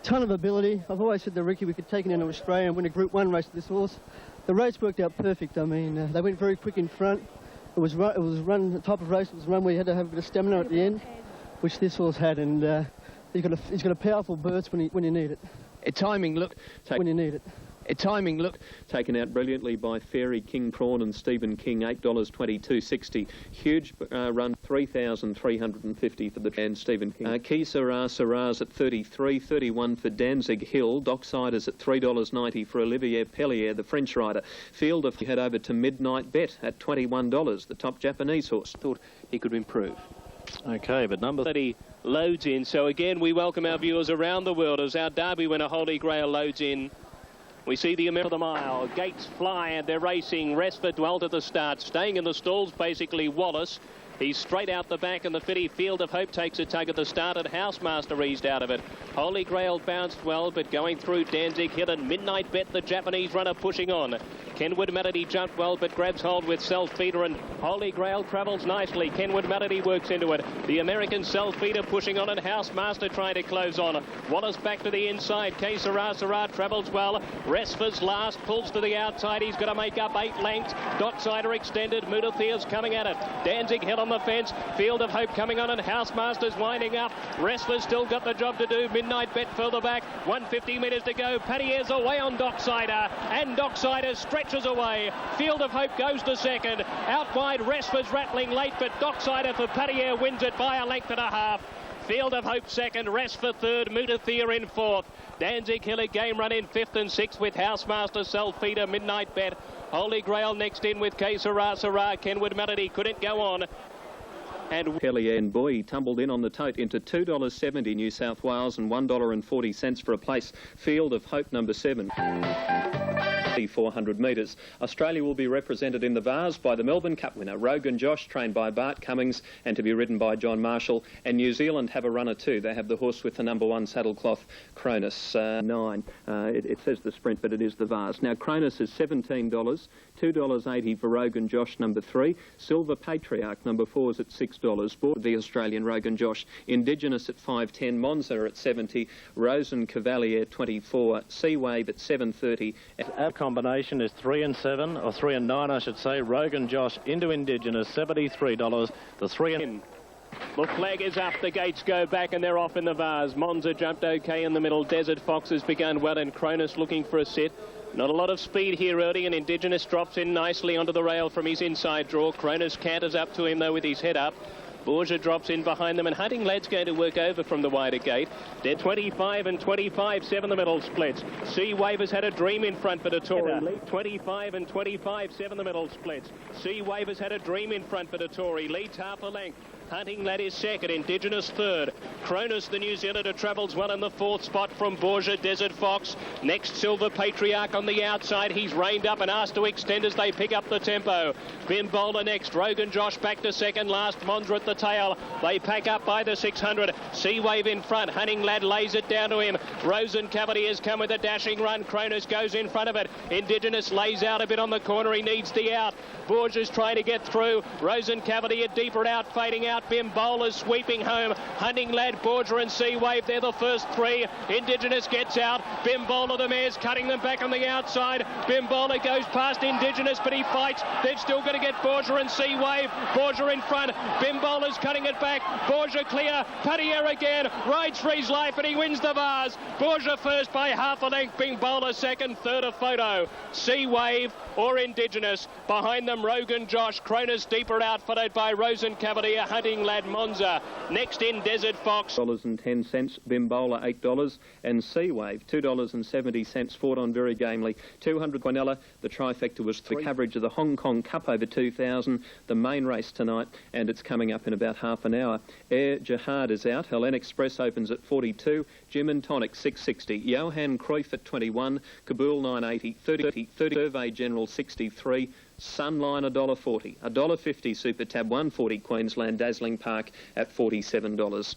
ton of ability. I've always said to Ricky we could take it into Australia and win a Group 1 race with this horse. The race worked out perfect. I mean, they went very quick in front. It was run, the type of race, it was run where you had to have a bit of stamina at the end, which this horse had, and he's got a powerful burst when you need it. Timing look. When you need it. Timing look. Taken out brilliantly by Fairy King Prawn and Stephen King, $8.22.60. Huge run, 3,350 for the and Stephen King. Key Syrah's at 33.31 for Danzig Hill. Docksiders at $3.90 for Olivier Pellier, the French rider. Field of head over to Midnight Bet at $21. The top Japanese horse. Thought he could improve. Okay, but number 30 loads in. So again, we welcome our viewers around the world as our Derby winner Holy Grail loads in. We see the American of the mile. Gates fly and they're racing. Resford dwelt at the start. Staying in the stalls, basically, Wallace. He's straight out the back, and the Fitty Field of Hope takes a tug at the start, and Housemaster eased out of it. Holy Grail bounced well, but going through Danzig Hill and Midnight Bet, the Japanese runner pushing on. Kenwood Melody jumped well, but grabs hold with Self-Feeder, and Holy Grail travels nicely. Kenwood Melody works into it. The American Self-Feeder pushing on, and Housemaster trying to close on. Wallace back to the inside. K. Syrah travels well. Resford's last, pulls to the outside. He's got to make up 8 lengths. Docksider extended. Mudathir's coming at it. Danzig Hill on the fence. Field of Hope coming on, and Housemaster's winding up. Resford's still got the job to do. Midnight Bet further back. 150 metres to go. Pattier's away on Docksider, and Docksider stretches away. Field of Hope goes to second. Out wide, Resford's rattling late, but Docksider for Pattier wins it by a length and a half. Field of Hope second, Resford third, Mudathir in fourth. Danzig Hill a game run in fifth and sixth with Housemaster, Self-Feeder, Midnight Bet. Holy Grail next in with K. Syrah. Kenwood Melody couldn't go on. And Pellier and Boy tumbled in on the tote into $2.70 New South Wales and $1.40 for a place. Field of Hope number 7. 400 metres. Australia will be represented in the Vars by the Melbourne Cup winner Rogan Josh, trained by Bart Cummings and to be ridden by John Marshall. And New Zealand have a runner too. They have the horse with the number 1 saddlecloth, Cronus, 9. It says the Sprint, but it is the Vars. Now Cronus is $17, $2.80 for Rogan Josh number 3. Silver Patriarch number 4 is at $6. Bought the Australian Rogan Josh. Indigenous at $5.10. Monza at $70. Rosen Cavalier 24. Sea Wave at $7.30. Combination is 3 and 7, or 3 and 9, I should say. Rogan Josh into Indigenous, $73. The 3 and... The flag is up, the gates go back, and they're off in the Vars. Monza jumped okay in the middle. Desert Fox has begun well, and Cronus looking for a sit. Not a lot of speed here early, and Indigenous drops in nicely onto the rail from his inside draw. Cronus canters up to him, though, with his head up. Borgia drops in behind them, and Hunting Lad's going to work over from the wider gate. They're 25 and 25, 7 the middle splits. Sea Wave has had a dream in front, but a Tory. 25 and 25, 7 the middle splits. Sea Wave has had a dream in front, but a Tory. Leads half a length. Hunting Lad is second, Indigenous third. Cronus, the New Zealander, travels well in the 4th spot from Borgia, Desert Fox. Next, Silver Patriarch on the outside. He's reined up and asked to extend as they pick up the tempo. Bimbola next. Rogan Josh back to second. Last, Monza at the tail. They pack up by the 600. Sea Wave in front. Hunting Lad lays it down to him. Rosen Cavalier has come with a dashing run. Cronus goes in front of it. Indigenous lays out a bit on the corner. He needs the out. Borgia's trying to get through. Rosen Cavalier deeper out, fading out. out. Bimbola sweeping home. Hunting Lad, Borgia and Sea Wave, they're the first three. Indigenous gets out. Bimbola, the mare's cutting them back on the outside. Bimbola goes past Indigenous, but he fights. They've still got to get Borgia and Sea Wave. Borgia in front. Bimbola's cutting it back. Borgia clear. Padier again. Rides for his life and he wins the Vase. Borgia first by half a length. Bimbola second. Third a photo. Sea Wave or Indigenous. Behind them, Rogan Josh. Cronus deeper out, followed by Rosen Cavalier, Hunting Lad, Monza. Next in, Desert Fox. $10.10, Bimbola $8, and Sea Wave $2.70, fought on very gamely. 200 Quinella, the trifecta was the coverage of the Hong Kong Cup over 2,000, the main race tonight, and it's coming up in about half an hour. Air Jihad is out. Helen Express opens at 42, Gym and Tonic 660, Johan Cruyff at 21, Kabul 980, 30, Survey General 63, Sunline $1.40, $1.50 Super Tab 140 Queensland Dazzling Park at $47.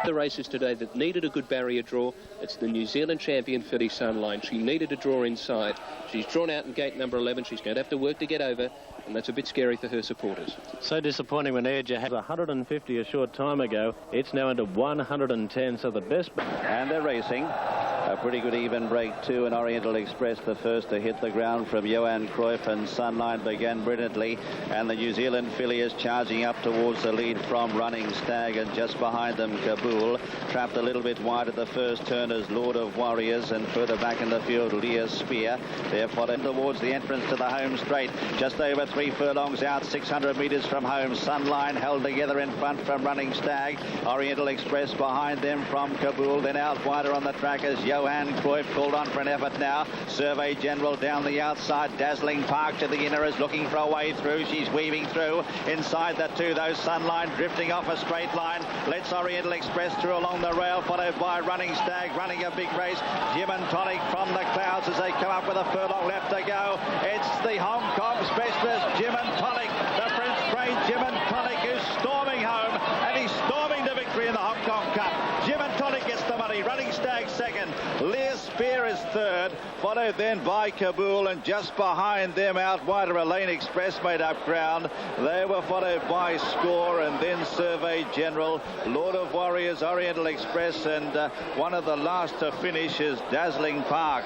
The races today that needed a good barrier draw, it's the New Zealand champion filly Sunline. She needed a draw inside. She's drawn out in gate number 11. She's going to have to work to get over, and that's a bit scary for her supporters. So disappointing when Air Jihad was 150 a short time ago. It's now into 110, so the best. And they're racing. A pretty good even break too, and Oriental Express the first to hit the ground from Johan Cruyff, and Sunline began brilliantly, and the New Zealand filly is charging up towards the lead from Running Stag, and just behind them Kabul, trapped a little bit wide at the first turn as Lord of Warriors, and further back in the field Lear Spear. They're following towards the entrance to the home straight, just over 3 furlongs out, 600 metres from home. Sunline held together in front from Running Stag, Oriental Express behind them from Kabul, then out wider on the track as Johan Cruyff called on for an effort now. Survey General down the outside. Dazzling Park to the inner is looking for a way through. She's weaving through. Inside the two, though, Sunline drifting off a straight line. Let's Oriental Express through along the rail, followed by Running Stag, running a big race. Gym and Tonic from the clouds as they come up with a furlong left to go. It's the Hong Kong specialist, Gym and Tonic, the French-trained Gym and Tonic, who's storming home, and he's storming to victory in the Hong Kong Cup. Gym and Tonic gets the money. Running Stag second. Lear Spear is third, followed then by Kabul, and just behind them out wider Elaine Express made up ground. They were followed by Score and then Survey General, Lord of Warriors, Oriental Express, and one of the last to finish is Dazzling Park.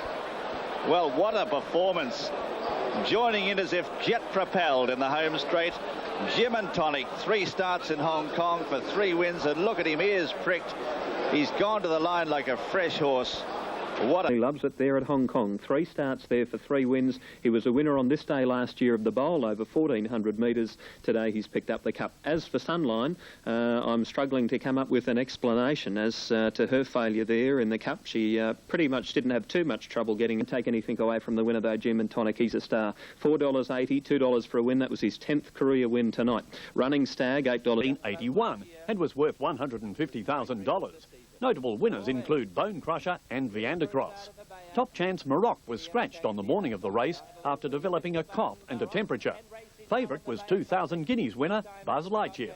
Well, what a performance. Joining in as if jet propelled in the home straight. Gym and Tonic, 3 starts in Hong Kong for 3 wins, and look at him, ears pricked. He's gone to the line like a fresh horse. He loves it there at Hong Kong. 3 starts there for 3 wins. He was a winner on this day last year of the Bowl over 1,400 metres. Today he's picked up the cup. As for Sunline, I'm struggling to come up with an explanation as to her failure there in the cup. She pretty much didn't have too much trouble getting to take anything away from the winner, though, Gym and Tonic. He's a star. $4.80, $2 for a win. That was his 10th career win tonight. Running Stag, $8.81, and was worth $150,000. Notable winners include Bone Crusher and Viandacross. Top Chance Maroc was scratched on the morning of the race after developing a cough and a temperature. Favourite was 2,000 guineas winner Buzz Lightyear.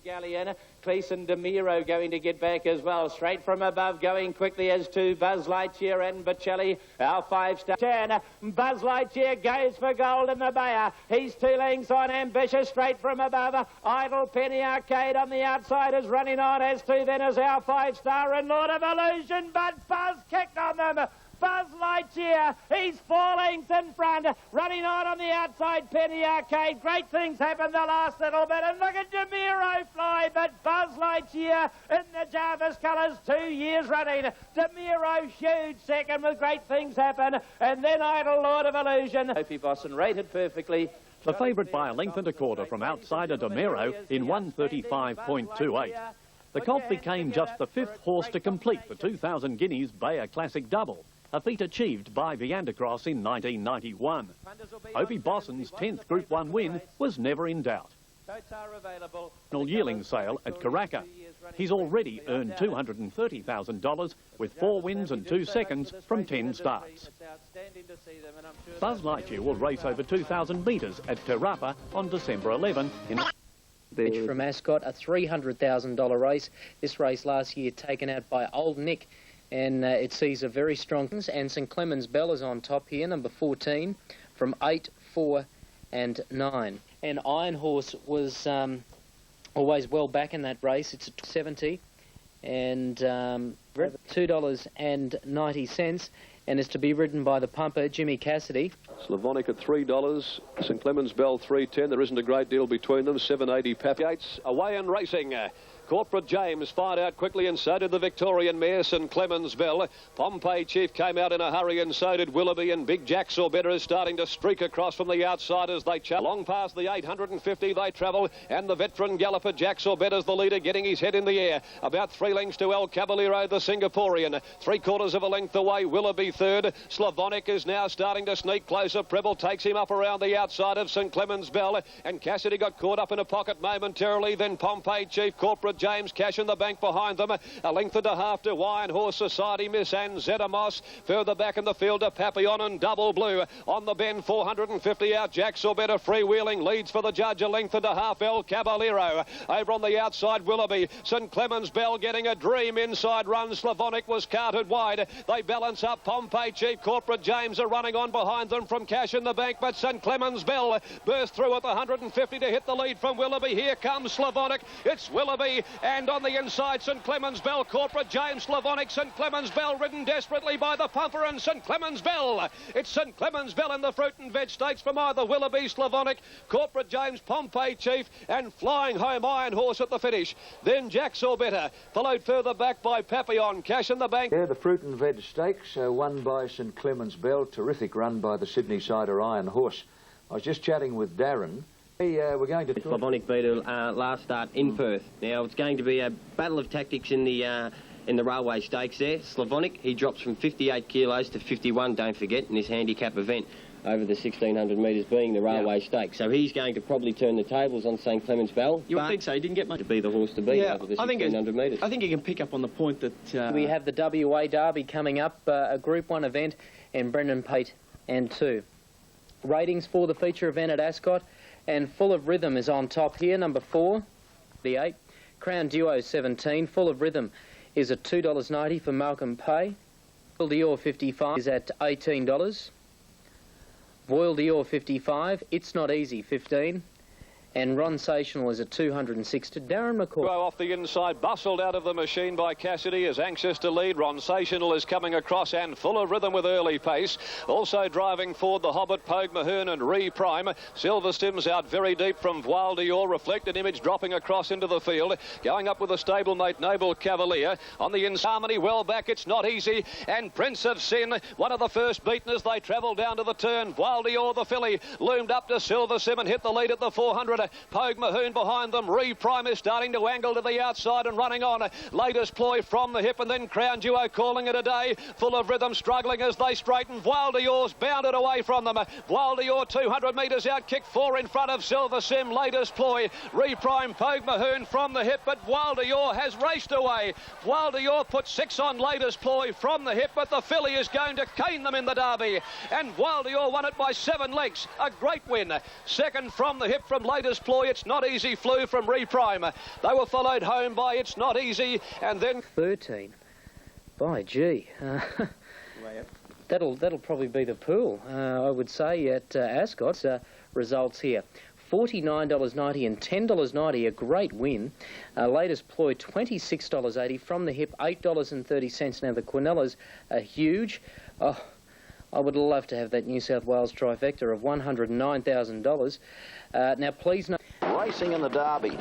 Galliana, Cleason DeMiro going to get back as well. Straight from above, going quickly as to Buzz Lightyear and Bocelli. Our 5-star 10. Buzz Lightyear goes for gold in the Bayer. He's 2 lengths on Ambitious, straight from above. Idle Penny Arcade on the outside is running on as to then is our 5-star and Lord of Illusion, but Buzz kicked on them. Buzz Lightyear, he's 4 lengths in front, running on the outside, Penny Arcade. Great things happen the last little bit, and look at DeMiro fly, but Buzz Lightyear in the Jarvis colours 2 years running. DeMiro huge second with Great Things Happen, and then Idle Lord of Illusion. Sophie Bosson rated perfectly. The favourite by a length and a quarter from outsider DeMiro in 135.28. The colt became just the 5th horse to complete the 2,000 guineas Bayer Classic Double, a feat achieved by Viandacross in 1991. Opie Bosson's 10th Group 1 win was never in doubt. Yearling sale at Karaka. He's already earned $230,000 with 4 wins and 2 seconds from 10 starts. Buzz Lightyear will race over 2,000 metres at Te Rapa on December 11 in... From Ascot, a $300,000 race. This race last year taken out by Old Nick, and it sees a very strong... And St Clemens Bell is on top here, number 14, from 8, 4 and 9. And Iron Horse was always well back in that race. It's at 70 and $2.90 and is to be ridden by the pumper, Jimmy Cassidy. Slavonic at $3, St Clemens Bell $3.10. There isn't a great deal between them. $7.80 Pap. Gates away and racing. Corporate James fired out quickly, and so did the Victorian mare St Clemens Bell. Pompey Chief came out in a hurry, and so did Willoughby, and Big Jack Sorbetta is starting to streak across from the outside as they challenge. Long past the 850 they travel, and the veteran galloper Jack Sorbetta's the leader, getting his head in the air. About 3 lengths to El Caballero, the Singaporean. 3/4 of a length away, Willoughby third. Slavonic is now starting to sneak closer. Preble takes him up around the outside of St Clemens Bell, and Cassidy got caught up in a pocket momentarily. Then Pompey Chief, Corporate James, cash in the bank behind them. A length and a half to Iron Horse Society, Miss Anne Zedamos. Further back in the field to Papillon and Double Blue. On the bend, 450 out. Jack Sorbetta freewheeling, leads for the judge. A length and a half, El Caballero. Over on the outside, Willoughby. St Clemens Bell getting a dream inside run. Slavonic was carted wide. They balance up. Pompey Chief, Corporate James are running on behind them from cash in the bank, but St Clemens Bell burst through at the 150 to hit the lead from Willoughby. Here comes Slavonic. It's Willoughby, and on the inside, St Clemens Bell, Corporate James, Slavonic, St Clemens Bell ridden desperately by the pumper, and St Clemens Bell. It's St Clemens Bell in the Fruit and Veg Stakes from either Willoughby, Slavonic, Corporate James, Pompey Chief, and flying home Iron Horse at the finish. Then Jack Sorbetta, followed further back by Papillon, cash in the bank. Yeah, the Fruit and Veg Stakes, won by St Clemens Bell. Terrific run by the Sydney Cider Iron Horse. I was just chatting with Darren. We're going to... Slavonic beat last start in Perth. Now, it's going to be a battle of tactics in the railway stakes there. Slavonic, he drops from 58 kilos to 51, don't forget, in this handicap event over the 1,600 metres being the railway stakes. So he's going to probably turn the tables on St Clemens Bell. You would think so. He didn't get much to be the horse to beat over the 1,600 metres. I think he can pick up on the point that... We have the WA Derby coming up, a Group 1 event, and Brendan Pate and 2. Ratings for the feature event at Ascot. And Full of Rhythm is on top here, number 4, the 8. Crown Duo 17, Full of Rhythm is at $2.90 for Malcolm Pay. Voile Dior 55 is at $18. Voile Dior 55, It's Not Easy 15. And Ronsational is at $260. Darren McCall. Off the inside, bustled out of the machine by Cassidy, is anxious to lead. Ronsational is coming across, and Full of Rhythm with early pace. Also driving forward the Hobbit, Pogue Mahern and Re-Prime. Silver Stims out very deep from Voile Dior. Reflected Image dropping across into the field. Going up with a stablemate, Noble Cavalier. On the inside, Harmony well back, It's Not Easy. And Prince of Sin, one of the first beaten as they travel down to the turn. Voile Dior, the filly, loomed up to Silver Sim and hit the lead at the 400. Pogue Mahern behind them. Re-Prime is starting to angle to the outside and running on. Latest Ploy from the hip, and then Crown Duo calling it a day. Full of Rhythm struggling as they straighten. Voile Dior's bounded away from them. Voile Dior 200 metres out, kick 4 in front of Silver Sim. Latest Ploy. Re-Prime, Pogue Mahern from the hip, but Voile Dior has raced away. Voile Dior put 6 on Latest Ploy from the hip, but the filly is going to cane them in the Derby. And Voile Dior won it by 7 lengths. A great win. Second from the hip from Latest Ploy, It's Not Easy flew from Re-Prime. They were followed home by It's Not Easy, and then 13. By gee. That'll probably be the pool, I would say, at Ascot's results here. $49.90 and $10.90, a great win. Latest Ploy, $26.80 from the hip, $8.30. Now the Quinellas are huge. Oh, I would love to have that New South Wales trifecta of $109,000. Now, please note... Racing in the Derby.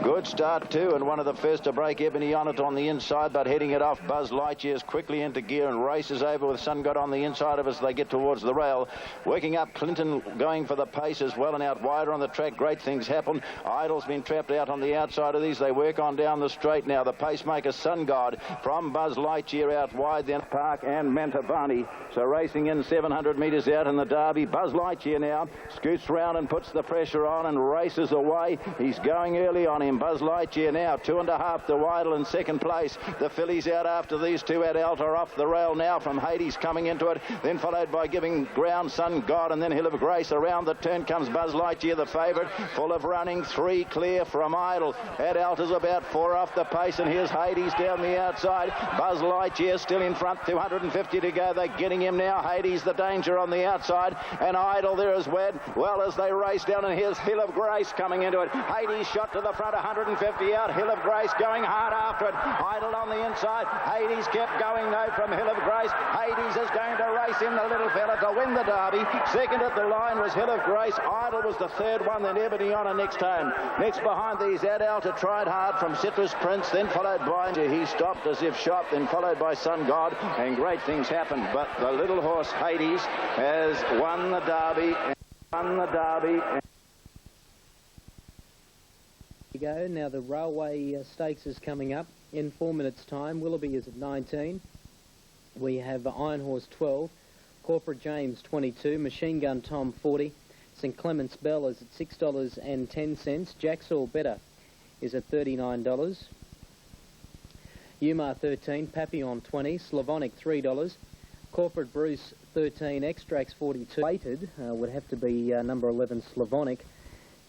Good start too, and one of the first to break, Ebony on it on the inside, but heading it off. Buzz Lightyear's quickly into gear and races over with Sun God on the inside of us. They get towards the rail. Working up, Clinton going for the pace as well and out wider on the track. Great things happen. Idle's been trapped out on the outside of these. They work on down the straight now. The pacemaker Sun God from Buzz Lightyear out wide, then Park and Mantovani. So racing in 700 metres out in the Derby. Buzz Lightyear now scoots round and puts the pressure on and races away. He's going early on him. Buzz Lightyear now 2.5 to Weidel in second place. The fillies out after these two at Alta off the rail now from Hades coming into it, then followed by Giving Ground, Sun God, and then Hill of Grace. Around the turn comes Buzz Lightyear, the favourite, full of running, 3 clear from Idle. At Alta's about 4 off the pace, and here's Hades down the outside. Buzz Lightyear still in front, 250 to go. They're getting him now. Hades the danger on the outside, and Idle there as well as they race down, and here's Hill of Grace coming into it. Hades shot to the front. 150 out. Hill of Grace going hard after it. Idle on the inside. Hades kept going though from Hill of Grace. Hades is going to race in the little fella to win the Derby. Second at the line was Hill of Grace. Idle was the third one, then Ebony on a next home. Next behind these Adalta tried hard from Citrus Prince, then followed by he stopped as if shot, then followed by Sun God, and great things happened. But the little horse Hades has won the Derby. Go. Now the Railway Stakes is coming up in 4 minutes' time. Willoughby is at 19. We have Iron Horse 12, Corporate James 22, Machine Gun Tom 40, St Clement's Bell is at $6.10, Jacksaw Better is at $39, Umar 13, Papillon 20, Slavonic $3, Corporate Bruce 13, Extracts 42. Weighted would have to be number 11 Slavonic,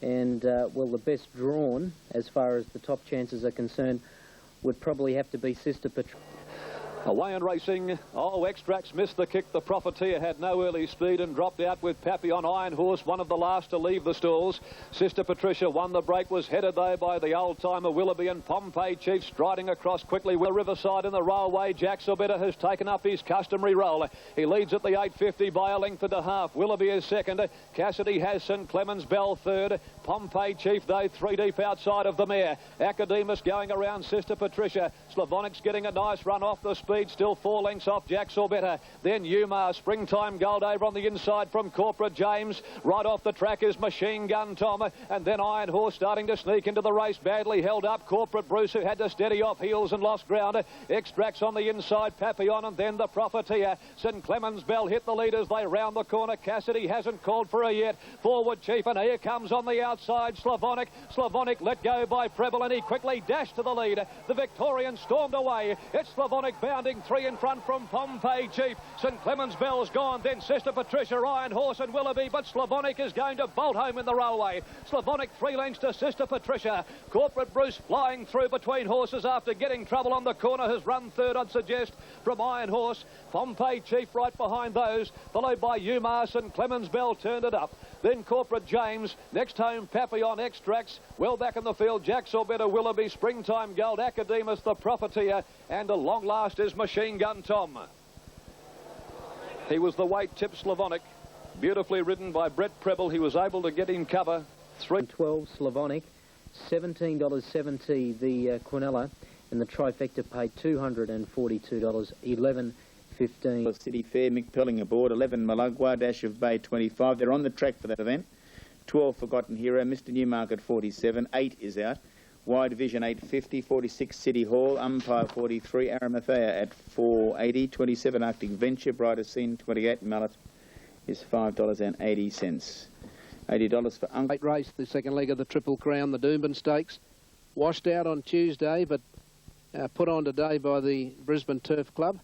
and well, the best drawn as far as the top chances are concerned would probably have to be Sister Patricia. Away and racing. Oh, Extracts missed the kick. The Profiteer had no early speed and dropped out with Papillon. Iron Horse, one of the last to leave the stalls. Sister Patricia won the break, was headed though by the old-timer Willoughby and Pompey Chief striding across quickly. Will Riverside in the Railway. Jack Sorbetta has taken up his customary role. He leads at the 850 by a length and a half. Willoughby is second. Cassidy has St Clemens Bell third. Pompey Chief, though, 3 deep outside of the mare. Academus going around Sister Patricia. Slavonic's getting a nice run off the speed, still 4 lengths off Jack Sorbetta. Then Umar, Springtime Gold over on the inside from Corporate James. Right off the track is Machine Gun Tom, and then Iron Horse starting to sneak into the race, badly held up. Corporate Bruce, who had to steady off heels and lost ground. Extracts on the inside, Papillon, and then the Profiteer. St Clemens Bell hit the leaders. They round the corner. Cassidy hasn't called for her yet. Forward Chief, and here comes on the outside Slavonic. Slavonic let go by Preble, and he quickly dashed to the lead. The Victorian stormed away. It's Slavonic bounding 3 in front from Pompey Chief. St Clemens Bell's gone, then Sister Patricia, Iron Horse and Willoughby, but Slavonic is going to bolt home in the Railway. Slavonic 3 lengths to Sister Patricia. Corporate Bruce flying through between horses after getting trouble on the corner has run third, I'd suggest, from Iron Horse. Pompey Chief right behind those, followed by Umar. St Clemens Bell turned it up. Then Corporate James, next home Papillon, Extracts, well back in the field, Jack Sorbetta, Willoughby, Springtime Gold, Academus, the Profiteer, and a long last is Machine Gun Tom. He was the weight tip Slavonic, beautifully ridden by Brett Preble. He was able to get him cover. 12 Slavonic, $17.70 the Quinella, and the trifecta paid $242, 11.15. City Fair, Mick Pelling aboard, 11 Malagua, Dash of Bay 25. They're on the track for that event. 12 Forgotten Hero, Mr Newmarket 47, 8 is out. Wide Vision 850, 46 City Hall, Umpire 43, Arimathea at 480, 27 Arctic Venture, Brighter Scene 28, Mallet is $5.80. $80 for Uncle. Late race, the second leg of the Triple Crown, the Doomben Stakes. Washed out on Tuesday, but put on today by the Brisbane Turf Club.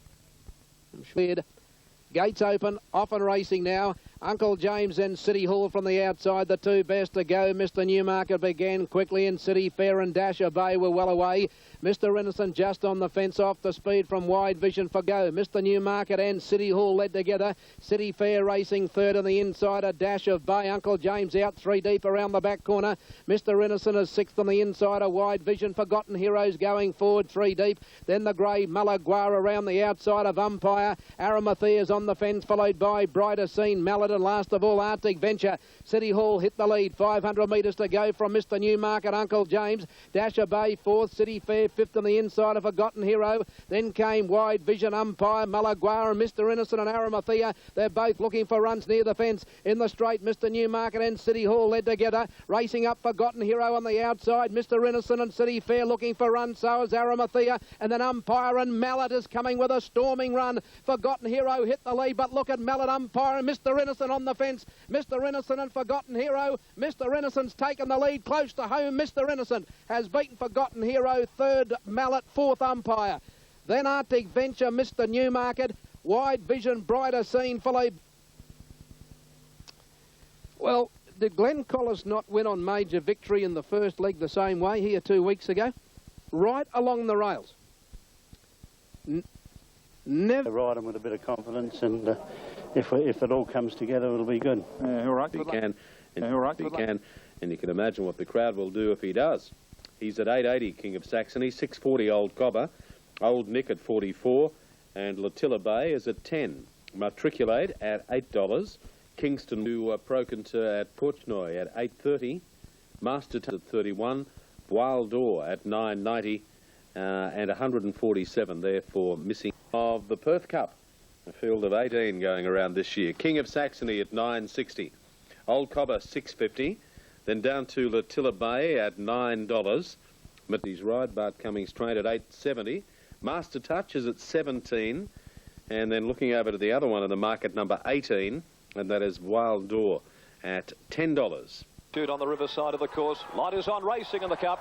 Gates open, off and racing now. Uncle James and City Hall from the outside, the 2 best to go. Mr Newmarket began quickly, and City Fair and Dasher Bay were well away. Mr Renison just on the fence, off the speed from Wide Vision for go. Mr Newmarket and City Hall led together. City Fair racing third on the inside, a Dash of Bay. Uncle James out 3 deep around the back corner. Mr Renison is 6th on the inside, a Wide Vision. Forgotten Heroes going forward 3 deep. Then the grey Malaguar around the outside of Umpire. Arimathea's on the fence, followed by Brighter Scene, Mallet, and last of all Arctic Venture. City Hall hit the lead, 500 metres to go from Mr Newmarket, Uncle James. Dasher Bay 4th, City Fair 5th on the inside, a Forgotten Hero. Then came Wide Vision, Umpire, Malaguar, and Mr Innocent and Arimathea. They're both looking for runs near the fence. In the straight, Mr Newmarket and City Hall led together. Racing up, Forgotten Hero on the outside. Mr Innocent and City Fair looking for runs, so is Arimathea. And then Umpire and Mallet is coming with a storming run. Forgotten Hero hit the lead, but look at Mallet, Umpire, and Mr Innocent on the fence. Mr Innocent and Forgotten Hero. Mr Innocent's taken the lead close to home. Mr Innocent has beaten Forgotten Hero, 3rd Mallet, 4th Umpire. Then Arctic Venture, Mr Newmarket, Wide Vision, Brighter Scene, followed. Well, did Glenn Collis not win on Major Victory in the first leg the same way here 2 weeks ago? Right along the rails. Never ride them with a bit of confidence, and if it all comes together, it'll be good. All right, he can, and he can, and you can imagine what the crowd will do if he does. He's at 880, King of Saxony, 640 Old Cobber, Old Nick at 44, and Latilla Bay is at 10. Matriculate at $8. Kingston to Procontur at Portnoy at 830. Master at 31. Wild Door at 990. And 147 there for missing of the Perth Cup. A field of 18 going around this year. King of Saxony at 960. Old Cobber 650. Then down to Latilla Bay at $9. Matty's ride, Bart Cummings trained at 870. Master Touch is at 17. And then looking over to the other one in the market, number 18, and that is Wild Door at $10. Shoot on the riverside of the course. Light is on, racing in the Cup.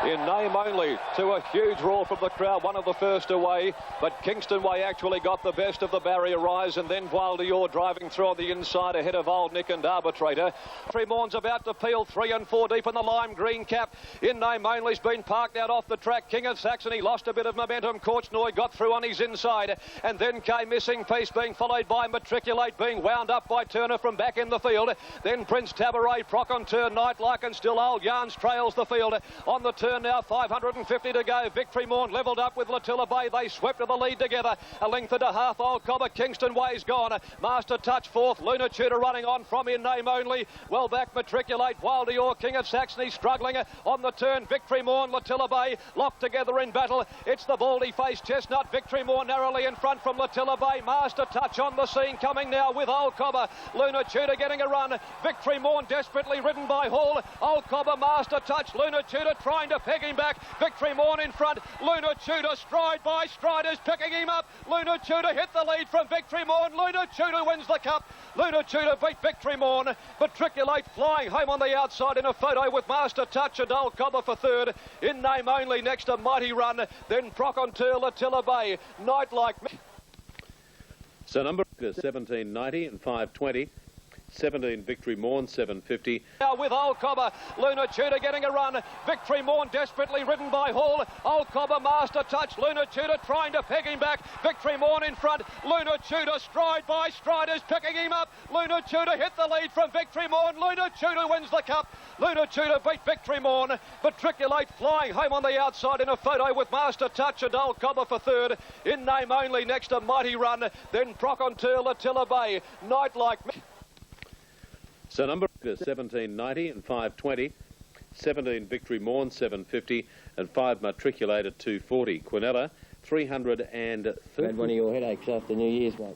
In name only, to a huge roar from the crowd, one of the first away, but Kingston Way actually got the best of the barrier rise, and then Wildior driving through on the inside ahead of Old Nick and Arbitrator. Tremorne's about to peel 3 and 4 deep in the lime green cap. In name only's been parked out off the track. King of Saxony lost a bit of momentum. Korchnoi got through on his inside, and then came Missing Piece, being followed by Matriculate, being wound up by Turner from back in the field. Then Prince Tabaret, Procontur, Nightlike, and still Old Yarns trails the field. On the turn now, 550 to go. Victory Morn levelled up with Latilla Bay. They swept to the lead together. A length and a half. Old Cobber, Kingston Way's gone. Master Touch fourth. Luna Tudor running on from In Name Only. Well back, Matriculate. Wildior, King of Saxony struggling on the turn. Victory Morn, Latilla Bay locked together in battle. It's the baldy-faced Chestnut. Victory Morn narrowly in front from Latilla Bay. Master Touch on the scene, coming now with Old Cobber. Luna Tudor getting a run. Victory Morn desperately ridden by Hall. Old Cobber, Master Touch. Luna Tudor trying to peg him back. Victory Morn in front. Luna Tudor stride by stride is picking him up. Luna Tudor hit the lead from Victory Morn. Luna Tudor wins the Cup. Luna Tudor beat Victory Morn. Matriculate flying home on the outside in a photo with Master Touch and Old Cobber for third. In Name Only next to Mighty Run. Then Procontur, Latilla Bay. Nightlike. So number 1790 and 520. 17 Victory Morn, 750. Now with Old Cobber, Luna Tudor getting a run. Victory Morn desperately ridden by Hall. Old Cobber, Master Touch. Luna Tudor trying to peg him back. Victory Morn in front. Luna Tudor stride by stride is picking him up. Luna Tudor hit the lead from Victory Morn. Luna Tudor wins the Cup. Luna Tudor beat Victory Morn. Matriculate flying home on the outside in a photo with Master Touch and Old Cobber for third. In Name Only next to Mighty Run. Then Procontur, Latilla Bay. Nightlike. So number 1790 and 520. 17 Victory Morn, 750. And 5 Matriculate at 240. Quinella, 330. Had one of your headaches after New Year's, mate.